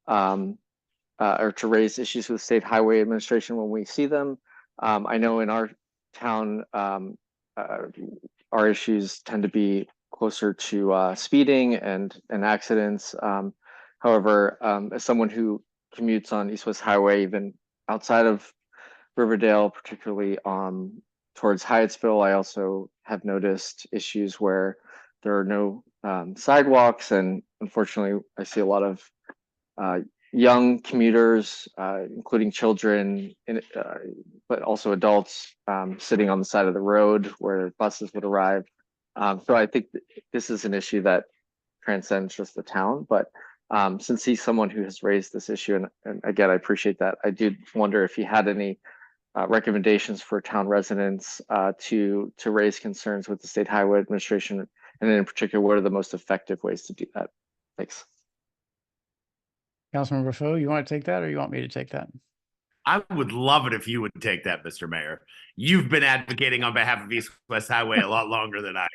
to raise issues with State Highway Administration when we see them. I know in our town, our issues tend to be closer to speeding and accidents. However, as someone who commutes on East West Highway, even outside of Riverdale, particularly towards Hyattsville, I also have noticed issues where there are no sidewalks, and unfortunately, I see a lot of young commuters, including children, but also adults, sitting on the side of the road where buses would arrive. So I think this is an issue that transcends just the town, but since he's someone who has raised this issue, and again, I appreciate that, I did wonder if he had any recommendations for town residents to raise concerns with the State Highway Administration, and in particular, what are the most effective ways to do that? Thanks. Councilmember Foe, you want to take that or you want me to take that? I would love it if you would take that, Mr. Mayor. You've been advocating on behalf of East West Highway a lot longer than I.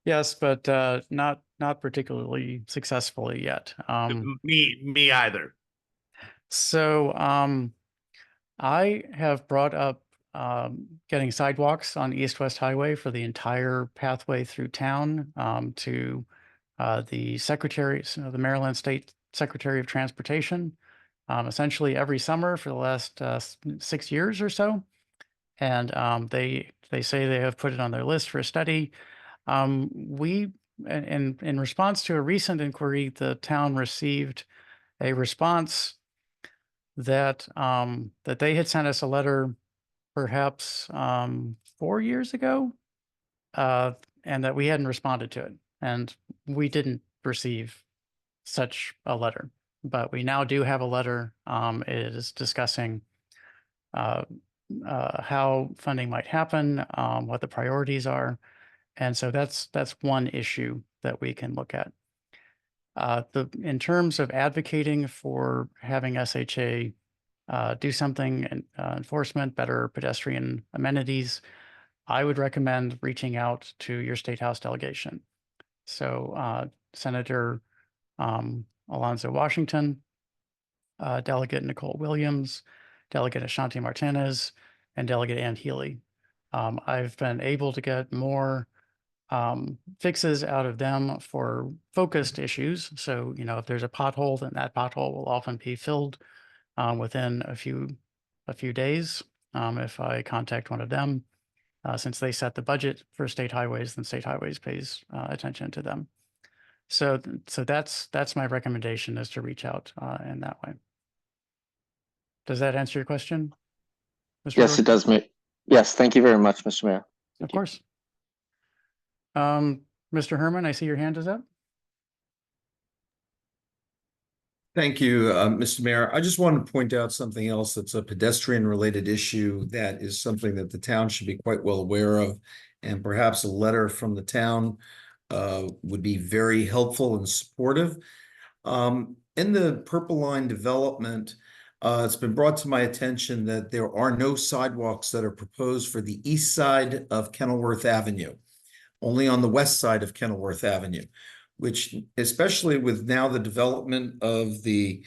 Yes, but not particularly successfully yet. Me either. So I have brought up getting sidewalks on East-West Highway for the entire pathway through town to the Secretary, so the Maryland State Secretary of Transportation, essentially every summer for the last 6 years or so. And they say they have put it on their list for a study. In response to a recent inquiry, the town received a response that that they had sent us a letter perhaps 4 years ago, and that we hadn't responded to it. And we didn't receive such a letter, but we now do have a letter. It is discussing how funding might happen, what the priorities are. And so that's one issue that we can look at. In terms of advocating for having SHA do something in enforcement, better pedestrian amenities, I would recommend reaching out to your State House delegation. So Senator Alonzo Washington, Delegate Nicole Williams, Delegate Ashanti Martinez, and Delegate Ann Healy. I've been able to get more fixes out of them for focused issues. So, you know, if there's a pothole, then that pothole will often be filled within a few days. If I contact one of them, since they set the budget for state highways, then State Highways pays attention to them. So that's my recommendation, is to reach out in that way. Does that answer your question, Mr. Yes, it does, Yes, thank you very much, Mr. Mayor. Of course. Mr. Herman, I see your hand is up. Thank you, Mr. Mayor. I just wanted to point out something else that's a pedestrian-related issue that is something that the town should be quite well aware of, and perhaps a letter from the town would be very helpful and supportive. In the Purple Line development, it's been brought to my attention that there are no sidewalks that are proposed for the east side of Kenilworth Avenue, only on the west side of Kenilworth Avenue, which, especially with now the development of the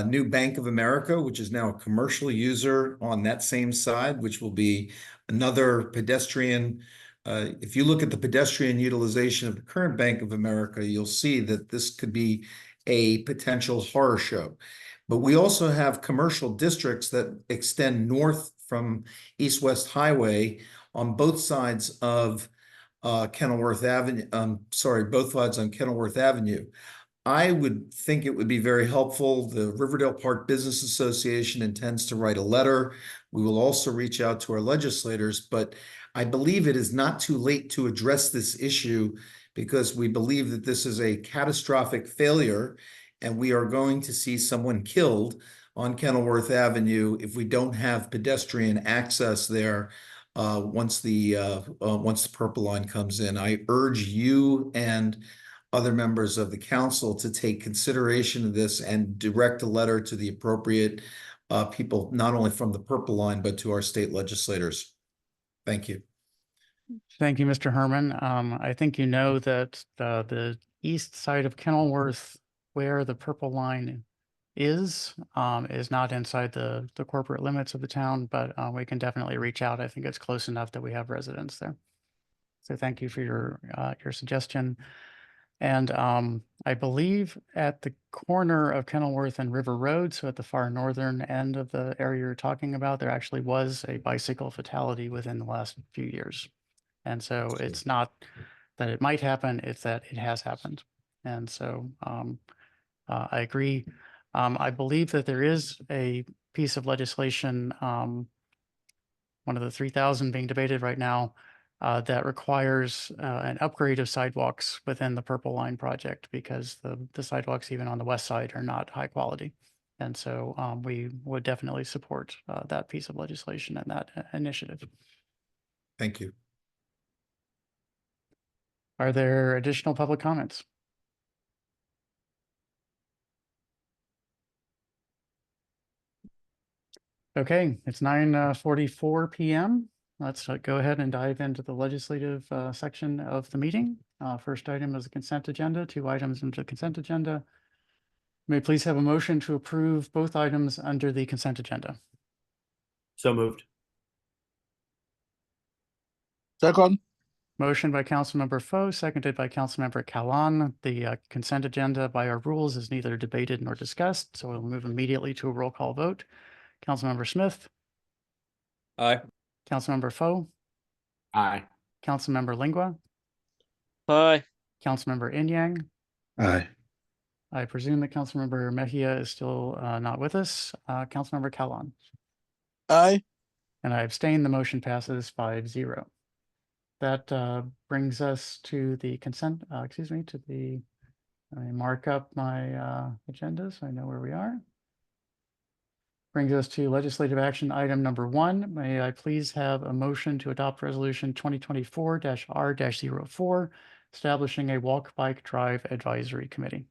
new Bank of America, which is now a commercial user on that same side, which will be another pedestrian. If you look at the pedestrian utilization of the current Bank of America, you'll see that this could be a potential horror show. But we also have commercial districts that extend north from East-West Highway on both sides of Kenilworth Avenue. Both sides on Kenilworth Avenue. I would think it would be very helpful. The Riverdale Park Business Association intends to write a letter. We will also reach out to our legislators, but I believe it is not too late to address this issue, because we believe that this is a catastrophic failure, and we are going to see someone killed on Kenilworth Avenue if we don't have pedestrian access there once the Purple Line comes in. I urge you and other members of the council to take consideration of this and direct a letter to the appropriate people, not only from the Purple Line, but to our state legislators. Thank you. Thank you, Mr. Herman. I think you know that the east side of Kenilworth, where the Purple Line is not inside the corporate limits of the town, but we can definitely reach out. I think it's close enough that we have residents there. So thank you for your suggestion. And I believe at the corner of Kenilworth and River Road, so at the far northern end of the area you're talking about, there actually was a bicycle fatality within the last few years. And so it's not that it might happen, it's that it has happened. And so I agree. I believe that there is a piece of legislation, one of the 3,000 being debated right now, that requires an upgrade of sidewalks within the Purple Line project, because the sidewalks even on the west side are not high quality. And so we would definitely support that piece of legislation and that initiative. Thank you. Are there additional public comments? Okay, it's 9:44 p.m. let's go ahead and dive into the legislative section of the meeting. First item is the consent agenda, 2 items into the consent agenda. May I please have a motion to approve both items under the consent agenda? So moved. Second. Motion by Councilmember Foe, seconded by Councilmember Kalan. The consent agenda by our rules is neither debated nor discussed, so we'll move immediately to a roll call vote. Councilmember Smith, Aye. Councilmember Foe, Aye. Councilmember Lingua, Aye. Councilmember Inyang. Aye. I presume that Councilmember Mejia is still not with us. Councilmember Kalan. Aye. And I abstain. The motion passes 5-0. That brings us to the consent, let me mark up my agenda so I know where we are. Brings us to legislative action item number 1. May I please have a motion to adopt resolution 2024-R-04, establishing a walk, bike, drive advisory committee.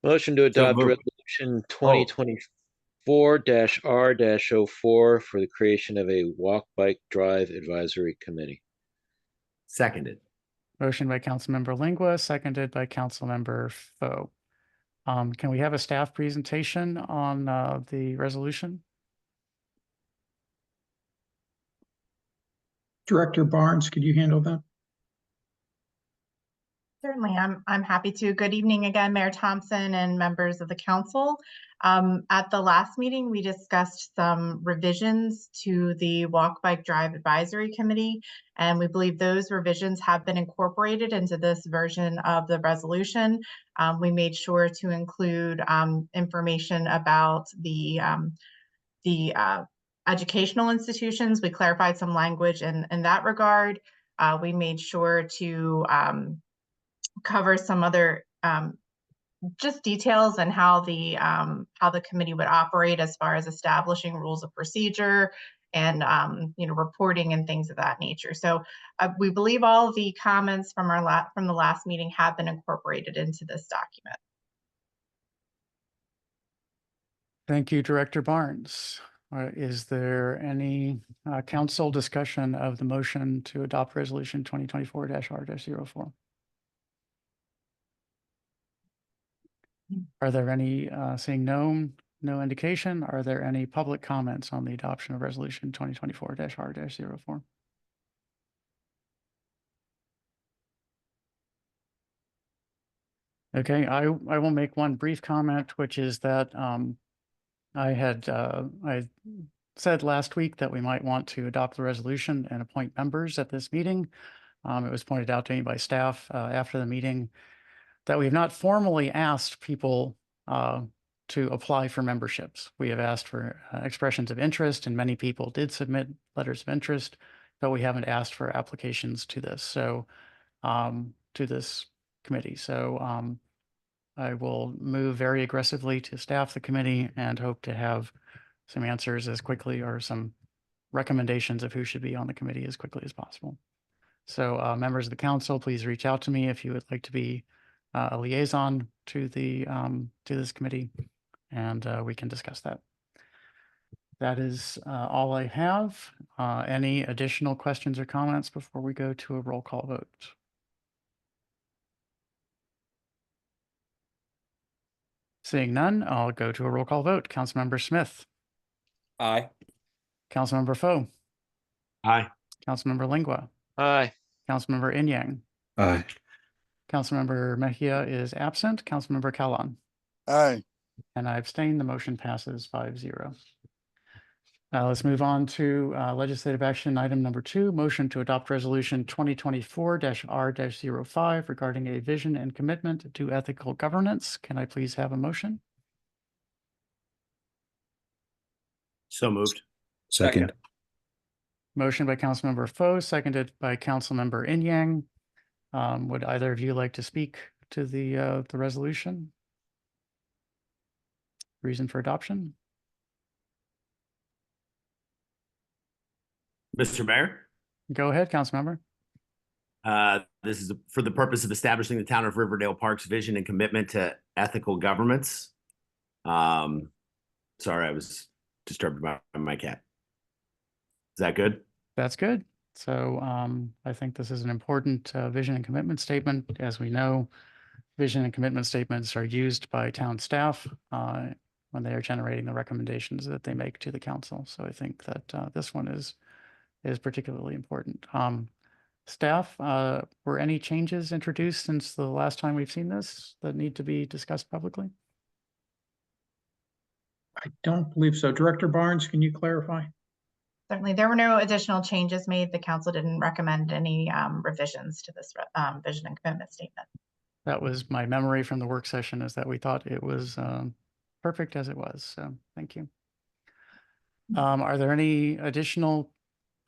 Motion to adopt moved. resolution 2024-R-04 for the creation of a walk, bike, drive advisory committee. Seconded. Motion by Councilmember Lingua, seconded by Councilmember Foe. Can we have a staff presentation on the resolution? Director Barnes, could you handle that? Certainly, I'm happy to. Good evening again, Mayor Thompson and members of the council. At the last meeting, we discussed some revisions to the Walk, Bike, Drive Advisory Committee, and we believe those revisions have been incorporated into this version of the resolution. We made sure to include information about the educational institutions. We clarified some language in that regard. We made sure to cover some other just details and how the committee would operate as far as establishing rules of procedure and reporting and things of that nature. So we believe all of the comments from the last meeting have been incorporated into this document. Thank you, Director Barnes. Is there any council discussion of the motion to adopt resolution 2024-R-04? Are there any, seeing no indication, are there any public comments on the adoption of resolution 2024-R-04? Okay, I will make one brief comment, which is that I said last week that we might want to adopt the resolution and appoint members at this meeting. It was pointed out to me by staff after the meeting that we have not formally asked people to apply for memberships. We have asked for expressions of interest, and many people did submit letters of interest, but we haven't asked for applications to this. So to this committee. So I will move very aggressively to staff the committee and hope to have some answers as quickly, or some recommendations of who should be on the committee as quickly as possible. So members of the council, please reach out to me if you would like to be a liaison to the to this committee, and we can discuss that. That is all I have. Any additional questions or comments before we go to a roll call vote? Seeing none, I'll go to a roll call vote. Councilmember Smith. Aye. Councilmember Foe. Aye. Councilmember Lingua. Aye. Councilmember Inyang. Aye. Councilmember Mejia is absent. Councilmember Kalan. Aye. And I abstain. The motion passes 5-0. Let's move on to legislative action item number 2, motion to adopt resolution 2024-R-05 regarding a vision and commitment to ethical governance. Can I please have a motion? So moved. Second. Motion by Councilmember Foe, seconded by Councilmember Inyang. Would either of you like to speak to the resolution? Reason for adoption? Mr. Mayor? Go ahead, Councilmember. This is for the purpose of establishing the town of Riverdale Park's vision and commitment to ethical governments. Sorry, I was disturbed by my cat. Is that good? That's good. So I think this is an important vision and commitment statement. As we know, vision and commitment statements are used by town staff when they are generating the recommendations that they make to the council. So I think that this one is particularly important. Staff, were any changes introduced since the last time we've seen this that need to be discussed publicly? I don't believe so. Director Barnes, can you clarify? Certainly, there were no additional changes made. The council didn't recommend any revisions to this vision and commitment statement. That was my memory from the work session, is that we thought it was perfect as it was. So thank you. Are there any additional?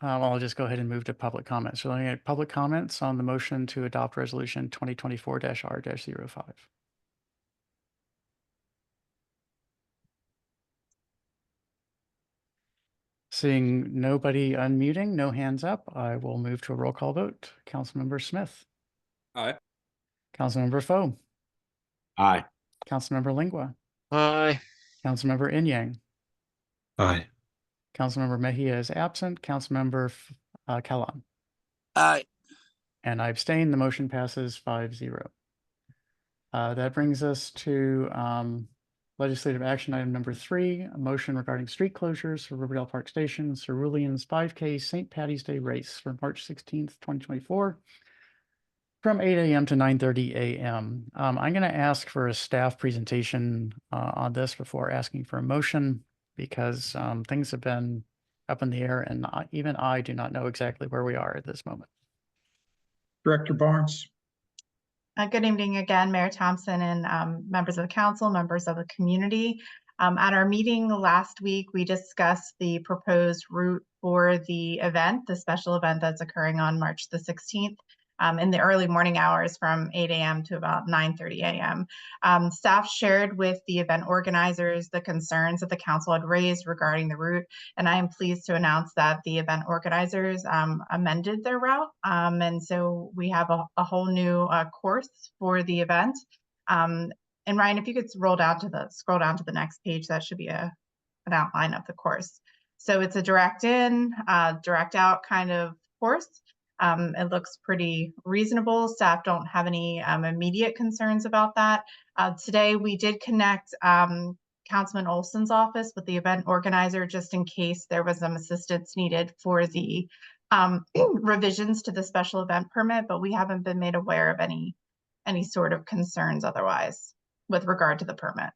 Well, I'll just go ahead and move to public comments. So any public comments on the motion to adopt resolution 2024-R-05? Seeing nobody unmuting, no hands up, I will move to a roll call vote. Councilmember Smith. Aye. Councilmember Foe. Aye. Councilmember Lingua. Aye. Councilmember Inyang. Aye. Councilmember Mejia is absent. Councilmember Kellon. Aye. And I abstain. The motion passes 5-0. That brings us to legislative action item number 3, a motion regarding street closures for Riverdale Park Station, Cerulean's 5K St. Patty's Day race for March 16th, 2024, from 8 a.m. to 9:30 a.m. I'm going to ask for a staff presentation on this before asking for a motion, because things have been up in the air, and even I do not know exactly where we are at this moment. Director Barnes. Good evening again, Mayor Thompson and members of the council, members of the community. At our meeting last week, we discussed the proposed route for the event, the special event that's occurring on March the 16th. In the early morning hours from 8 a.m. to about 9:30 a.m. Staff shared with the event organizers the concerns that the council had raised regarding the route, and I am pleased to announce that the event organizers amended their route, and so we have a whole new course for the event. And Ryan, if you could scroll down to the next page, that should be an outline of the course. So it's a direct in, direct out kind of course. It looks pretty reasonable. Staff don't have any immediate concerns about that. Today, we did connect Councilman Olson's office with the event organizer, just in case there was some assistance needed for the revisions to the special event permit, but we haven't been made aware of any sort of concerns otherwise with regard to the permit.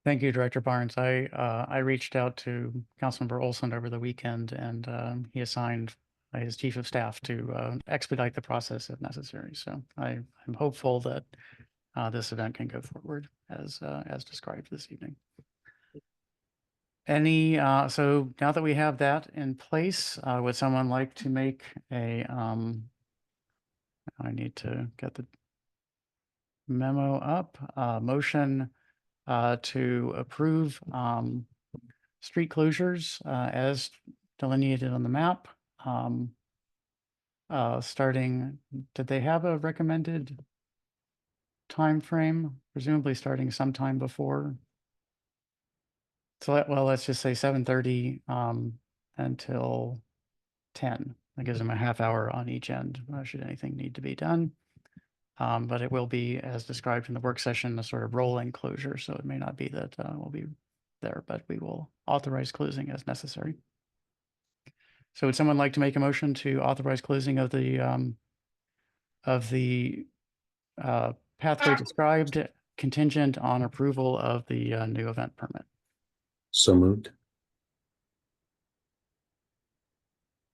Thank you, Director Barnes. I reached out to Councilmember Olson over the weekend, and he assigned his chief of staff to expedite the process if necessary. So I'm hopeful that this event can go forward as described this evening. So now that we have that in place, would someone like to make a? I need to get the memo up. Motion to approve street closures as delineated on the map. Starting, did they have a recommended time frame? Presumably starting sometime before. So well, let's just say 7:30 until 10. That gives them a half hour on each end, should anything need to be done. But it will be, as described in the work session, a sort of rolling closure. So it may not be that we'll be there, but we will authorize closing as necessary. So would someone like to make a motion to authorize closing of the pathway described, contingent on approval of the new event permit? So moved.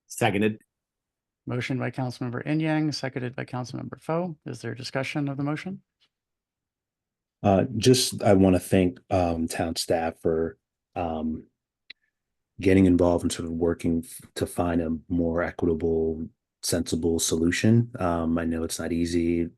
Seconded. Motion by Councilmember Inyang, seconded by Councilmember Foe. Is there discussion of the motion? Just, I want to thank town staff for getting involved and sort of working to find a more equitable, sensible solution. I know it's not easy.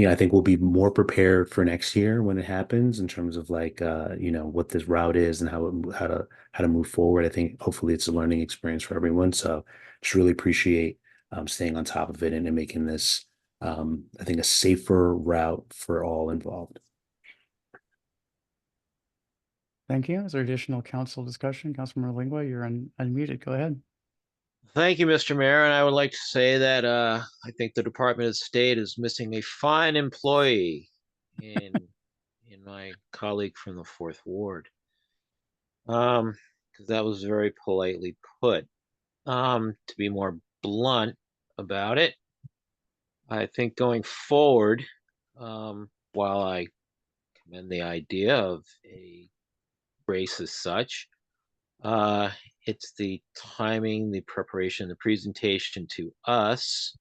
I think we'll be more prepared for next year when it happens in terms of like, what this route is and how to move forward. I think hopefully it's a learning experience for everyone. So just really appreciate staying on top of it and making this, I think, a safer route for all involved. Thank you. Is there additional council discussion? Councilmember Lingua, you're unmuted. Go ahead. Thank you, Mr. Mayor, and I would like to say that I think the Department of State is missing a fine employee in my colleague from the Fourth Ward. Because that was very politely put. To be more blunt about it, I think going forward, while I commend the idea of a race as such, it's the timing, the preparation, the presentation to us,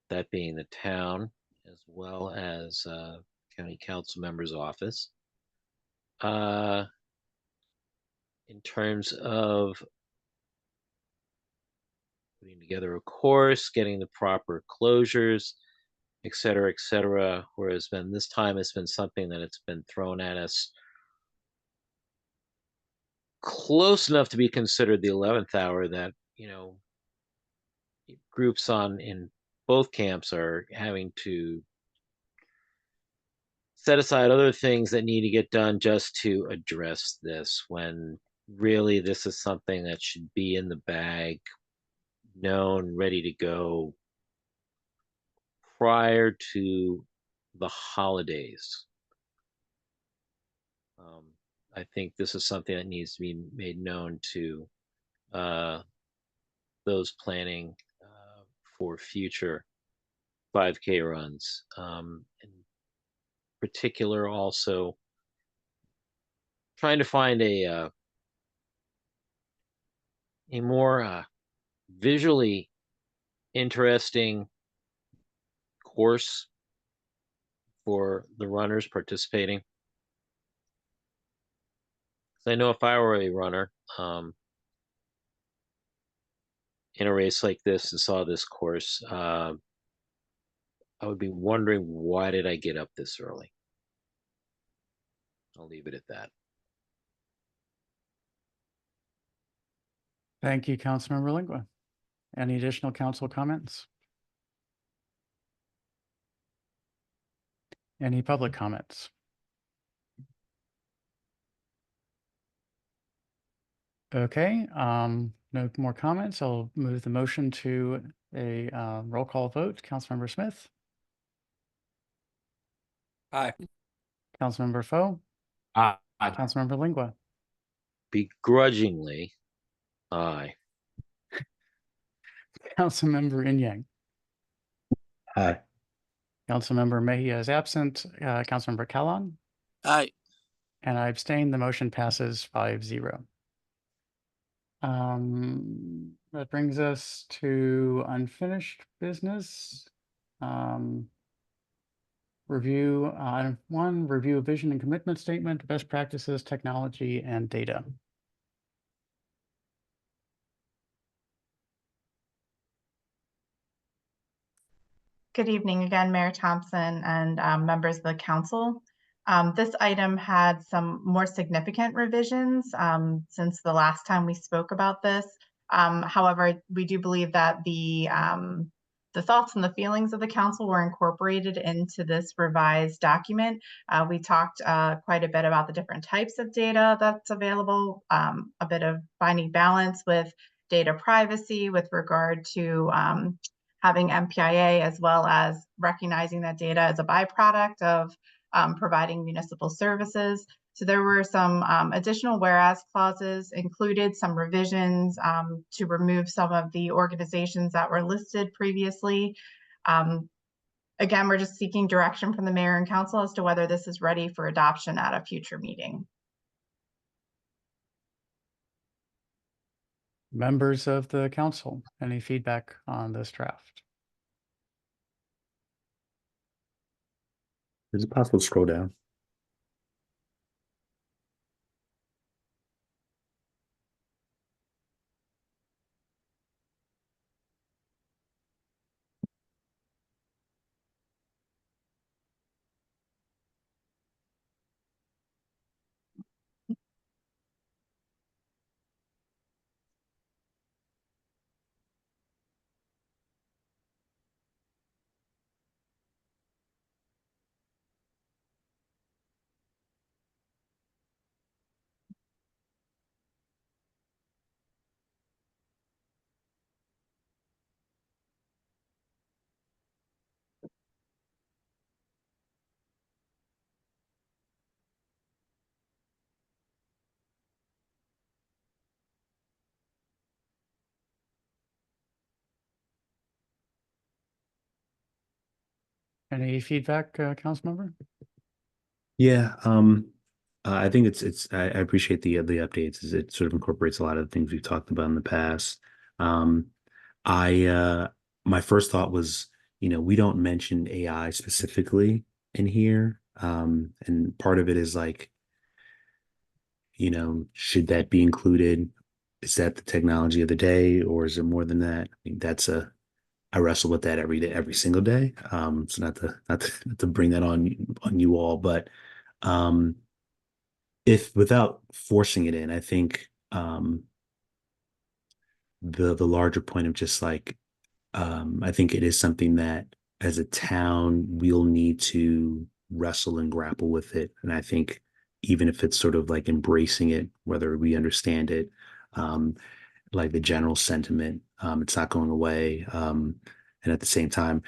that being the town, as well as county council member's office, in terms of putting together a course, getting the proper closures, et cetera, whereas this time it's been something that it's been thrown at us close enough to be considered the 11th hour that, groups in both camps are having to set aside other things that need to get done just to address this, when really this is something that should be in the bag, known, ready to go prior to the holidays. I think this is something that needs to be made known to those planning for future 5K runs. In particular, also trying to find a more visually interesting course for the runners participating. I know if I were a runner in a race like this and saw this course, I would be wondering, why did I get up this early? I'll leave it at that. Thank you, Councilmember Lingua. Any additional council comments? Any public comments? Okay, no more comments. I'll move the motion to a roll call vote. Councilmember Smith, Aye. Councilmember Foe, Aye. Councilmember Lingua, Begrudgingly, aye. Councilmember Inyang, Aye. Councilmember Mejia is absent. Councilmember Callan, Aye. and I abstain. The motion passes 5-0. That brings us to unfinished business. Review, item 1, review of vision and commitment statement, best practices, technology, and data. Good evening again, Mayor Thompson and members of the council. This item had some more significant revisions since the last time we spoke about this. However, we do believe that the thoughts and the feelings of the council were incorporated into this revised document. We talked quite a bit about the different types of data that's available, a bit of finding balance with data privacy with regard to having MPIA, as well as recognizing that data as a byproduct of providing municipal services. So there were some additional whereas clauses included, some revisions to remove some of the organizations that were listed previously. Again, we're just seeking direction from the mayor and council as to whether this is ready for adoption at a future meeting. Members of the council, any feedback on this draft? Is it possible to scroll down? Any feedback, council member? Yeah, I think I appreciate the updates as it sort of incorporates a lot of the things we've talked about in the past. My first thought was, we don't mention AI specifically in here. And part of it is like, should that be included? Is that the technology of the day, or is it more than that? I mean, I wrestle with that every day, every single day. So not to bring that on you all, but if without forcing it in, I think the larger point of just like I think it is something that as a town we'll need to wrestle and grapple with it. And I think even if it's sort of like embracing it, whether we understand it, like the general sentiment, it's not going away. And at the same time,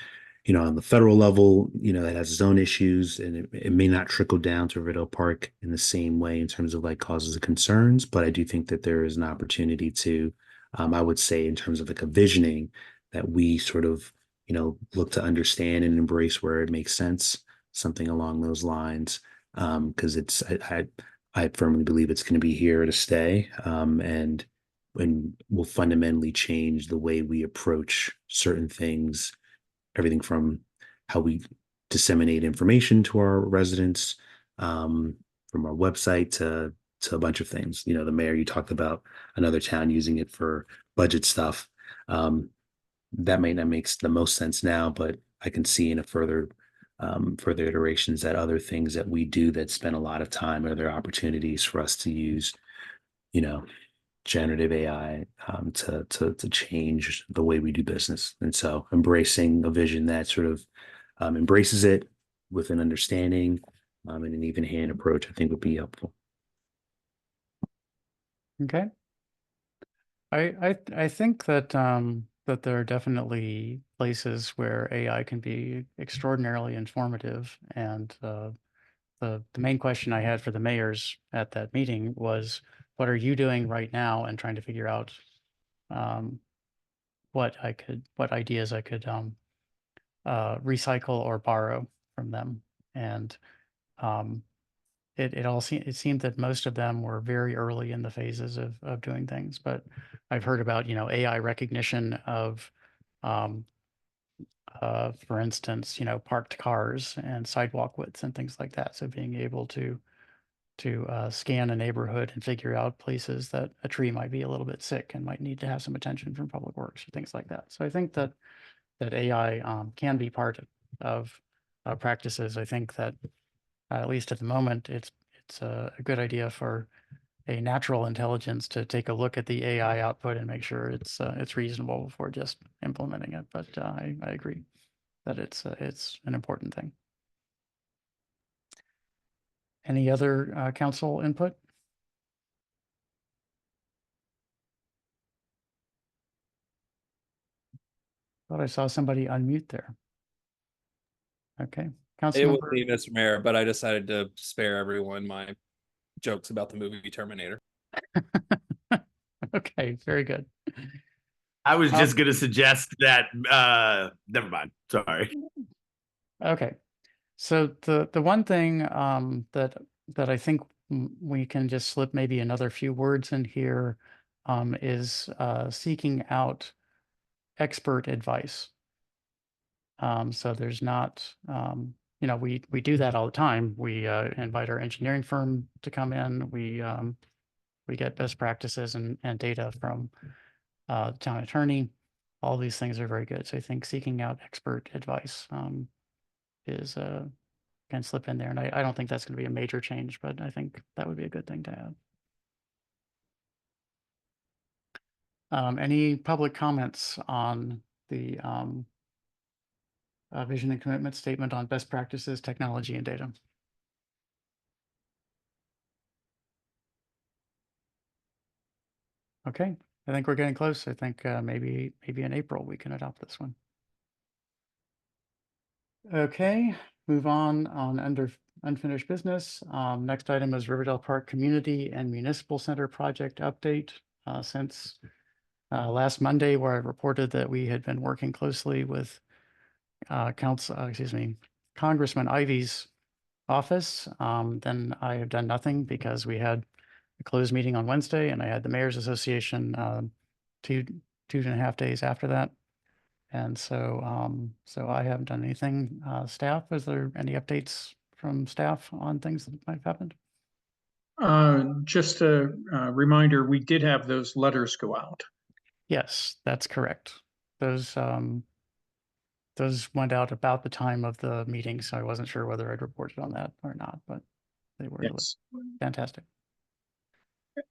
on the federal level, it has its own issues, and it may not trickle down to Riverdale Park in the same way in terms of like causes of concerns. But I do think that there is an opportunity to, I would say, in terms of like a visioning, that we sort of, look to understand and embrace where it makes sense, something along those lines. Because I firmly believe it's going to be here to stay, and will fundamentally change the way we approach certain things. Everything from how we disseminate information to our residents, from our website to a bunch of things. The mayor, you talked about another town using it for budget stuff. That may not make the most sense now, but I can see in a further iterations that other things that we do that spend a lot of time, are there opportunities for us to use, generative AI to change the way we do business. And so embracing a vision that sort of embraces it with an understanding and an even hand approach, I think would be helpful. Okay. I think that that there are definitely places where AI can be extraordinarily informative, and the main question I had for the mayors at that meeting was, what are you doing right now, and trying to figure out what ideas I could recycle or borrow from them. And it seemed that most of them were very early in the phases of doing things, but I've heard about, AI recognition of for instance, parked cars and sidewalk widths and things like that. So being able to scan a neighborhood and figure out places that a tree might be a little bit sick and might need to have some attention from Public Works or things like that. So I think that AI can be part of practices. I think that at least at the moment, it's a good idea for a natural intelligence to take a look at the AI output and make sure it's reasonable before just implementing it. But I agree that it's an important thing. Any other council input? Thought I saw somebody unmute there. Okay, It would Councilmember. be Mr. Mayor, but I decided to spare everyone my jokes about the movie Terminator. Okay, very good. I was just going to suggest that. Never mind. Sorry. Okay, so the one thing that I think we can just slip maybe another few words in here is seeking out expert advice. So there's not, we do that all the time. We invite our engineering firm to come in. We get best practices and data from the town attorney. All these things are very good. So I think seeking out expert advice is can slip in there. And I don't think that's going to be a major change, but I think that would be a good thing to add. Any public comments on the vision and commitment statement on best practices, technology, and data? Okay, I think we're getting close. I think maybe in April we can adopt this one. Okay, move on under unfinished business. Next item is Riverdale Park Community and Municipal Center project update. Since last Monday, where I reported that we had been working closely with Congressman Ivey's office, then I have done nothing because we had a closed meeting on Wednesday and I had the Mayor's Association two and a half days after that. And so, so I haven't done anything. Staff, is there any updates from staff on things that might have happened? Just a reminder, we did have those letters go out. Yes, that's correct. Those went out about the time of the meeting, so I wasn't sure whether I'd reported on that or not, but they were Yes. fantastic.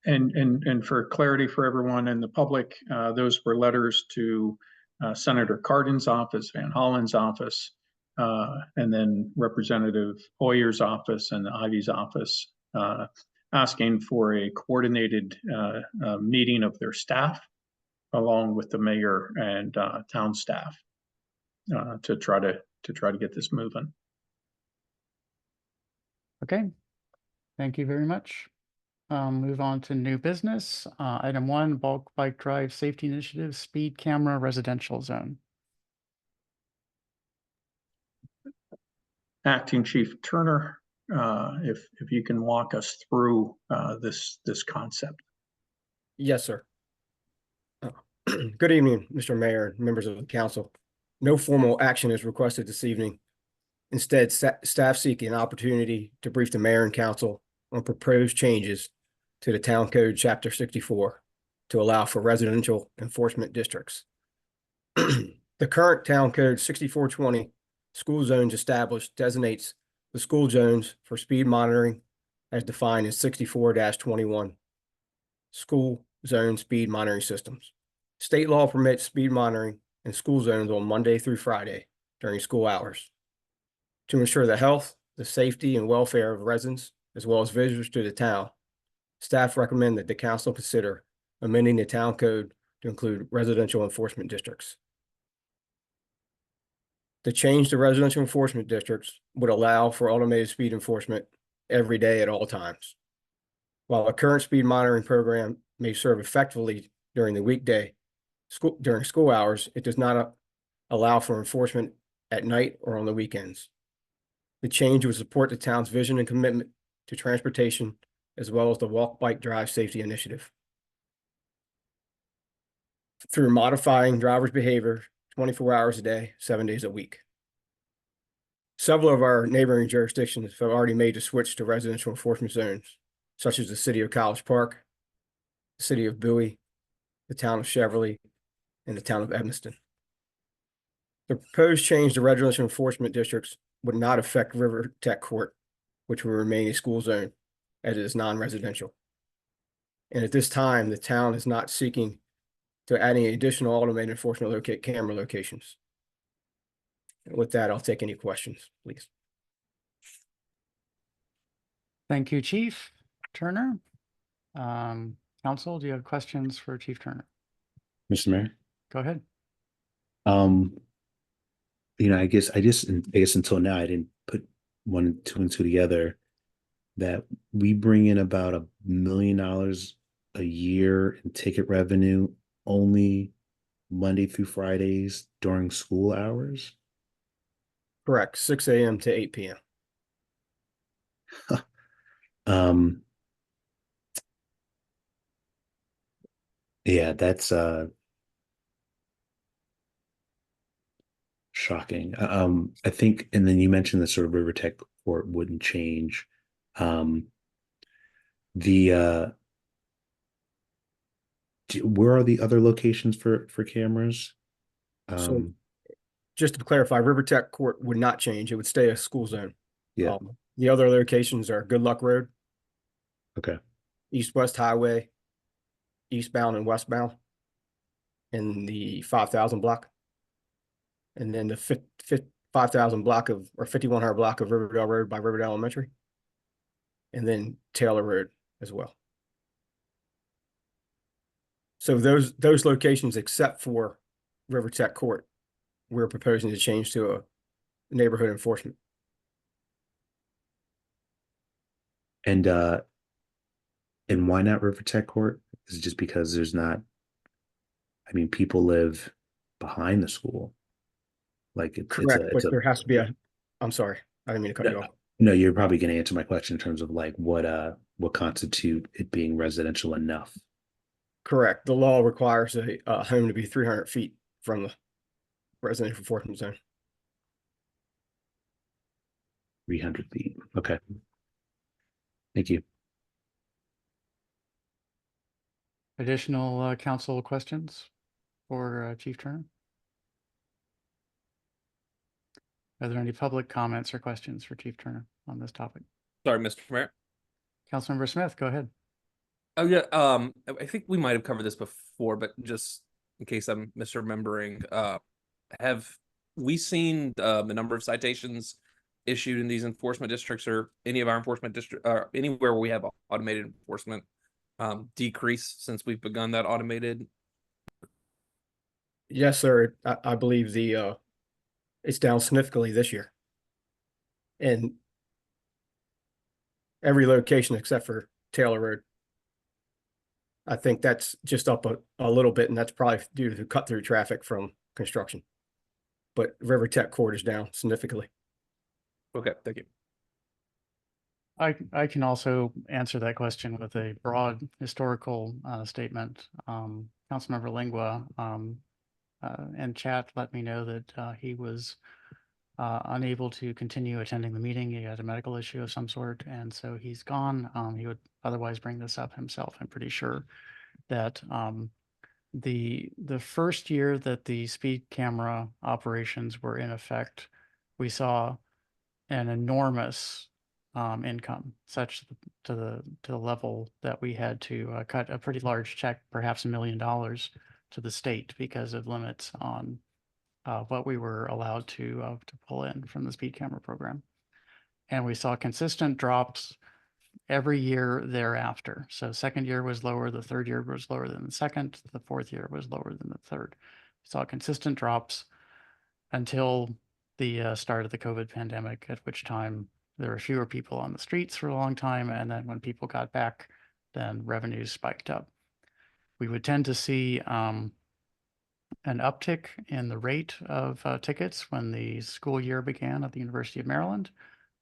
And for clarity for everyone in the public, those were letters to Senator Cardin's office, Van Hollen's office, and then Representative Hoyer's office and Ivey's office, asking for a coordinated meeting of their staff, along with the mayor and town staff, to try to get this moving. Okay, thank you very much. Move on to new business. Item 1, bulk bike drive safety initiative, speed camera residential zone. Acting Chief Turner, if you can walk us through this concept. Yes, sir. Good evening, Mr. Mayor and members of the council. No formal action is requested this evening. Instead, staff seek an opportunity to brief the mayor and council on proposed changes to the Town Code Chapter 64 to allow for residential enforcement districts. The current Town Code 6420 school zones established designates the school zones for speed monitoring as defined in 64-21 school zone speed monitoring systems. State law permits speed monitoring in school zones on Monday through Friday during school hours. To ensure the health, the safety, and welfare of residents, as well as visitors to the town, staff recommend that the council consider amending the town code to include residential enforcement districts. The change to residential enforcement districts would allow for automated speed enforcement every day at all times. While a current speed monitoring program may serve effectively during the weekday, during school hours, it does not allow for enforcement at night or on the weekends. The change would support the town's vision and commitment to transportation, as well as the walk, bike, drive safety initiative. Through modifying drivers' behavior 24 hours a day, 7 days a week. Several of our neighboring jurisdictions have already made the switch to residential enforcement zones, such as the city of College Park, the city of Bowie, the town of Cheverly, and the town of Evanston. The proposed change to residential enforcement districts would not affect River Tech Court, which will remain a school zone, as it is non-residential. And at this time, the town is not seeking to add any additional automated enforcement camera locations. And with that, I'll take any questions, please. Thank you, Chief Turner. Council, do you have questions for Chief Turner? Mr. Mayor? Go ahead. I guess until now I didn't put 1 and 2 and 2 together, that we bring in about $1 million a year in ticket revenue only Monday through Fridays during school hours. Correct, 6 a.m. to 8 p.m. Yeah, that's shocking. I think, and then you mentioned that sort of River Tech Court wouldn't change. Where are the other locations for cameras? So just to clarify, River Tech Court would not change. It would stay a school zone. Yeah. The other locations are Good Luck Road. Okay. East-West Highway, eastbound and westbound, in the 5,000 block. And then the 5,000 block of, or 5,100 block of Riverdale Road by Riverdale Elementary. And then Taylor Road as well. So those locations, except for River Tech Court, we're proposing to change to a neighborhood enforcement. And why not River Tech Court? Is it just because there's not, I mean, people live behind the school? Like Correct, but there has to be a I'm sorry, I didn't mean to cut you off. No, you're probably going to answer my question in terms of like what constitute it being residential enough. Correct. The law requires a home to be 300 feet from the residential enforcement zone. 300 feet. Okay. Thank you. Additional council questions for Chief Turner? Are there any public comments or questions for Chief Turner on this topic? Sorry, Mr. Mayor. Councilmember Smith, go ahead. Oh yeah, I think we might have covered this before, but just in case I'm misremembering, have we seen the number of citations issued in these enforcement districts or any of our enforcement district or anywhere where we have automated enforcement decrease since we've begun that automated? Yes, sir. I believe it's down significantly this year. In every location except for Taylor Road. I think that's just up a little bit, and that's probably due to the cut through traffic from construction. But River Tech Court is down significantly. Okay, thank you. I can also answer that question with a broad historical statement. Councilmember Lingua in chat let me know that he was unable to continue attending the meeting. He had a medical issue of some sort, and so he's gone. He would otherwise bring this up himself. I'm pretty sure that the first year that the speed camera operations were in effect, we saw an enormous income, such to the level that we had to cut a pretty large check, perhaps $1 million, to the state because of limits on what we were allowed to pull in from the speed camera program. And we saw consistent drops every year thereafter. So second year was lower, the third year was lower than the second, the fourth year was lower than the third. We saw consistent drops until the start of the COVID pandemic, at which time there were fewer people on the streets for a long time. And then when people got back, then revenues spiked up. We would tend to see an uptick in the rate of tickets when the school year began at the University of Maryland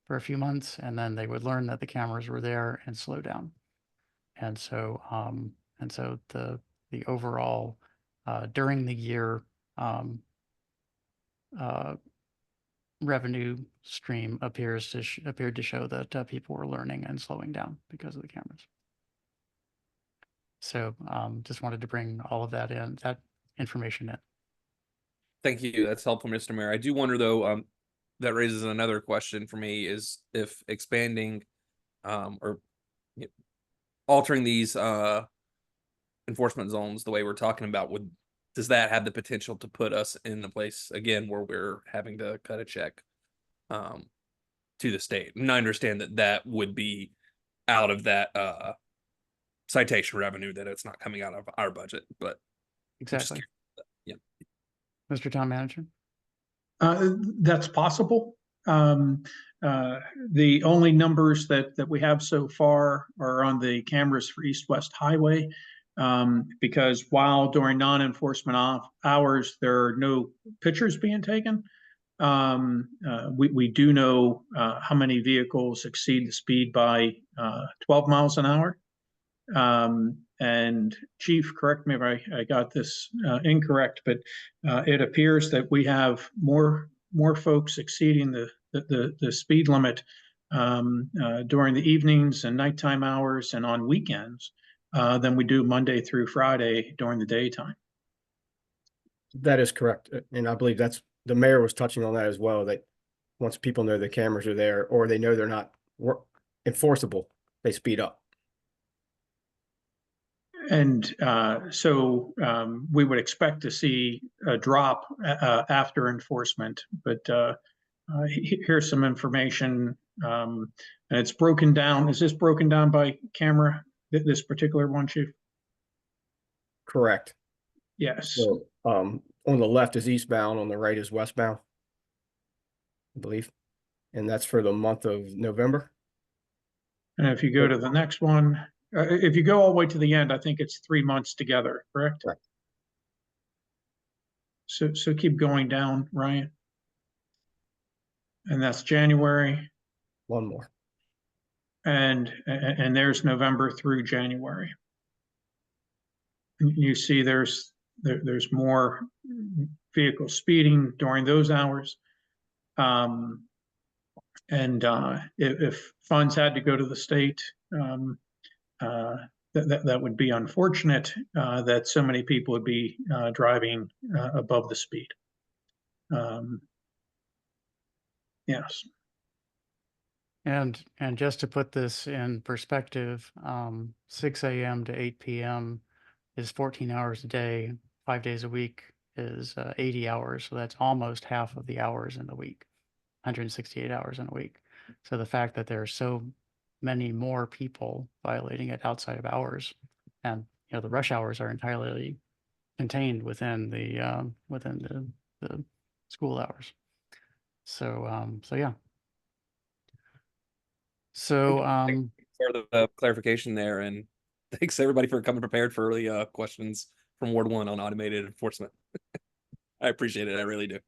for a few months, and then they would learn that the cameras were there and slow down. And so the overall during the year revenue stream appeared to show that people were learning and slowing down because of the cameras. So just wanted to bring all of that information in. Thank you. That's helpful, Mr. Mayor. I do wonder though, that raises another question for me, is if expanding or altering these enforcement zones the way we're talking about, does that have the potential to put us in the place again where we're having to cut a check to the state? And I understand that would be out of that citation revenue, that it's not coming out of our budget, but exactly. Yeah. Mr. Town Manager? That's possible. The only numbers that we have so far are on the cameras for East-West Highway, because while during non-enforcement hours, there are no pictures being taken, we do know how many vehicles exceed the speed by 12 miles an hour. And Chief, correct me if I got this incorrect, but it appears that we have more folks exceeding the speed limit during the evenings and nighttime hours and on weekends than we do Monday through Friday during the daytime. That is correct. And I believe the mayor was touching on that as well, that once people know the cameras are there or they know they're not enforceable, they speed up. And so we would expect to see a drop after enforcement, but here's some information. And it's broken down. Is this broken down by camera, this particular one, Chief? Correct. Yes. So on the left is eastbound, on the right is westbound, I believe. And that's for the month of November. And if you go to the next one, if you go all the way to the end, I think it's 3 months together, correct? Right. So keep going down, Ryan. and that's January. One more. And there's November through January. You see there's more vehicle speeding during those hours. If funds had to go to the state, that would be unfortunate, that so many people would be driving above the speed. Yes. And just to put this in perspective, 6 a.m. to 8 p.m. is 14 hours a day. 5 days a week is 80 hours. So that's almost half of the hours in the week, 168 hours in a week. So the fact that there are so many more people violating it outside of hours, and the rush hours are entirely contained within the school hours. So yeah. So for the clarification there, and thanks everybody for coming prepared for early questions from Ward 1 on automated enforcement. I appreciate it. I really do.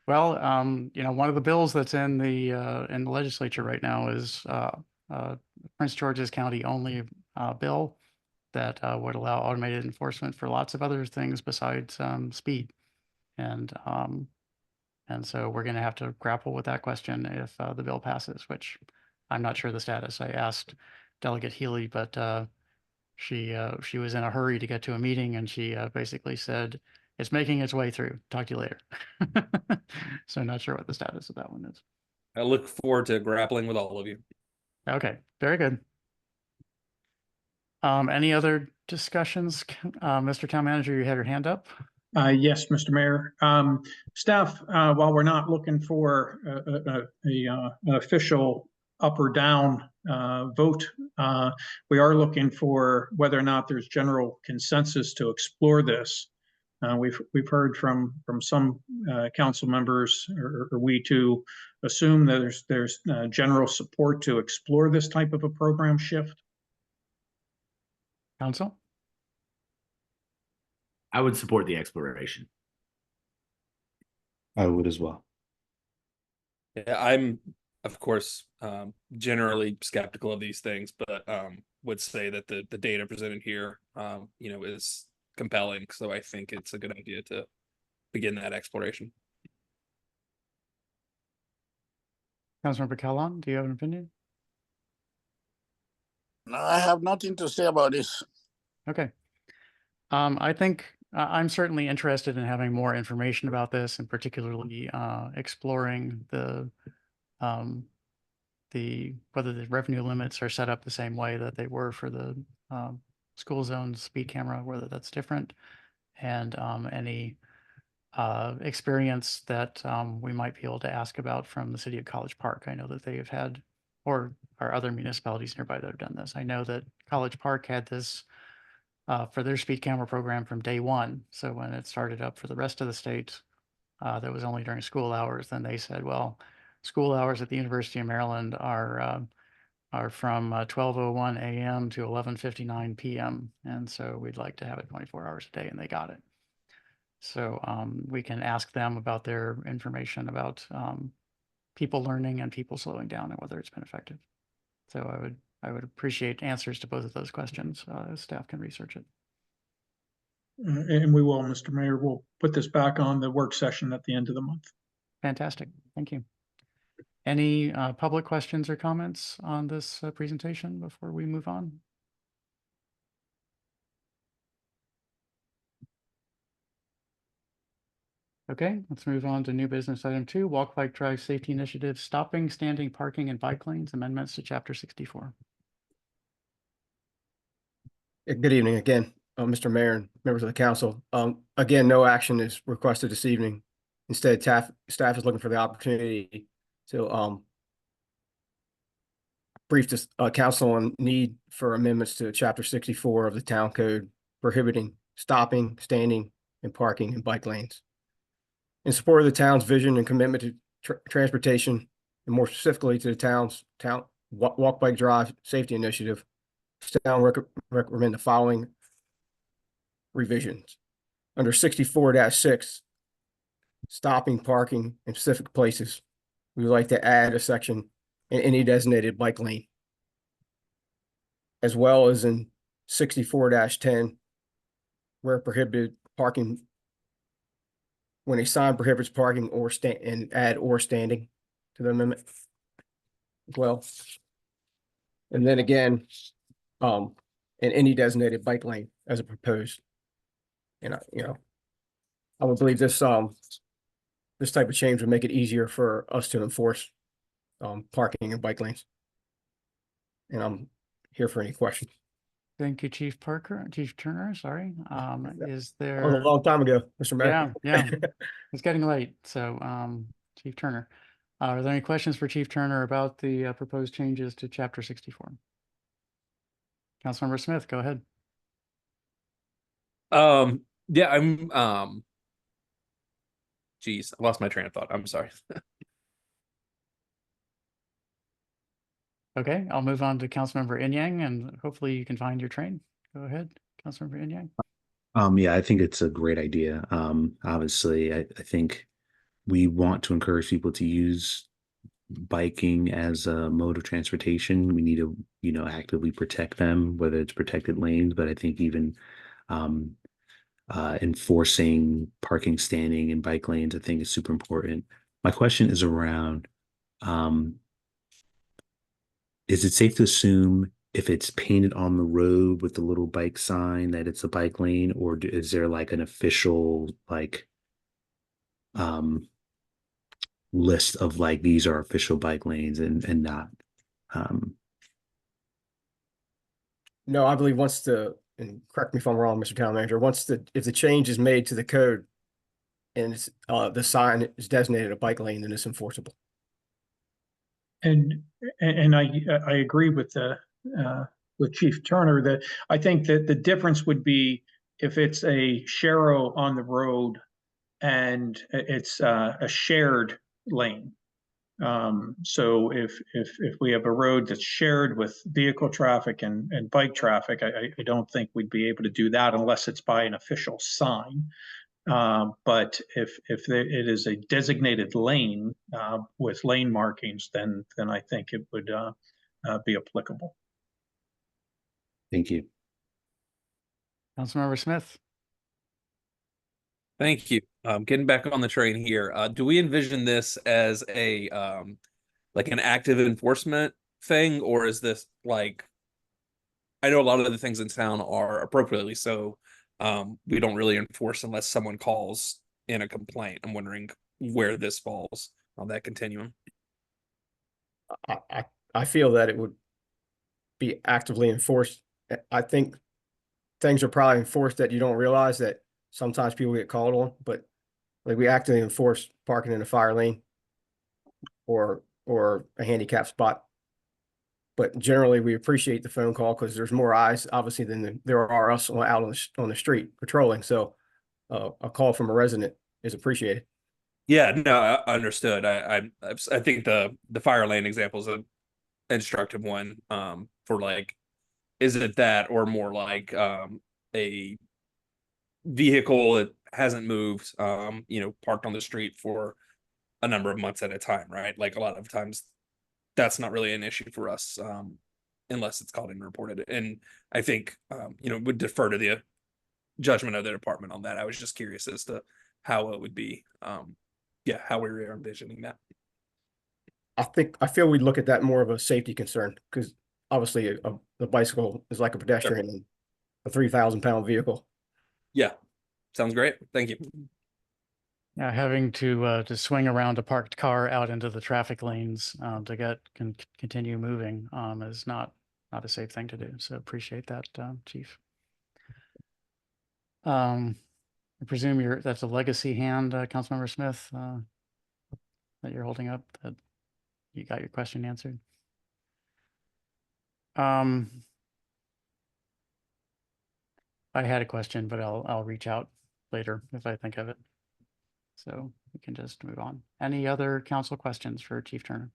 Well, one of the bills that's in the legislature right now is Prince George's County only bill that would allow automated enforcement for lots of other things besides speed, and so we're going to have to grapple with that question if the bill passes, which I'm not sure the status. I asked Delegate Healy, but she was in a hurry to get to a meeting, and she basically said, it's making its way through. Talk to you later. So not sure what the status of that one is. I look forward to grappling with all of you. Okay, very good. Any other discussions? Mr. Town Manager, you have your hand up. Yes, Mr. Mayor. Staff, while we're not looking for an official up or down vote, we are looking for whether or not there's general consensus to explore this. We've heard from some council members, or we to assume that there's general support to explore this type of a program shift. Council? I would support the exploration. I would as well. Yeah, I'm, of course, generally skeptical of these things, but would say that the data presented here, is compelling. So I think it's a good idea to begin that exploration. Councilmember Callan, do you have an opinion? No, I have nothing to say about this. Okay. I think I'm certainly interested in having more information about this, and particularly exploring whether the revenue limits are set up the same way that they were for the school zone speed camera, whether that's different, and any experience that we might be able to ask about from the city of College Park. I know that they have had, or are other municipalities nearby that have done this. I know that College Park had this for their speed camera program from day one. So when it started up for the rest of the state, that was only during school hours. Then they said, well, school hours at the University of Maryland are from 12:01 a.m. to 11:59 p.m. And so we'd like to have it 24 hours a day, and they got it. So we can ask them about their information about people learning and people slowing down and whether it's been effective. So I would appreciate answers to both of those questions. Staff can research it. And we will, Mr. Mayor. We'll put this back on the work session at the end of the month. Fantastic. Thank you. Any public questions or comments on this presentation before we move on? Okay, let's move on to new business item 2, Walk Bike Drive Safety Initiative, stopping, standing, parking, and bike lanes, amendments to Chapter 64. Good evening again, Mr. Mayor and members of the council. Again, no action is requested this evening. Instead, staff is looking for the opportunity to brief this council on need for amendments to Chapter 64 of the Town Code prohibiting stopping, standing, and parking in bike lanes. In support of the town's vision and commitment to transportation, and more specifically to the town's Walk Bike Drive Safety Initiative, town recommend the following revisions. Under 64-6, stopping, parking in specific places. We would like to add a section in any designated bike lane, as well as in 64-10, where prohibited parking, when a sign prohibits parking or and add or standing to the amendment as well. And then again, in any designated bike lane as a proposed. And I would believe this this type of change would make it easier for us to enforce parking in bike lanes. And I'm here for any questions. Thank you, Chief Turner, sorry. Is That was there? a long time ago, Mr. Mayor. Yeah. It's getting late. So, Chief Turner, are there any questions for Chief Turner about the proposed changes to Chapter 64? Councilmember Smith, go ahead. Yeah, geez, I lost my train of thought. I'm sorry. Okay, I'll move on to Councilmember Inyang, and hopefully you can find your train. Go ahead, Councilmember Inyang. Yeah, I think it's a great idea. Obviously, I think we want to encourage people to use biking as a mode of transportation. We need to, actively protect them, whether it's protected lanes, but I think even enforcing parking, standing in bike lanes, I think is super important. My question is around, is it safe to assume if it's painted on the road with the little bike sign that it's a bike lane, or is there like an official list of like these are official bike lanes and not? No, I believe once and correct me if I'm wrong, Mr. Town Manager, if the change is made to the code and it's, the sign is designated a bike lane, then it's enforceable. And I agree with Chief Turner that I think that the difference would be if it's a sharrow on the road and it's a shared lane. So if we have a road that's shared with vehicle traffic and bike traffic, I don't think we'd be able to do that unless it's by an official sign. But if it is a designated lane with lane markings, then I think it would be applicable. Thank you. Councilmember Smith. Thank you. Getting back on the train here. Do we envision this as a like an active enforcement thing, or is this like, I know a lot of the things in town are appropriately so, we don't really enforce unless someone calls in a complaint. I'm wondering where this falls on that continuum. I feel that it would be actively enforced. I think things are probably enforced that you don't realize that sometimes people get called on, but like we actively enforce parking in a fire lane or a handicap spot. But generally, we appreciate the phone call because there's more eyes, obviously, than there are us out on the street patrolling. So a call from a resident is appreciated. Yeah, no, I understood. I think the fire lane example is an instructive one. For like, is it that or more like a vehicle that hasn't moved, parked on the street for a number of months at a time, right? Like a lot of times that's not really an issue for us, unless it's called and reported. And I think, would defer to the judgment of the department on that. I was just curious as to how it would be, how we were envisioning that. I feel we'd look at that more of a safety concern because obviously the bicycle is like a pedestrian and a 3,000-pound vehicle. Yeah, sounds great. Thank you. Yeah, having to swing around a parked car out into the traffic lanes to continue moving is not a safe thing to do. So appreciate that, Chief. I presume that's a legacy hand, Councilmember Smith, that you're holding up. That you got your question answered. I had a question, but I'll reach out later if I think of it. So we can just move on. Any other council questions for Chief Turner?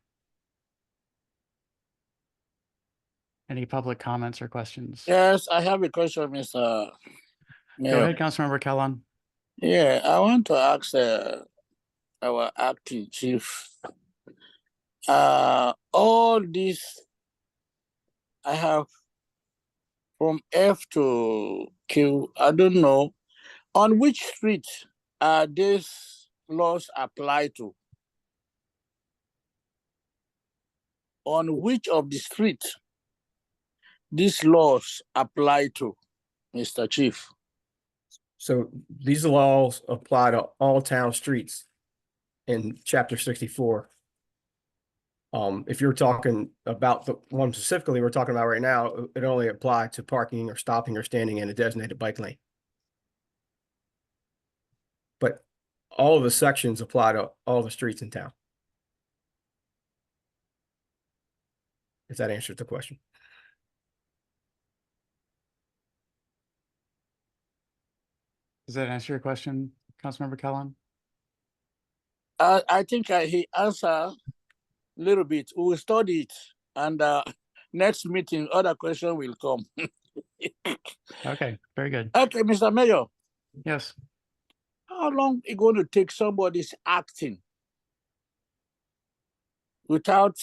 Any public comments or questions? Yes, I have a question, Mr. Mayor. Go ahead, Councilmember Callan. Yeah, I want to ask our acting chief. All this I have from F to Q. I don't know on which street are these laws apply to. On which of the streets these laws apply to, Mr. Chief? So these laws apply to all town streets in chapter 64. If you're talking about the one specifically we're talking about right now, it only applies to parking or stopping or standing in a designated bike lane. But all of the sections apply to all the streets in town. If that answers the question. Does that answer your question, Councilmember Kellon? I think he answered a little bit. We will study it, and next meeting, other question will come. Okay, very good. Okay, Mr. Mayor. Yes. How long is it going to take somebody's acting without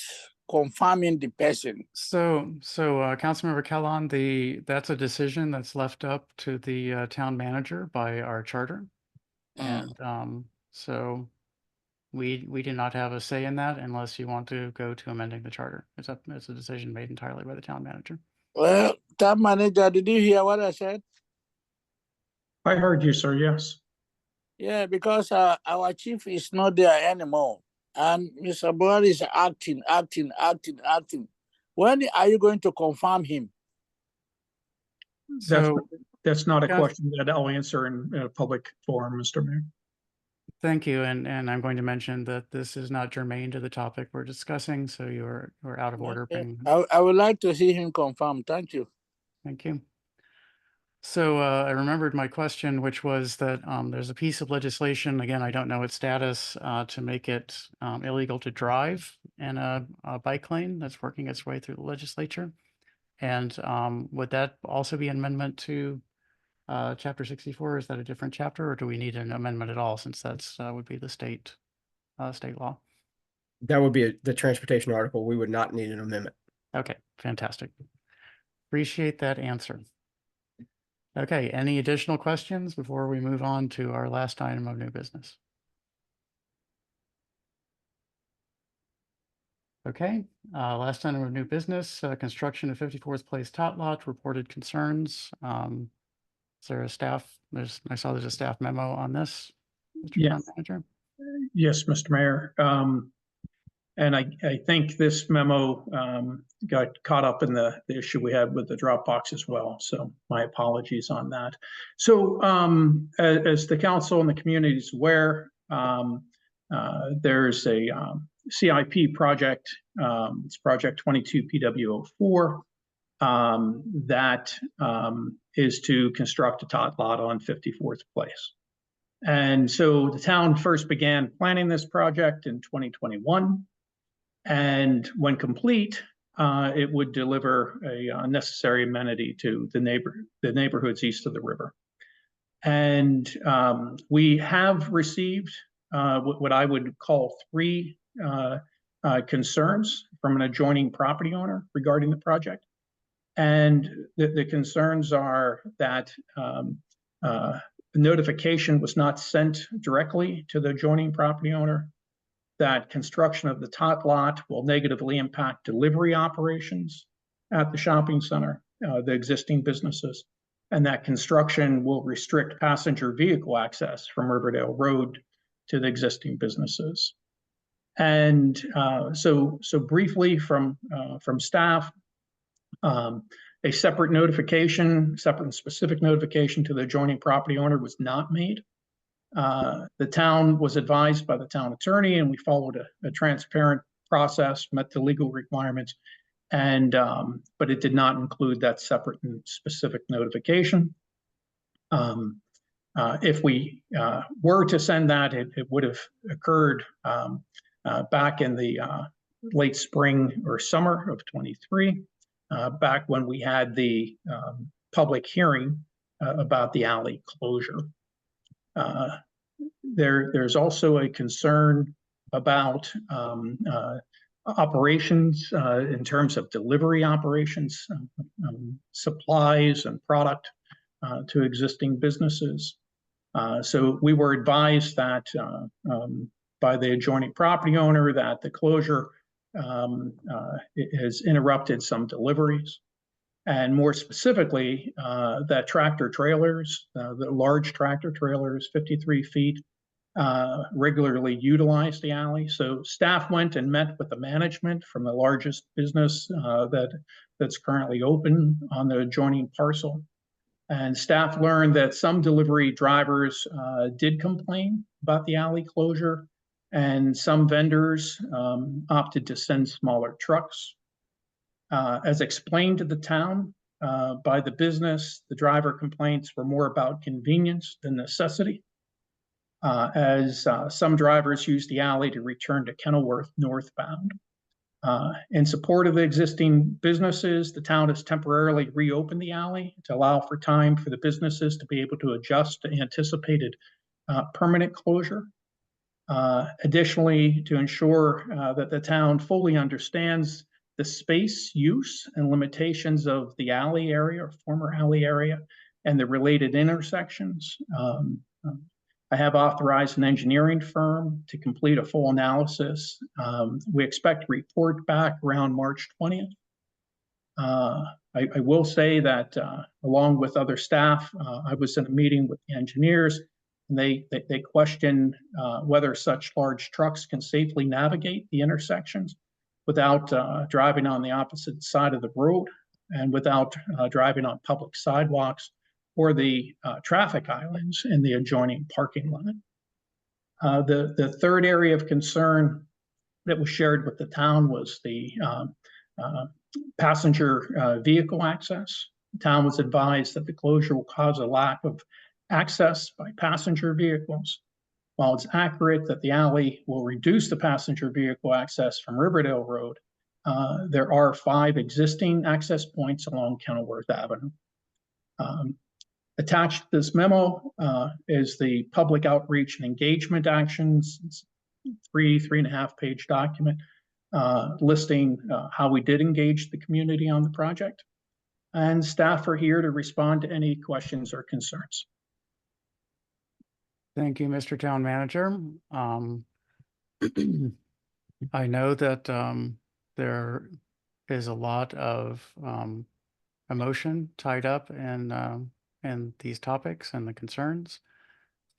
confirming the person? So Councilmember Kellon, that's a decision that's left up to the town manager by our charter. And so we do not have a say in that unless you want to go to amending the charter. It's a decision made entirely by the town manager. Well, town manager, did you hear what I said? I heard you, sir, yes. Yeah, because our chief is not there anymore. And Mr. Buhari is acting. When are you going to confirm him? That's not a Yeah. question that I'll answer in a public forum, Mr. Mayor. Thank you, and I'm going to mention that this is not germane to the topic we're discussing, so you're out of order. Okay. I would like to see him confirm. Thank you. Thank you. So I remembered my question, which was that there's a piece of legislation, again, I don't know its status, to make it illegal to drive in a bike lane that's working its way through the legislature. And would that also be an amendment to Chapter 64? Is that a different chapter, or do we need an amendment at all, since that's would be the state law? That would be the transportation article. We would not need an amendment. Okay, fantastic. Appreciate that answer. Okay, any additional questions before we move on to our last item of new business? Okay, last item of new business, construction of 54th Place Tot Lot, reported concerns. Is there a staff, I saw there's a staff memo on this, Mr. Town Manager? Yes, Mr. Mayor. And I think this memo got caught up in the issue we had with the Dropbox as well. So my apologies on that. So as the council and the community is aware, there's a CIP project. It's project 22 PW04 that is to construct a tot lot on 54th Place. And so the town first began planning this project in 2021. And when complete, it would deliver a necessary amenity to the neighborhoods east of the river. And we have received what I would call 3 concerns from an adjoining property owner regarding the project. And the concerns are that notification was not sent directly to the adjoining property owner, that construction of the tot lot will negatively impact delivery operations at the shopping center, the existing businesses, and that construction will restrict passenger vehicle access from Riverdale Road to the existing businesses. And so briefly from staff, a separate and specific notification to the adjoining property owner was not made. The town was advised by the town attorney, and we followed a transparent process, met the legal requirements, and but it did not include that separate and specific notification. If we were to send that, it would have occurred back in the late spring or summer of 23, back when we had the public hearing about the alley closure. There's also a concern about operations in terms of delivery operations, supplies and product to existing businesses. So we were advised that by the adjoining property owner that the closure has interrupted some deliveries. And more specifically, that tractor trailers, the large tractor trailers, 53 feet, regularly utilize the alley. So staff went and met with the management from the largest business that's currently open on the adjoining parcel. And staff learned that some delivery drivers did complain about the alley closure, and some vendors opted to send smaller trucks. As explained to the town by the business, the driver complaints were more about convenience than necessity, as some drivers use the alley to return to Kenilworth northbound. In support of the existing businesses, the town has temporarily reopened the alley to allow for time for the businesses to be able to adjust to anticipated permanent closure. Additionally, to ensure that the town fully understands the space use and limitations of the alley area or former alley area and the related intersections, I have authorized an engineering firm to complete a full analysis. We expect to report back around March 20th. I will say that along with other staff, I was in a meeting with the engineers, and they questioned whether such large trucks can safely navigate the intersections without driving on the opposite side of the road and without driving on public sidewalks or the traffic islands in the adjoining parking lot. The third area of concern that was shared with the town was the passenger vehicle access. The town was advised that the closure will cause a lack of access by passenger vehicles. While it's accurate that the alley will reduce the passenger vehicle access from Riverdale Road, there are 5 existing access points along Kenilworth Avenue. Attached to this memo is the public outreach and engagement actions. It's a 3.5 page document listing how we did engage the community on the project. And staff are here to respond to any questions or concerns. Thank you, Mr. Town Manager. I know that there is a lot of emotion tied up in these topics and the concerns,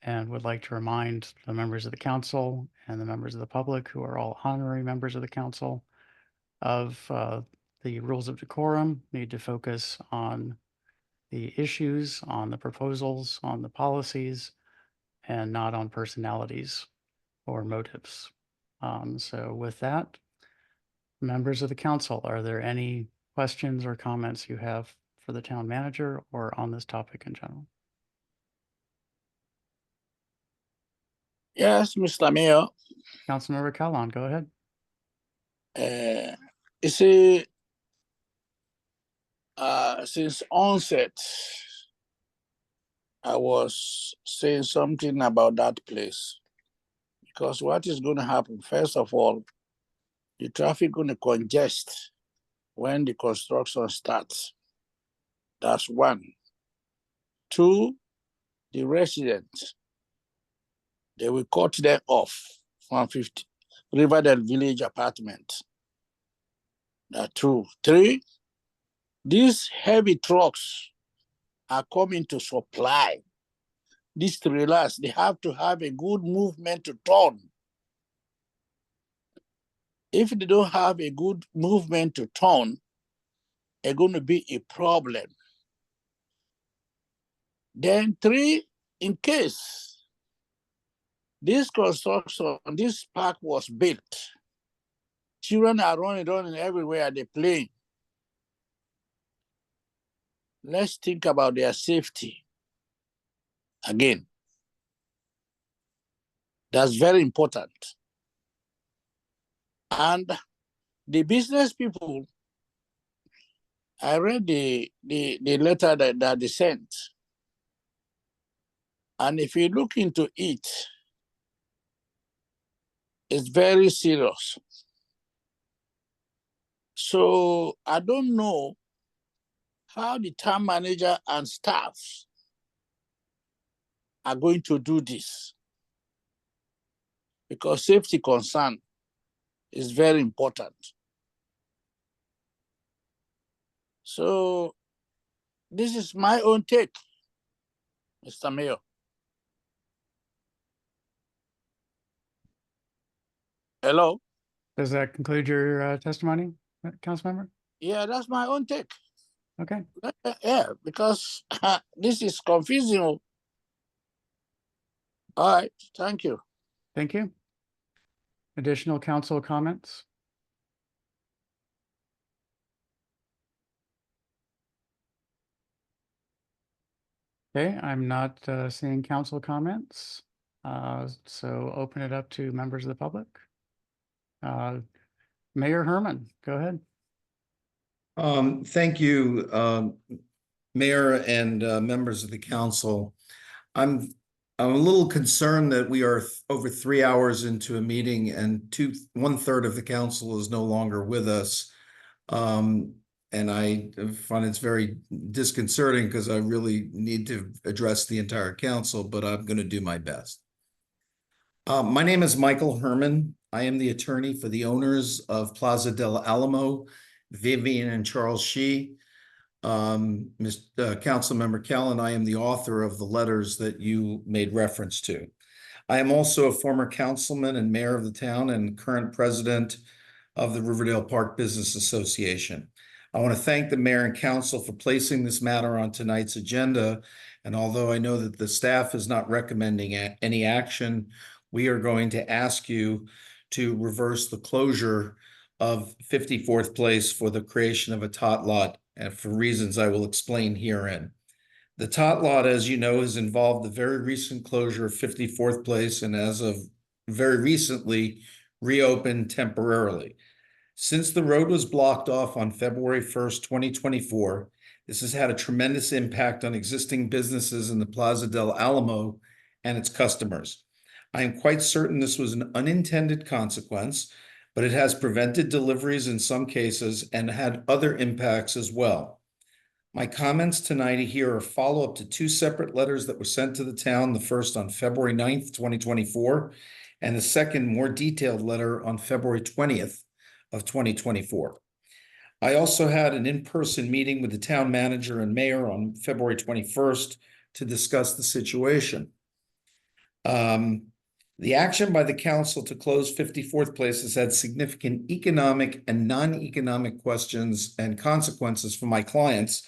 and would like to remind the members of the council and the members of the public who are all honorary members of the council of the rules of decorum. Need to focus on the issues, on the proposals, on the policies, and not on personalities or motives. So with that, members of the council, are there any questions or comments you have for the town manager or on this topic in general? Yes, Mr. Mayor. Councilmember Callan, go ahead. You see, since onset, I was saying something about that place, because what is going to happen, first of all, the traffic going to congest when the construction starts. That's 1. 2, the residents, they will cut them off from 50 Riverdale Village apartment. That's 2. 3, these heavy trucks are coming to supply. These trailers, they have to have a good movement to turn. If they don't have a good movement to turn, it's going to be a problem. Then 3, in case this construction, this park was built, children are running everywhere, they're playing. Let's think about their safety again. That's very important. And the business people, I read the letter that they sent. And if you look into it, is very serious. So I don't know how the town manager and staff are going to do this, because safety concern is very important. So this is my own take, Mr. Mayor. Hello? Does that conclude your testimony, council member? Yeah, that's my own take. Okay. Yeah, because this is confusing. All right, thank you. Thank you. Additional council comments? Okay, I'm not seeing council comments. So open it up to members of the public. Mayor Herman, go ahead. Thank you, Mayor and members of the council. I'm a little concerned that we are over 3 hours into a meeting and 1/3 of the council is no longer with us. And I find it's very disconcerting because I really need to address the entire council, but I'm going to do my best. My name is Michael Herman. I am the attorney for the owners of Plaza del Alamo, Vivian and Charles Shee. Councilmember Kellen, I am the author of the letters that you made reference to. I am also a former councilman and mayor of the town and current president of the Riverdale Park Business Association. I want to thank the mayor and council for placing this matter on tonight's agenda. And although I know that the staff is not recommending any action, we are going to ask you to reverse the closure of 54th Place for the creation of a tot lot, and for reasons I will explain herein. The tot lot, as you know, has involved the very recent closure of 54th Place, and as of very recently, reopened temporarily. Since the road was blocked off on February 1st, 2024, this has had a tremendous impact on existing businesses in the Plaza del Alamo and its customers. I am quite certain this was an unintended consequence, but it has prevented deliveries in some cases and had other impacts as well. My comments tonight here are follow-up to 2 separate letters that were sent to the town, the first on February 9th, 2024, and the second more detailed letter on February 20th of 2024. I also had an in-person meeting with the town manager and mayor on February 21st to discuss the situation. The action by the council to close 54th Place has had significant economic and non-economic questions and consequences for my clients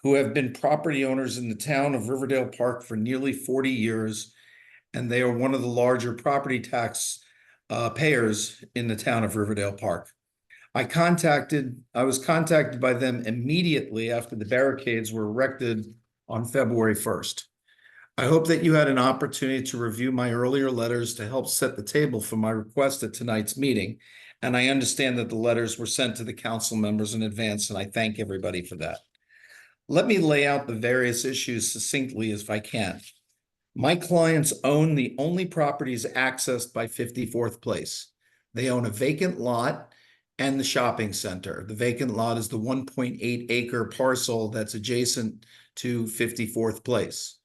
who have been property owners in the town of Riverdale Park for nearly 40 years, and they are one of the larger property tax payers in the town of Riverdale Park. I was contacted by them immediately after the barricades were erected on February 1st. I hope that you had an opportunity to review my earlier letters to help set the table for my request at tonight's meeting. And I understand that the letters were sent to the council members in advance, and I thank everybody for that. Let me lay out the various issues succinctly if I can. My clients own the only properties accessed by 54th Place. They own a vacant lot and the shopping center. The vacant lot is the 1.8 acre parcel that's adjacent to 54th Place.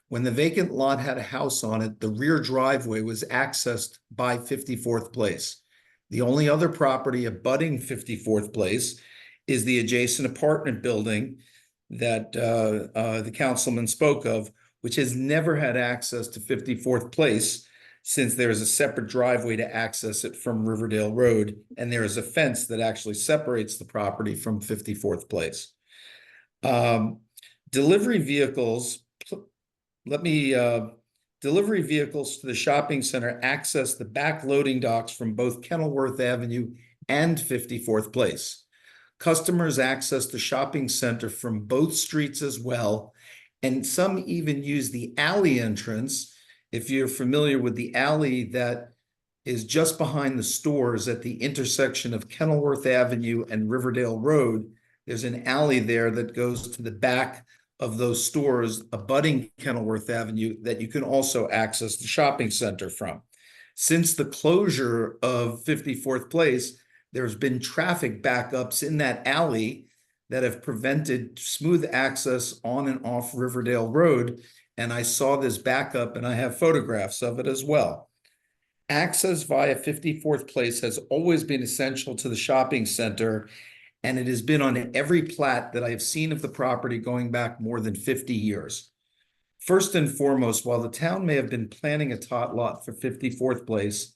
When the vacant lot had a house on it, the rear driveway was accessed by 54th Place. The only other property abutting 54th Place is the adjacent apartment building that the councilman spoke of, which has never had access to 54th Place since there is a separate driveway to access it from Riverdale Road, and there is a fence that actually separates the property from 54th Place. Delivery vehicles to the shopping center access the back loading docks from both Kenilworth Avenue and 54th Place. Customers access the shopping center from both streets as well, and some even use the alley entrance. If you're familiar with the alley that is just behind the stores at the intersection of Kenilworth Avenue and Riverdale Road, there's an alley there that goes to the back of those stores abutting Kenilworth Avenue that you can also access the shopping center from. Since the closure of 54th Place, there's been traffic backups in that alley that have prevented smooth access on and off Riverdale Road. And I saw this backup and I have photographs of it as well. Access via 54th Place has always been essential to the shopping center, and it has been on every plat that I've seen of the property going back more than 50 years. First and foremost, while the town may have been planning a tot lot for 54th Place,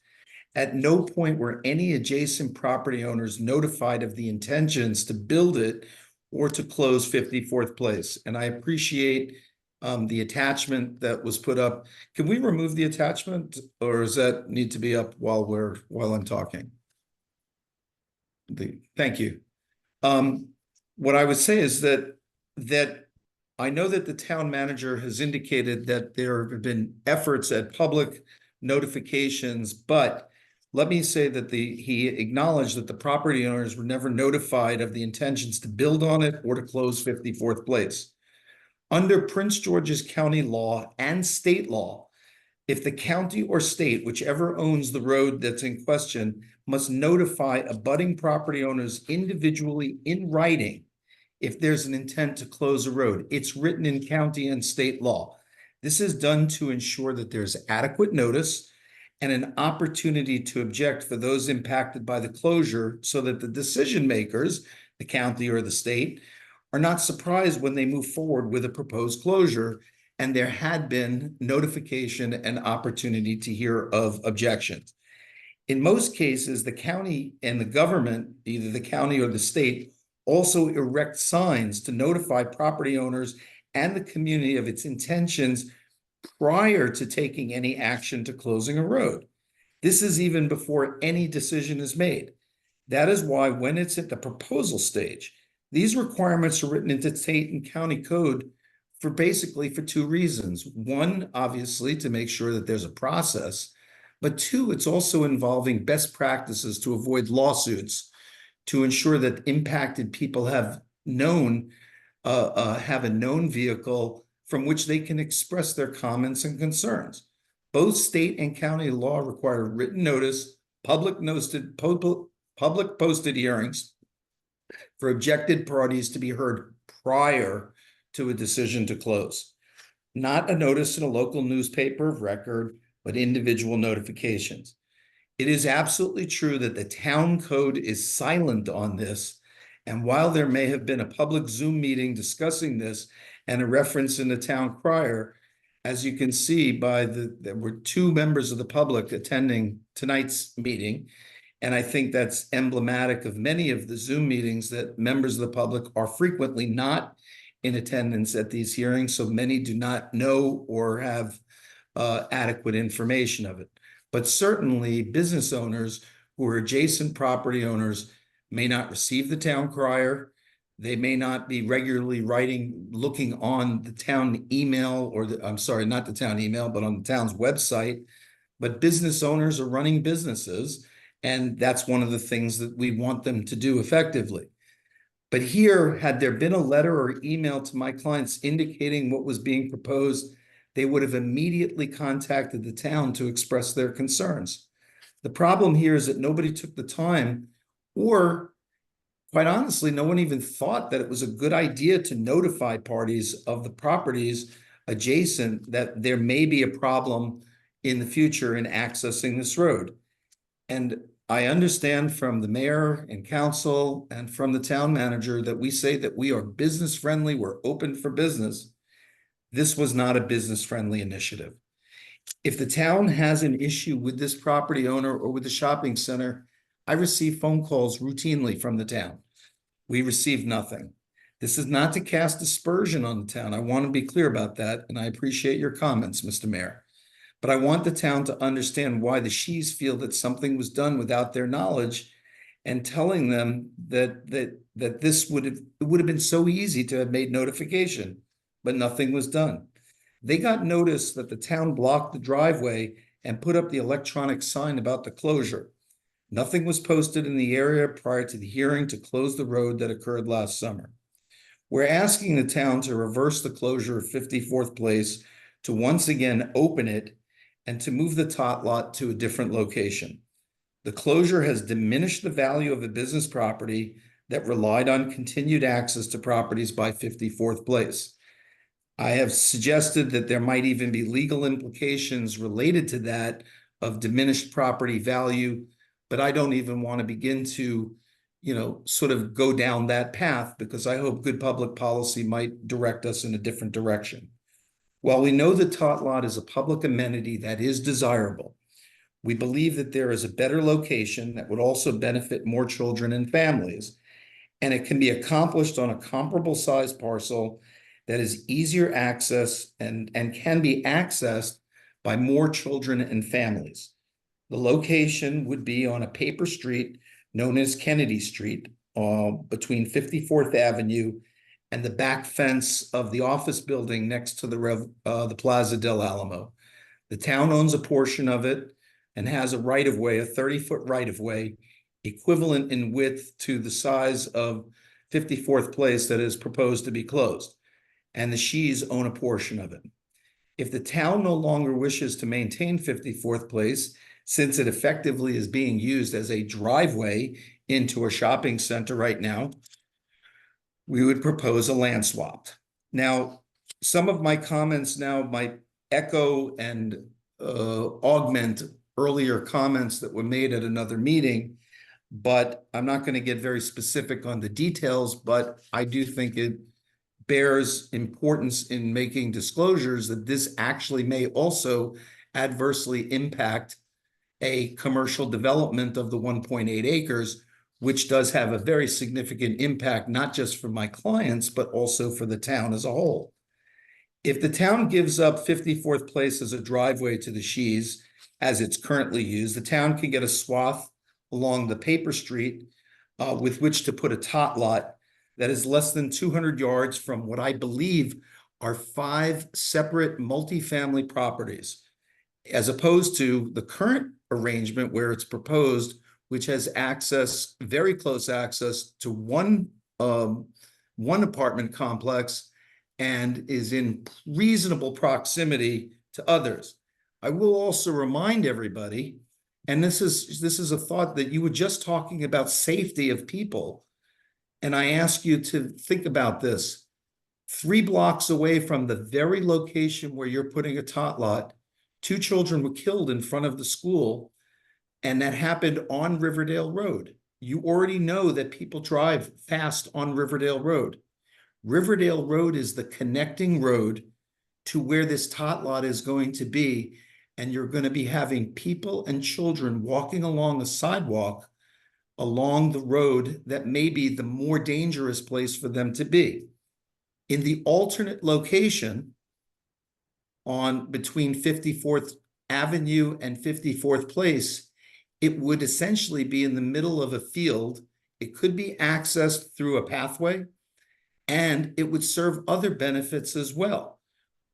at no point were any adjacent property owners notified of the intentions to build it or to close 54th Place. And I appreciate the attachment that was put up. Can we remove the attachment, or does that need to be up while I'm talking? Thank you. What I would say is that I know that the town manager has indicated that there have been efforts at public notifications, but let me say that he acknowledged that the property owners were never notified of the intentions to build on it or to close 54th Place. Under Prince George's County law and state law, if the county or state, whichever owns the road that's in question, must notify abutting property owners individually in writing if there's an intent to close a road. It's written in county and state law. This is done to ensure that there's adequate notice and an opportunity to object for those impacted by the closure, so that the decision makers, the county or the state, are not surprised when they move forward with a proposed closure, and there had been notification and opportunity to hear of objections. In most cases, the county and the government, either the county or the state, also erect signs to notify property owners and the community of its intentions prior to taking any action to closing a road. This is even before any decision is made. That is why when it's at the proposal stage, these requirements are written into state and county code for two reasons. One, obviously, to make sure that there's a process, but two, it's also involving best practices to avoid lawsuits, to ensure that impacted people have a known vehicle from which they can express their comments and concerns. Both state and county law require written notice, public posted hearings for objected parties to be heard prior to a decision to close. Not a notice in a local newspaper of record, but individual notifications. It is absolutely true that the town code is silent on this. And while there may have been a public Zoom meeting discussing this and a reference in the town crier, as you can see there were 2 members of the public attending tonight's meeting. And I think that's emblematic of many of the Zoom meetings, that members of the public are frequently not in attendance at these hearings. So many do not know or have adequate information of it. But certainly business owners who are adjacent property owners may not receive the town crier. They may not be regularly looking on the town email, or not the town email, but on the town's website. But business owners are running businesses, and that's one of the things that we want them to do effectively. But here, had there been a letter or email to my clients indicating what was being proposed, they would have immediately contacted the town to express their concerns. The problem here is that nobody took the time, or quite honestly, no one even thought that it was a good idea to notify parties of the properties adjacent that there may be a problem in the future in accessing this road. And I understand from the mayor and council and from the town manager that we say that we are business friendly, we're open for business. This was not a business-friendly initiative. If the town has an issue with this property owner or with the shopping center, I receive phone calls routinely from the town. We receive nothing. This is not to cast aspersion on the town. I want to be clear about that, and I appreciate your comments, Mr. Mayor. But I want the town to understand why the Shees feel that something was done without their knowledge, and telling them that this would have been so easy to have made notification, but nothing was done. They got notice that the town blocked the driveway and put up the electronic sign about the closure. Nothing was posted in the area prior to the hearing to close the road that occurred last summer. We're asking the town to reverse the closure of 54th Place, to once again open it and to move the tot lot to a different location. The closure has diminished the value of a business property that relied on continued access to properties by 54th Place. I have suggested that there might even be legal implications related to that of diminished property value, but I don't even want to begin to, sort of go down that path, because I hope good public policy might direct us in a different direction. While we know the tot lot is a public amenity that is desirable, we believe that there is a better location that would also benefit more children and families, and it can be accomplished on a comparable size parcel that is easier access and can be accessed by more children and families. The location would be on a paper street known as Kennedy Street, between 54th Avenue and the back fence of the office building next to the Plaza del Alamo. The town owns a portion of it and has a right-of-way, a 30-foot right-of-way, equivalent in width to the size of 54th Place that is proposed to be closed. And the Shees own a portion of it. If the town no longer wishes to maintain 54th Place, since it effectively is being used as a driveway into a shopping center right now, we would propose a land swap. Now, some of my comments now might echo and augment earlier comments that were made at another meeting, but I'm not going to get very specific on the details, but I do think it bears importance in making disclosures that this actually may also adversely impact a commercial development of the 1.8 acres, which does have a very significant impact, not just for my clients, but also for the town as a whole. If the town gives up 54th Place as a driveway to the Shees, as it's currently used, the town can get a swath along the paper street with which to put a tot lot that is less than 200 yards from what I believe are 5 separate multifamily properties, as opposed to the current arrangement where it's proposed, which has access, very close access to one apartment complex and is in reasonable proximity to others. I will also remind everybody, and this is a thought, that you were just talking about safety of people. And I ask you to think about this. 3 blocks away from the very location where you're putting a tot lot, 2 children were killed in front of the school, and that happened on Riverdale Road. You already know that people drive fast on Riverdale Road. Riverdale Road is the connecting road to where this tot lot is going to be, and you're going to be having people and children walking along a sidewalk along the road that may be the more dangerous place for them to be. In the alternate location on between 54th Avenue and 54th Place, it would essentially be in the middle of a field. It could be accessed through a pathway, and it would serve other benefits as well.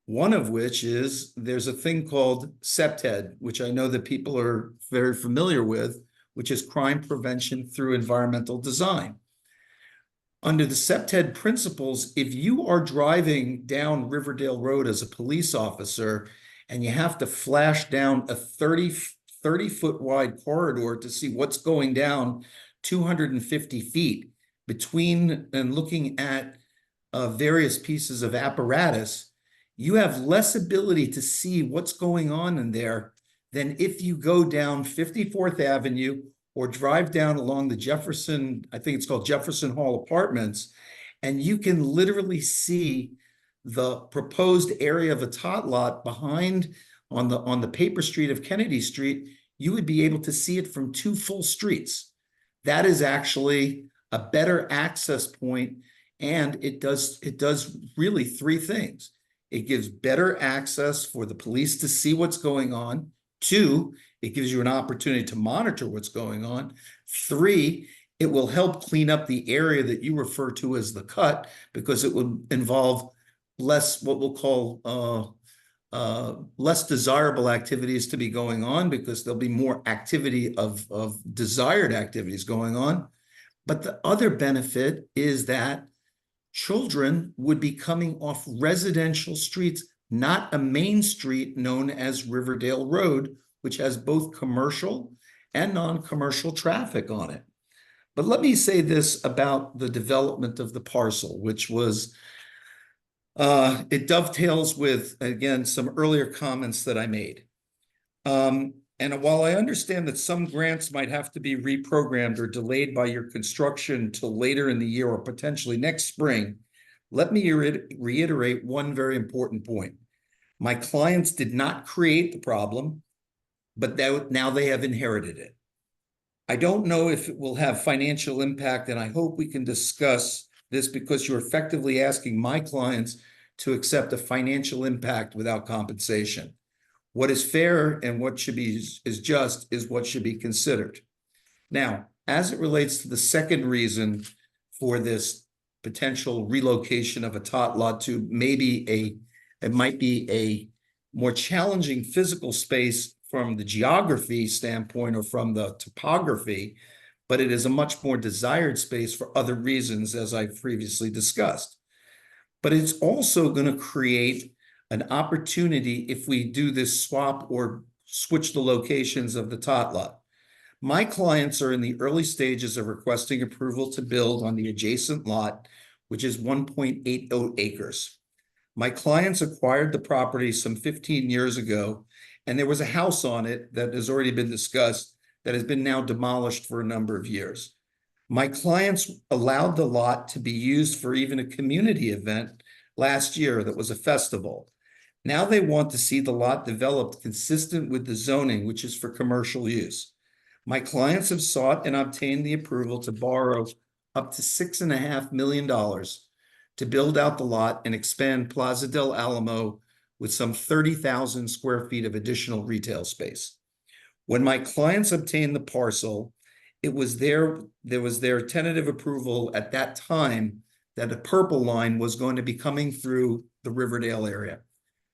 One of which is there's a thing called CPTED, which I know that people are very familiar with, which is crime prevention through environmental design. Under the CPTED principles, if you are driving down Riverdale Road as a police officer and you have to flash down a 30-foot wide corridor to see what's going down 250 feet between and looking at various pieces of apparatus, you have less ability to see what's going on in there than if you go down 54th Avenue or drive down along the Jefferson, I think it's called Jefferson Hall Apartments, and you can literally see the proposed area of a tot lot behind on the paper street of Kennedy Street. You would be able to see it from 2 full streets. That is actually a better access point, and it does really 3 things. It gives better access for the police to see what's going on. 2, it gives you an opportunity to monitor what's going on. 3, it will help clean up the area that you refer to as the cut, because it would involve less what we'll call less desirable activities to be going on, because there'll be more activity of desired activities going on. But the other benefit is that children would be coming off residential streets not a main street known as Riverdale Road, which has both commercial and non-commercial traffic on it. But let me say this about the development of the parcel, which was, it dovetails with, again, some earlier comments that I made. And while I understand that some grants might have to be reprogrammed or delayed by your construction till later in the year or potentially next spring, let me reiterate one very important point. My clients did not create the problem, but now they have inherited it. I don't know if it will have financial impact, and I hope we can discuss this because you're effectively asking my clients to accept a financial impact without compensation. What is fair and what should be is just is what should be considered. Now, as it relates to the second reason for this potential relocation of a tot lot to maybe it might be a more challenging physical space from the geography standpoint or from the topography, but it is a much more desired space for other reasons, as I previously discussed. But it's also going to create an opportunity if we do this swap or switch the locations of the tot lot. My clients are in the early stages of requesting approval to build on the adjacent lot, which is 1.80 acres. My clients acquired the property some 15 years ago, and there was a house on it that has already been discussed that has been now demolished for a number of years. My clients allowed the lot to be used for even a community event last year that was a festival. Now they want to see the lot developed consistent with the zoning, which is for commercial use. My clients have sought and obtained the approval to borrow up to $6.5 million to build out the lot and expand Plaza del Alamo with some 30,000 square feet of additional retail space. When my clients obtained the parcel, there was their tentative approval at that time that a purple line was going to be coming through the Riverdale area.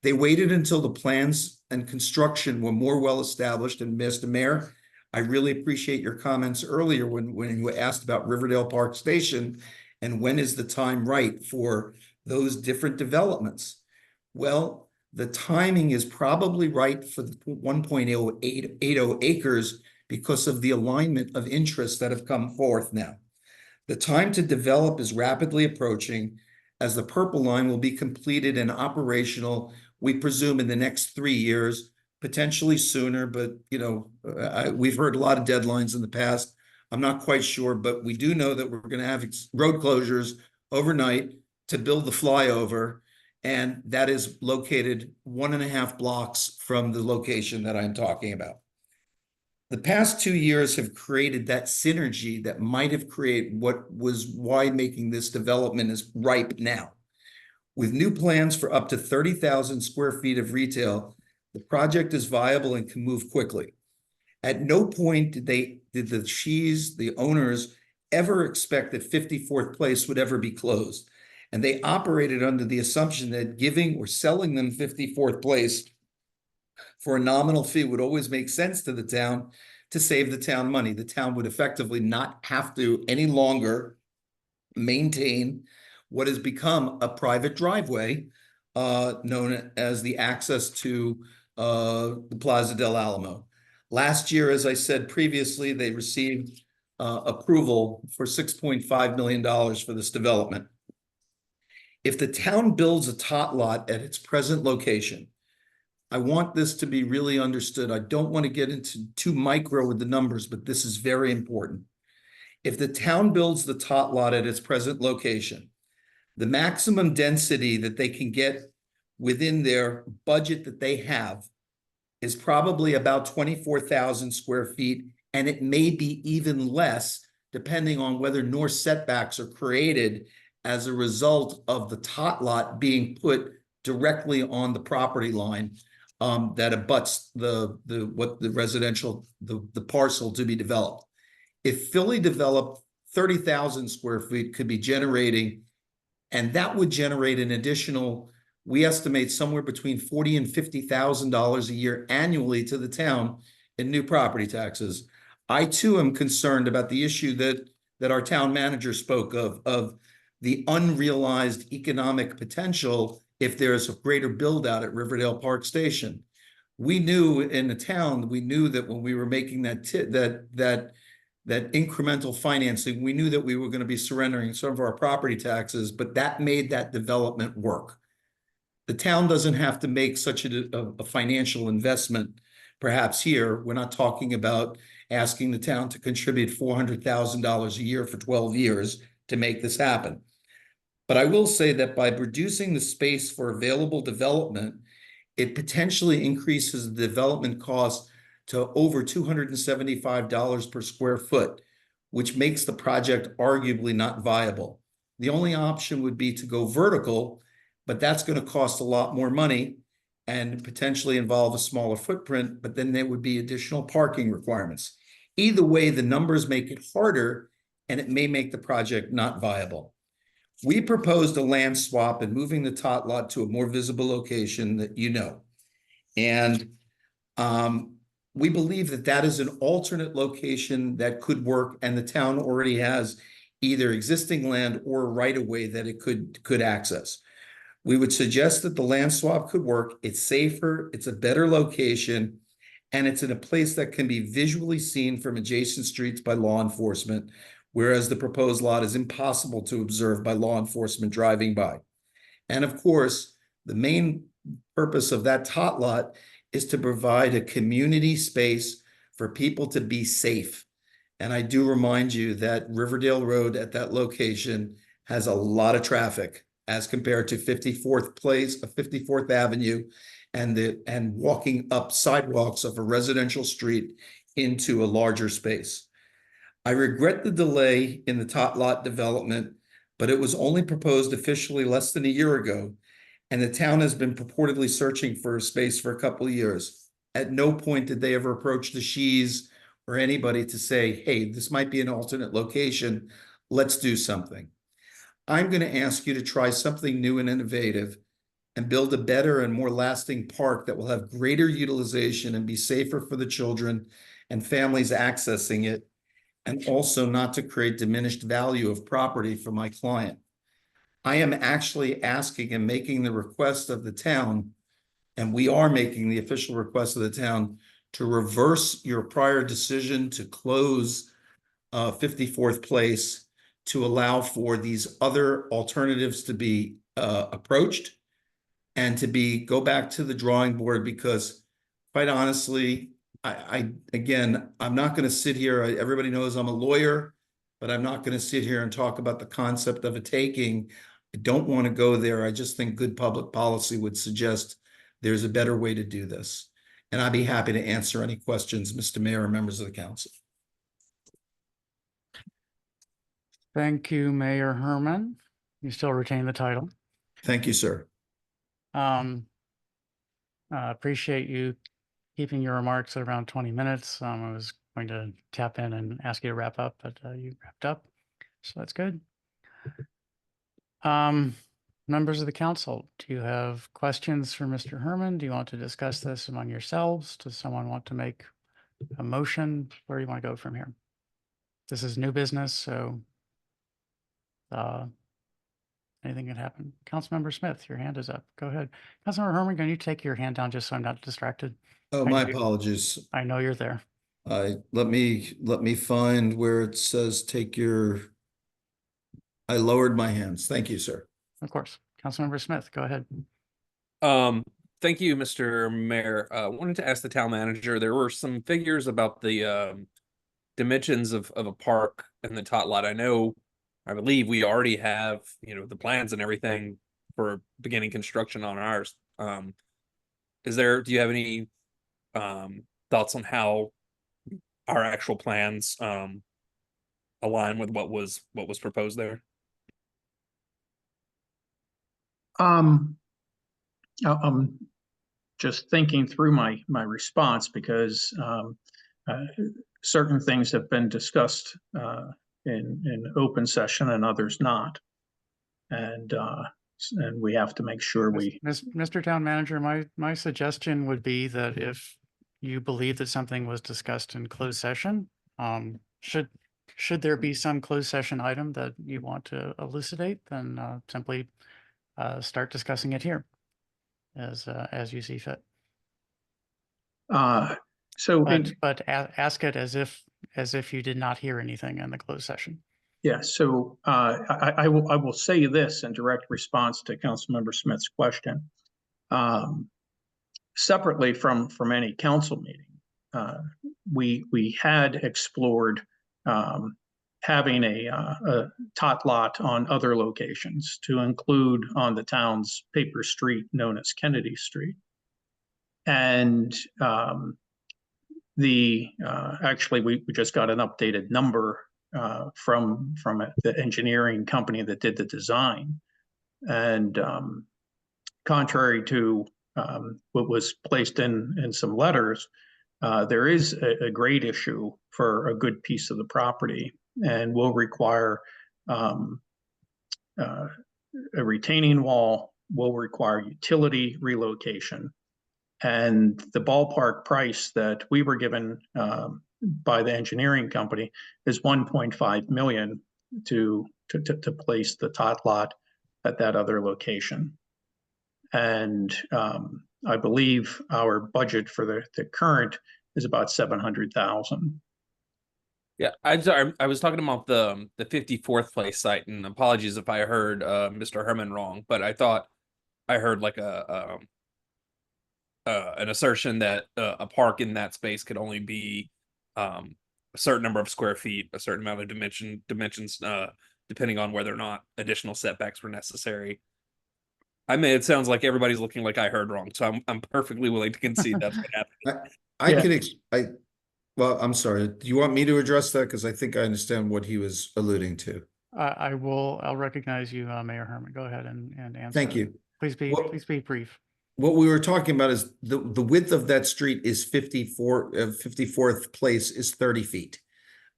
They waited until the plans and construction were more well-established. And Mr. Mayor, I really appreciate your comments earlier when you asked about Riverdale Park Station and when is the time right for those different developments. Well, the timing is probably right for the 1.80 acres because of the alignment of interests that have come forth now. The time to develop is rapidly approaching as the purple line will be completed and operational, we presume, in the next 3 years, potentially sooner, but we've heard a lot of deadlines in the past. I'm not quite sure, but we do know that we're going to have road closures overnight to build the flyover, and that is located 1.5 blocks from the location that I'm talking about. The past 2 years have created that synergy that might have created what was why making this development is ripe now. With new plans for up to 30,000 square feet of retail, the project is viable and can move quickly. At no point did the Shees, the owners, ever expect that 54th Place would ever be closed. And they operated under the assumption that giving or selling them 54th Place for a nominal fee would always make sense to the town to save the town money. The town would effectively not have to any longer maintain what has become a private driveway known as the access to the Plaza del Alamo. Last year, as I said previously, they received approval for $6.5 million for this development. If the town builds a tot lot at its present location, I want this to be really understood. I don't want to get into too micro with the numbers, but this is very important. If the town builds the tot lot at its present location, the maximum density that they can get within their budget that they have is probably about 24,000 square feet, and it may be even less depending on whether north setbacks are created as a result of the tot lot being put directly on the property line that abuts the parcel to be developed. If fully developed, 30,000 square feet could be generating, and that would generate an additional, we estimate somewhere between $40,000 and $50,000 a year annually to the town in new property taxes. I too am concerned about the issue that our town manager spoke of the unrealized economic potential if there's a greater build out at Riverdale Park Station. We knew in the town, we knew that when we were making that incremental financing, we knew that we were going to be surrendering some of our property taxes, but that made that development work. The town doesn't have to make such a financial investment. Perhaps here, we're not talking about asking the town to contribute $400,000 a year for 12 years to make this happen. But I will say that by reducing the space for available development, it potentially increases the development cost to over $275 per square foot, which makes the project arguably not viable. The only option would be to go vertical, but that's going to cost a lot more money and potentially involve a smaller footprint, but then there would be additional parking requirements. Either way, the numbers make it harder and it may make the project not viable. We proposed a land swap and moving the tot lot to a more visible location that you know. And we believe that that is an alternate location that could work, and the town already has either existing land or right-of-way that it could access. We would suggest that the land swap could work. It's safer, it's a better location, and it's in a place that can be visually seen from adjacent streets by law enforcement, whereas the proposed lot is impossible to observe by law enforcement driving by. And of course, the main purpose of that tot lot is to provide a community space for people to be safe. And I do remind you that Riverdale Road at that location has a lot of traffic as compared to 54th Avenue and walking up sidewalks of a residential street into a larger space. I regret the delay in the tot lot development, but it was only proposed officially less than a year ago, and the town has been purportedly searching for a space for a couple of years. At no point did they ever approach the Shees or anybody to say, hey, this might be an alternate location, let's do something. I'm going to ask you to try something new and innovative and build a better and more lasting park that will have greater utilization and be safer for the children and families accessing it, and also not to create diminished value of property for my client. I am actually asking and making the request of the town, and we are making the official request of the town to reverse your prior decision to close 54th Place to allow for these other alternatives to be approached and to go back to the drawing board, because quite honestly, again, I'm not going to sit here. Everybody knows I'm a lawyer, but I'm not going to sit here and talk about the concept of a taking. I don't want to go there. I just think good public policy would suggest there's a better way to do this. And I'd be happy to answer any questions, Mr. Mayor and members of the council. Thank you, Mayor Herman. You still retain the title. Thank you, sir. Appreciate you keeping your remarks at around 20 minutes. I was going to tap in and ask you to wrap up, but you wrapped up, so that's good. Members of the council, do you have questions for Mr. Herman? Do you want to discuss this among yourselves? Does someone want to make a motion? Where do you want to go from here? This is new business, so anything can happen. Councilmember Smith, your hand is up. Go ahead. Councilmember Herman, can you take your hand down just so I'm not distracted? Oh, my apologies. I know you're there. Let me find where it says I lowered my hands. Thank you, sir. Of course. Councilmember Smith, go ahead. Thank you, Mr. Mayor. Wanted to ask the town manager, there were some figures about the dimensions of a park in the tot lot. I believe we already have, the plans and everything for beginning construction on ours. Do you have any thoughts on how our actual plans align with what was proposed there? I'm just thinking through my response, because certain things have been discussed in open session and others not, and we have to make sure we. Mr. Town Manager, my suggestion would be that if you believe that something was discussed in closed session, should there be some closed session item that you want to elucidate, then simply start discussing it here as you see fit. So But ask it as if you did not hear anything in the closed session. yeah, so I will say this in direct response to Councilmember Smith's question. Separately from any council meeting, we had explored having a tot lot on other locations to include on the town's paper street known as Kennedy Street. And actually we just got an updated number from the engineering company that did the design. And contrary to what was placed in some letters, there is a grade issue for a good piece of the property and will require a retaining wall, will require utility relocation. And the ballpark price that we were given by the engineering company is 1.5 million to place the tot lot at that other location. And I believe our budget for the current is about 700,000. Yeah, I'm sorry. I was talking about the 54th place site, and apologies if I heard Mr. Herman wrong, but I thought I heard like an assertion that a park in that space could only be a certain number of square feet, a certain amount of dimensions, depending on whether or not additional setbacks were necessary. It sounds like everybody's looking like I heard wrong, so I'm perfectly willing to concede that's what happened. Well, I'm sorry. Do you want me to address that? Because I think I understand what he was alluding to. I'll recognize you, Mayor Herman. Go ahead and answer. Thank you. Please be brief. What we were talking about is the width of that street is 54th place is 30 feet.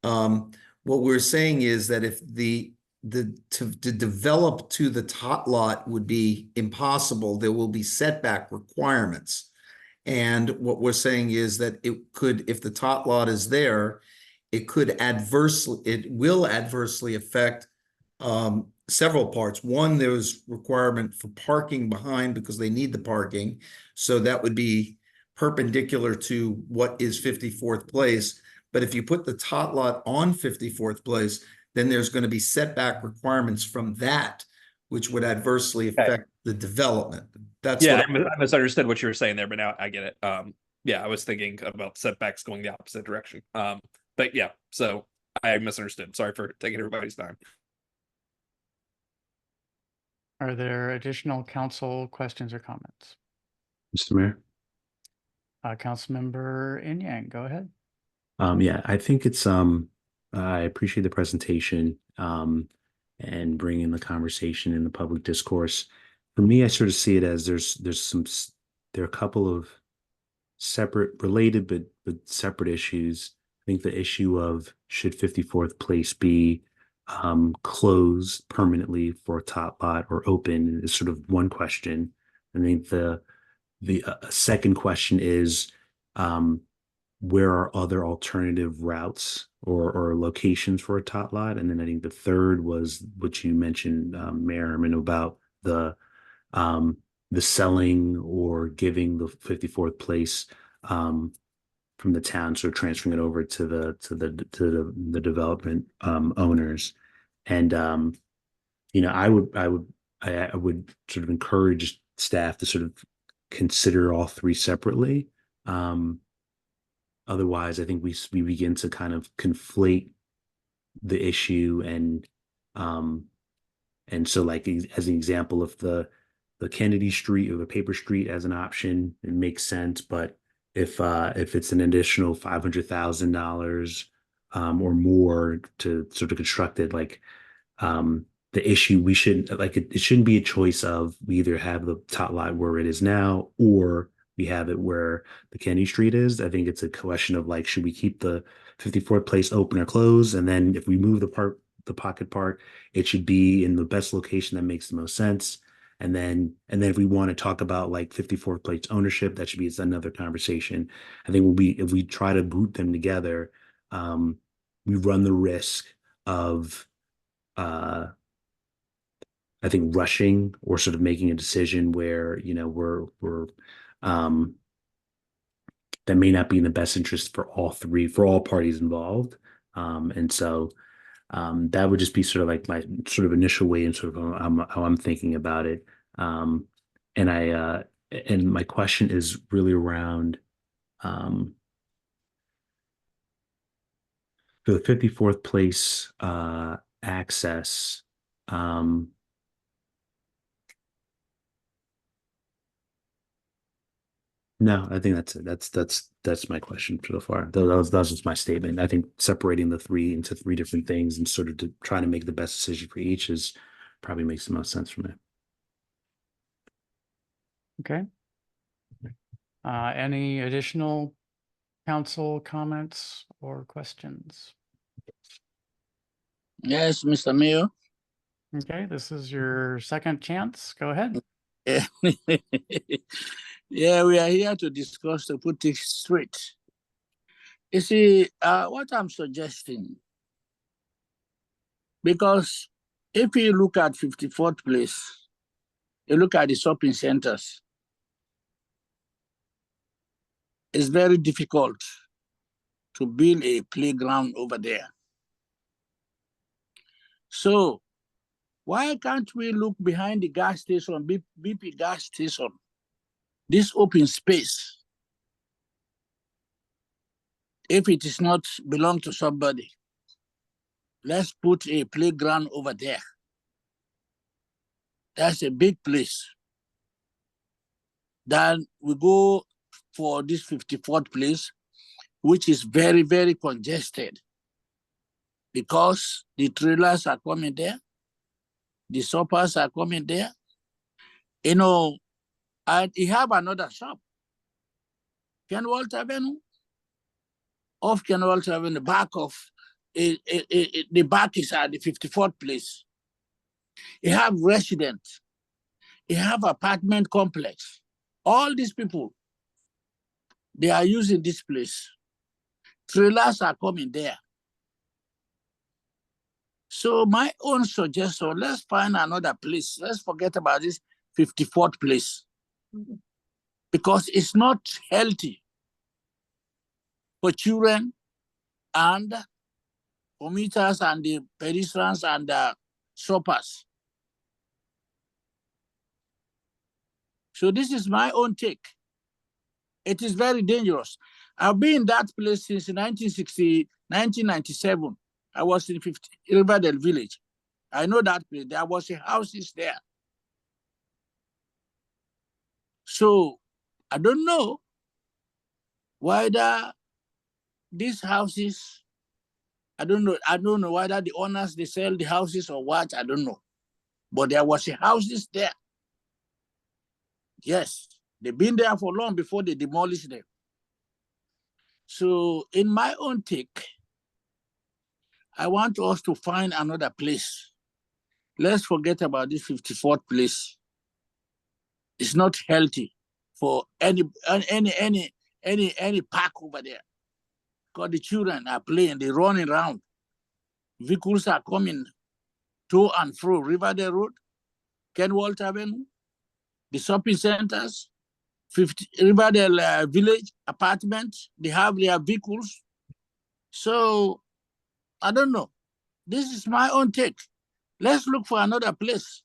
What we're saying is that if to develop to the tot lot would be impossible, there will be setback requirements. And what we're saying is that it could, if the tot lot is there, it will adversely affect several parts. One, there's requirement for parking behind because they need the parking. So that would be perpendicular to what is 54th place. But if you put the tot lot on 54th place, then there's going to be setback requirements from that, which would adversely affect the development. That's I misunderstood what you were saying there, but now I get it. I was thinking about setbacks going the opposite direction. But yeah, so I misunderstood. Sorry for taking everybody's time. Are there additional council questions or comments? Mr. Mayor? Councilmember Inyang, go ahead. Yeah, I think it's I appreciate the presentation and bringing the conversation in the public discourse. For me, I sort of see it as there are a couple of separate, related but separate issues. I think the issue of should 54th place be closed permanently for a tot lot or open is sort of one question. I think the second question is where are other alternative routes or locations for a tot lot? And then I think the third was what you mentioned, Mayor Herman, about the selling or giving the 54th place from the town, so transferring it over to the development owners. And I would sort of encourage staff to sort of consider all three separately. Otherwise, I think we begin to kind of conflate the issue and so like as an example, if the Kennedy Street or the paper street as an option, it makes sense. But if it's an additional $500,000 or more to sort of construct it, like the issue, we shouldn't like it shouldn't be a choice of we either have the tot lot where it is now or we have it where the Kennedy Street is. I think it's a question of like, should we keep the 54th place open or closed? And then if we move the pocket park, it should be in the best location that makes the most sense. And then if we want to talk about like 54th place ownership, that should be another conversation. I think if we try to group them together, we run the risk of I think rushing or sort of making a decision where, that may not be in the best interest for all parties involved. And so that would just be sort of like my sort of initial way and sort of how I'm thinking about it. And my question is really around for the 54th place access. No, I think that's it. That's my question so far. That was just my statement. I think separating the three into three different things and sort of to try to make the best decision for each is probably makes the most sense for me. Okay. Any additional council comments or questions? Yes, Mr. Mayor. Okay, this is your second chance. Go ahead. Yeah, we are here to discuss to put it straight. You see, what I'm suggesting, because if you look at 54th place, you look at the shopping centers, it's very difficult to build a playground over there. So why can't we look behind the gas station, BP gas station, this open space, if it is not belong to somebody, let's put a playground over there. That's a big place. Then we go for this 54th place, which is very, very congested because the trailers are coming there, the shoppers are coming there, and you have another shop, Kenwold Avenue, off Kenwold Avenue, the back of the back is at the 54th place. You have residents, you have apartment complex. All these people, they are using this place. Trailers are coming there. So my own suggestion, let's find another place. Let's forget about this 54th place. Because it's not healthy for children and commuters and the pedestrians and the shoppers. So this is my own take. It is very dangerous. I've been in that place since 1997. I was in Riverdale Village. I know that place. There was a houses there. So I don't know whether these houses, I don't know whether the owners, they sell the houses or what, I don't know. But there was a houses there. Yes, they've been there for long before they demolished them. So in my own take, I want us to find another place. Let's forget about this 54th place. It's not healthy for any park over there. Because the children are playing, they're running around. Vehicles are coming to and fro Riverdale Road, Kenwold Avenue, the shopping centers, Riverdale Village apartments, they have their vehicles. So I don't know. This is my own take. Let's look for another place,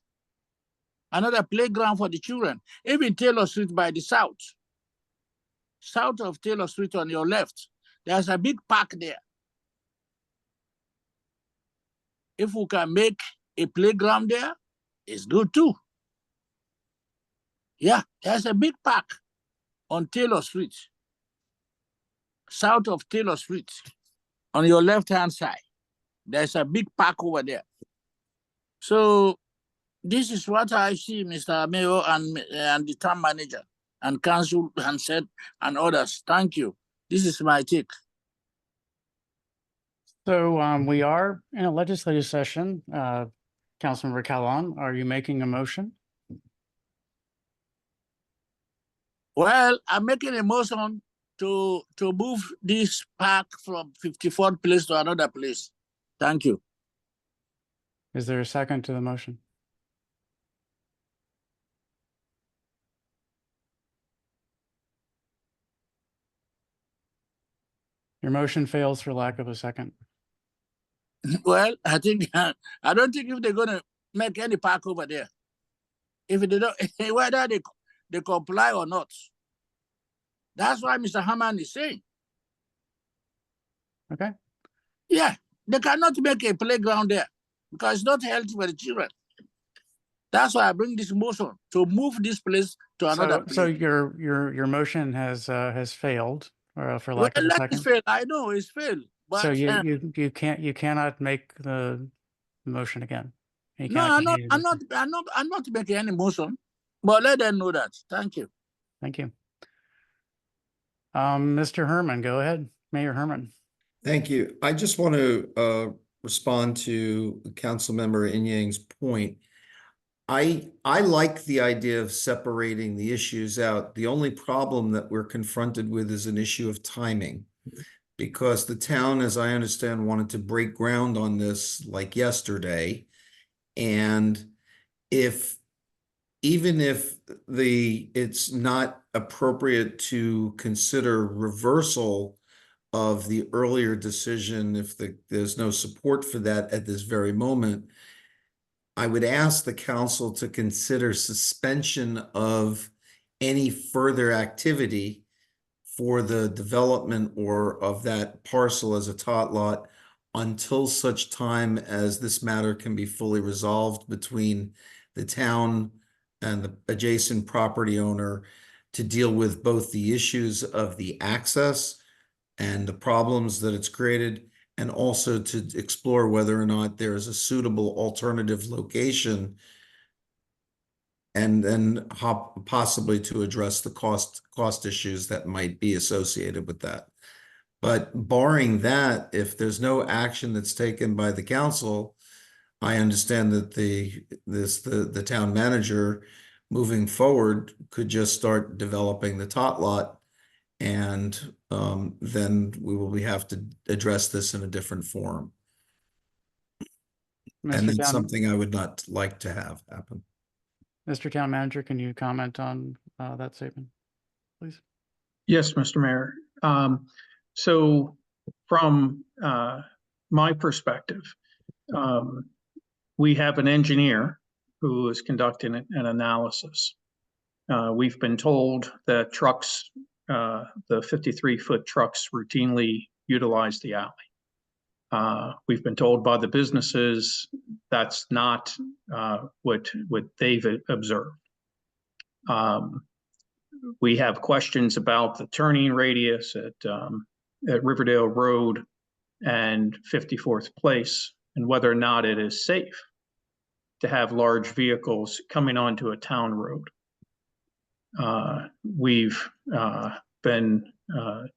another playground for the children. Even Taylor Street by the south of Taylor Street on your left, there's a big park there. If we can make a playground there, it's good too. Yeah, there's a big park on Taylor Street, south of Taylor Street, on your left-hand side. There's a big park over there. So this is what I see, Mr. Mayor and the town manager and council and said and others. Thank you. This is my take. So we are in a legislative session. Councilmember Calon, are you making a motion? Well, I'm making a motion to move this park from 54th place to another place. Thank you. Is there a second to the motion? Your motion fails for lack of a second. Well, I think I don't think if they're gonna make any park over there, if they don't, whether they comply or not. That's why Mr. Hammond is saying. Okay. Yeah, they cannot make a playground there because it's not healthy for the children. That's why I bring this motion to move this place to another place. So your motion has failed for lack of a Let second. it fail. I know it's failed. But So you cannot make the motion again. You no, cannot I'm continue to- not making any motion. But let them know that. Thank you. Thank you. Mr. Herman, go ahead. Mayor Herman. Thank you. I just want to respond to Councilmember Inyang's point. I like the idea of separating the issues out. The only problem that we're confronted with is an issue of timing, because the town, as I understand, wanted to break ground on this like yesterday. And even if it's not appropriate to consider reversal of the earlier decision, if there's no support for that at this very moment, I would ask the council to consider suspension of any further activity for the development or of that parcel as a tot lot until such time as this matter can be fully resolved between the town and the adjacent property owner to deal with both the issues of the access and the problems that it's created, and also to explore whether or not there is a suitable alternative location, and then possibly to address the cost issues that might be associated with that. But barring that, if there's no action that's taken by the council, I understand that the town manager moving forward could just start developing the tot lot, and then we will have to address this in a different forum. And it's something I would not like to have happen. Mr. Town Manager, can you comment on that statement, please? Yes, Mr. Mayor. So from my perspective, we have an engineer who is conducting an analysis. We've been told that trucks, the 53-foot trucks routinely utilize the alley. We've been told by the businesses that's not what they've observed. We have questions about the turning radius at Riverdale Road and 54th Place, and whether or not it is safe to have large vehicles coming onto a town road. We've been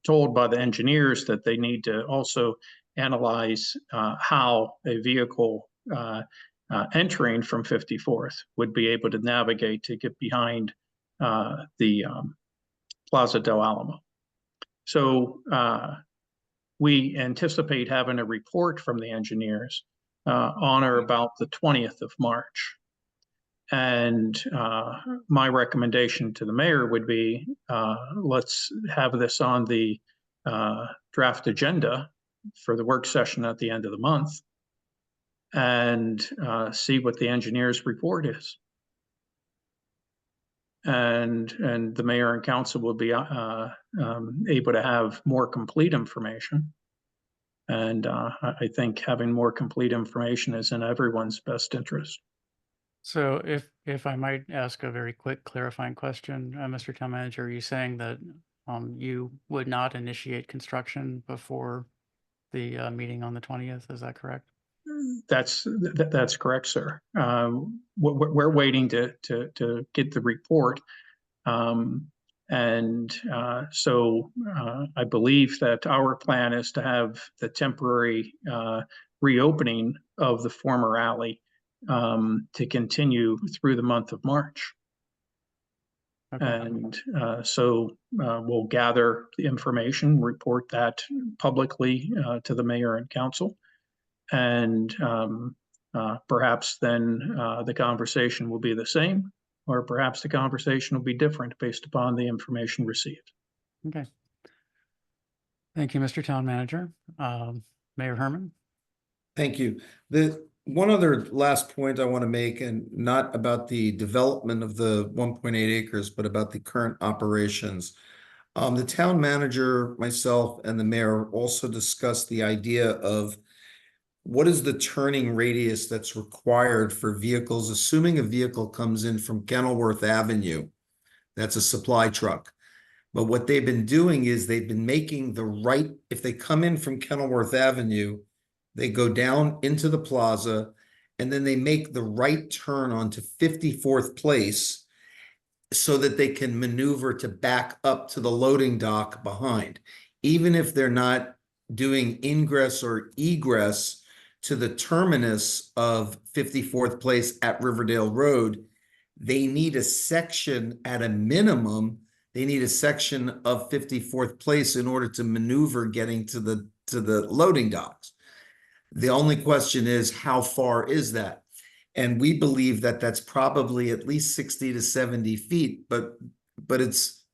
told by the engineers that they need to also analyze how a vehicle entering from 54th would be able to navigate to get behind the Plaza del Alamo. So we anticipate having a report from the engineers on or about the 20th of March. And my recommendation to the mayor would be, let's have this on the draft agenda for the work session at the end of the month, and see what the engineer's report is. And the mayor and council will be able to have more complete information. And I think having more complete information is in everyone's best interest. So if I might ask a very quick clarifying question, Mr. Town Manager, are you saying that you would not initiate construction before the meeting on the 20th? Is that correct? That's correct, sir. We're waiting to get the report. So I believe that our plan is to have the temporary reopening of the former alley to continue through the month of March. Okay. And so we'll gather the information, report that publicly to the mayor and council. And perhaps then the conversation will be the same, or perhaps the conversation will be different based upon the information received. Okay. Thank you, Mr. Town Manager. Mayor Herman. Thank you. The one other last point I want to make, and not about the development of the 1.8 acres, but about the current operations. The town manager, myself, and the mayor also discussed the idea of what is the turning radius that's required for vehicles, assuming a vehicle comes in from Kenilworth Avenue. That's a supply truck. But what they've been doing is they've been making the right, if they come in from Kenilworth Avenue, they go down into the plaza, and then they make the right turn onto 54th Place so that they can maneuver to back up to the loading dock behind. Even if they're not doing ingress or egress to the terminus of 54th Place at Riverdale Road, they need a section at a minimum. They need a section of 54th Place in order to maneuver getting to the loading docks. The only question is, how far is that? And we believe that that's probably at least 60 to 70 feet, but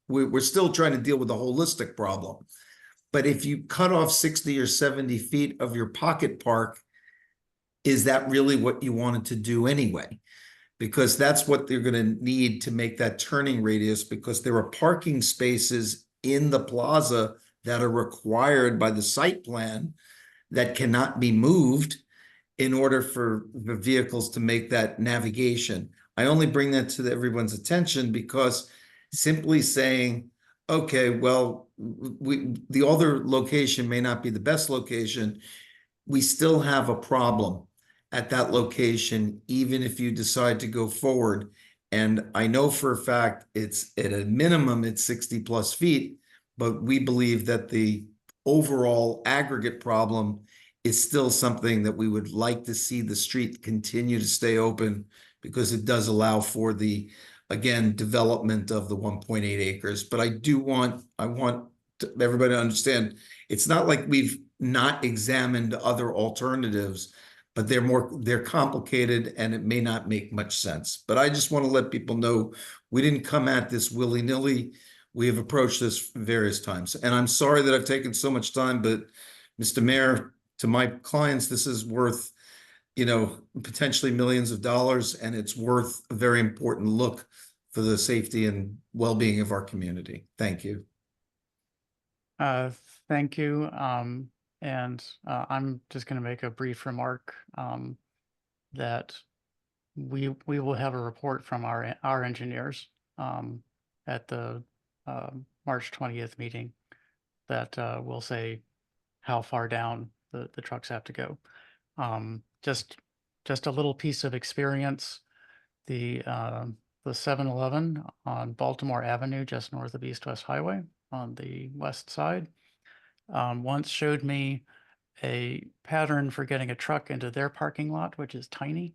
we're still trying to deal with a holistic problem. But if you cut off 60 or 70 feet of your pocket park, is that really what you wanted to do anyway? Because that's what they're going to need to make that turning radius, because there are parking spaces in the plaza that are required by the site plan that cannot be moved in order for the vehicles to make that navigation. I only bring that to everyone's attention because simply saying, okay, well, the other location may not be the best location, we still have a problem at that location, even if you decide to go forward. And I know for a fact it's at a minimum, it's 60 plus feet, but we believe that the overall aggregate problem is still something that we would like to see the street continue to stay open, because it does allow for the, again, development of the 1.8 acres. But I want everybody to understand, it's not like we've not examined other alternatives, but they're complicated and it may not make much sense. But I just want to let people know we didn't come at this willy-nilly. We have approached this various times. And I'm sorry that I've taken so much time, but Mr. Mayor, to my clients, this is worth, potentially millions of dollars, and it's worth a very important look for the safety and well-being of our community. Thank you. Thank you. And I'm just going to make a brief remark that we will have a report from our engineers at the March 20th meeting that will say how far down the trucks have to go. Just a little piece of experience. The 7-Eleven on Baltimore Avenue, just north of East West Highway on the west side, once showed me a pattern for getting a truck into their parking lot, which is tiny,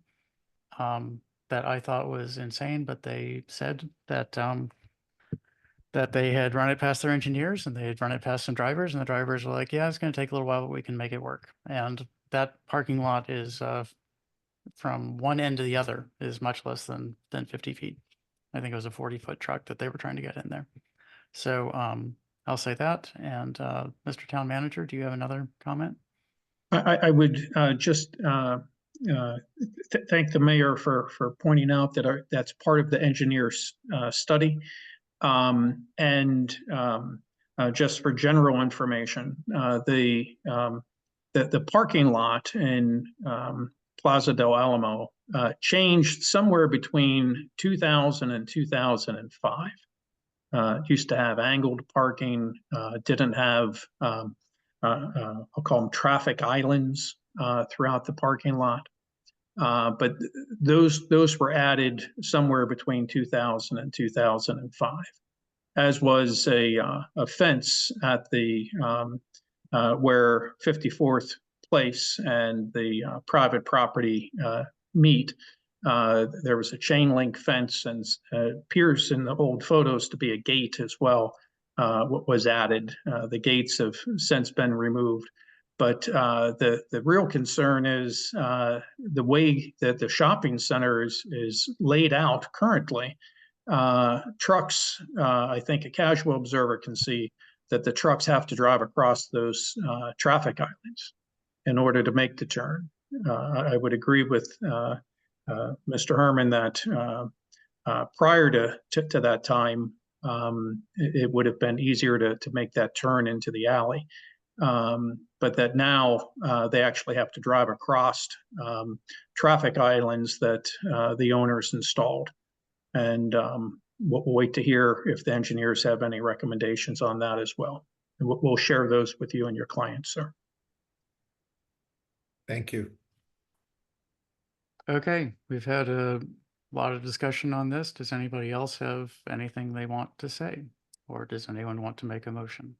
that I thought was insane, but they said that that they had run it past their engineers and they had run it past some drivers, and the drivers were like, yeah, it's going to take a little while, but we can make it work. And that parking lot is from one end to the other is much less than 50 feet. I think it was a 40-foot truck that they were trying to get in there. So I'll say that. And Mr. Town Manager, do you have another comment? I would just thank the mayor for pointing out that that's part of the engineer's study. Just for general information, the parking lot in Plaza del Alamo changed somewhere between 2000 and 2005. It used to have angled parking, didn't have, I'll call them traffic islands throughout the parking lot. But those were added somewhere between 2000 and 2005, as was a fence at the where 54th Place and the private property meet. There was a chain link fence, and appears in the old photos to be a gate as well. What was added? The gates have since been removed. But the real concern is the way that the shopping center is laid out currently. Trucks, I think a casual observer can see that the trucks have to drive across those traffic islands in order to make the turn. I would agree with Mr. Herman that prior to that time, it would have been easier to make that turn into the alley. But that now they actually have to drive across traffic islands that the owners installed. And we'll wait to hear if the engineers have any recommendations on that as well. And we'll share those with you and your clients, sir. Thank you. Okay, we've had a lot of discussion on this. Does anybody else have anything they want to say? Or does anyone want to make a motion?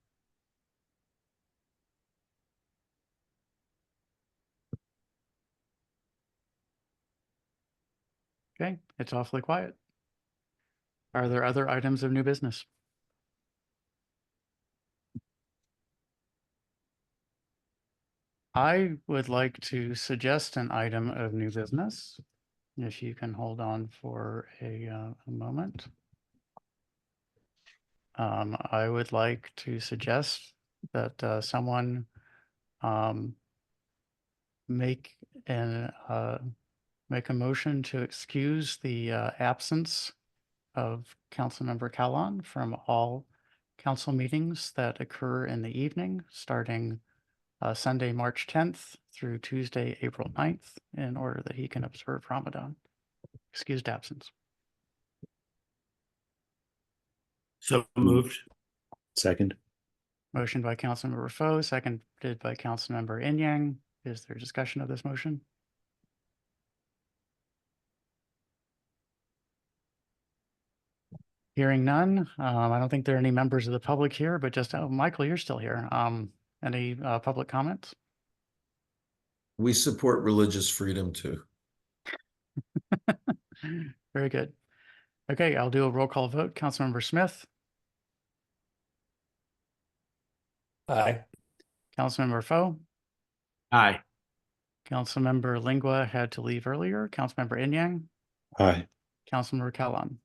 Okay, it's awfully quiet. Are there other items of new business? I would like to suggest an item of new business. If you can hold on for a moment. I would like to suggest that someone make a motion to excuse the absence of Councilmember Callan from all council meetings that occur in the evening, starting Sunday, March 10th through Tuesday, April 9th, in order that he can observe Ramadan. Excused absence. So moved. Second. Motion by Councilmember Foe, seconded by Councilmember Inyang. Is there discussion of this motion? Hearing none. I don't think there are any members of the public here, but just, oh, Michael, you're still here. Any public comments? We support religious freedom too. Very good. Okay, I'll do a roll call vote. Councilmember Smith. Aye. Councilmember Foe. Aye. Councilmember Lingua had to leave earlier. Councilmember Inyang. Aye. Councilmember Callan.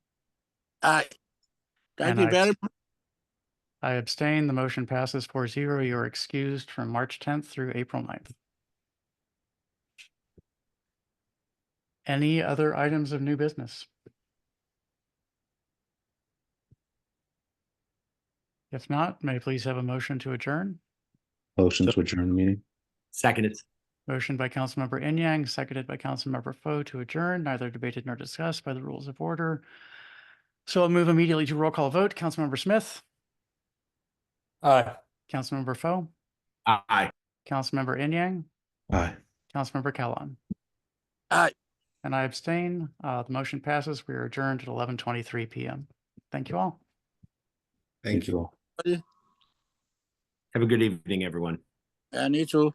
Aye. Thank And you very much. I abstain. The motion passes 4-0. You are excused from March 10th through April 9th. Any other items of new business? If not, may I please have a motion to adjourn? Motion to adjourn the meeting. Seconded. Motion by Councilmember Inyang, seconded by Councilmember Foe to adjourn, neither debated nor discussed by the rules of order. So I'll move immediately to roll call vote. Councilmember Smith. Aye. Councilmember Foe. Aye. Councilmember Inyang. Aye. Councilmember Callan. Aye. And I abstain. The motion passes. We are adjourned at 11:23 p.m. Thank you all. Thank you all. Have a good evening, everyone. And you too.